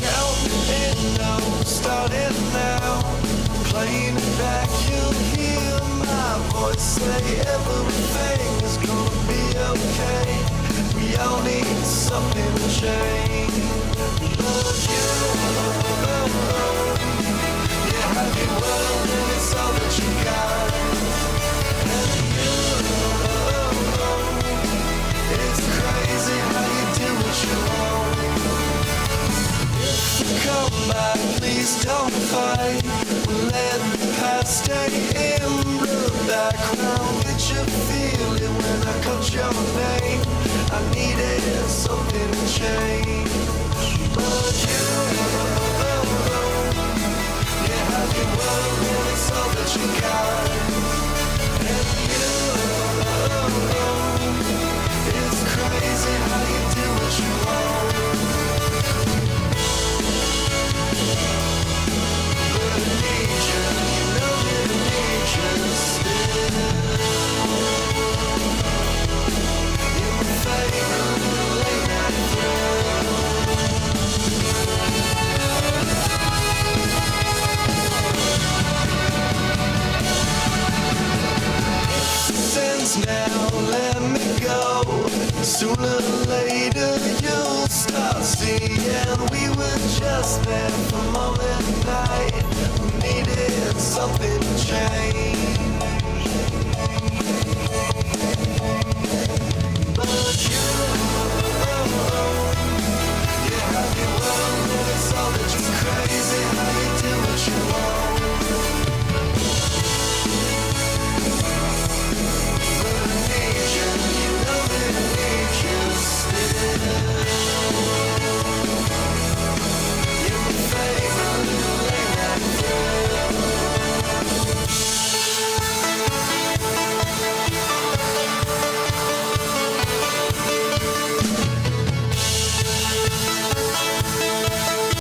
Counting it now, starting now. Playing it back, you'll hear my voice say everything is gonna be okay. We all need something to change. But you have your world and it's all that you got. And it's crazy how you do what you want. If you come back, please don't fight. Let the past stay in the background. Did you feel it when I called your name? I needed something to change. But you have your world and it's all that you got. And it's crazy how you do what you want. But I need you, you know that I need you still. You're my favorite late night thrill. Since now, let me go. Sooner or later, you'll start seeing we were just there for more than night. We needed something to change.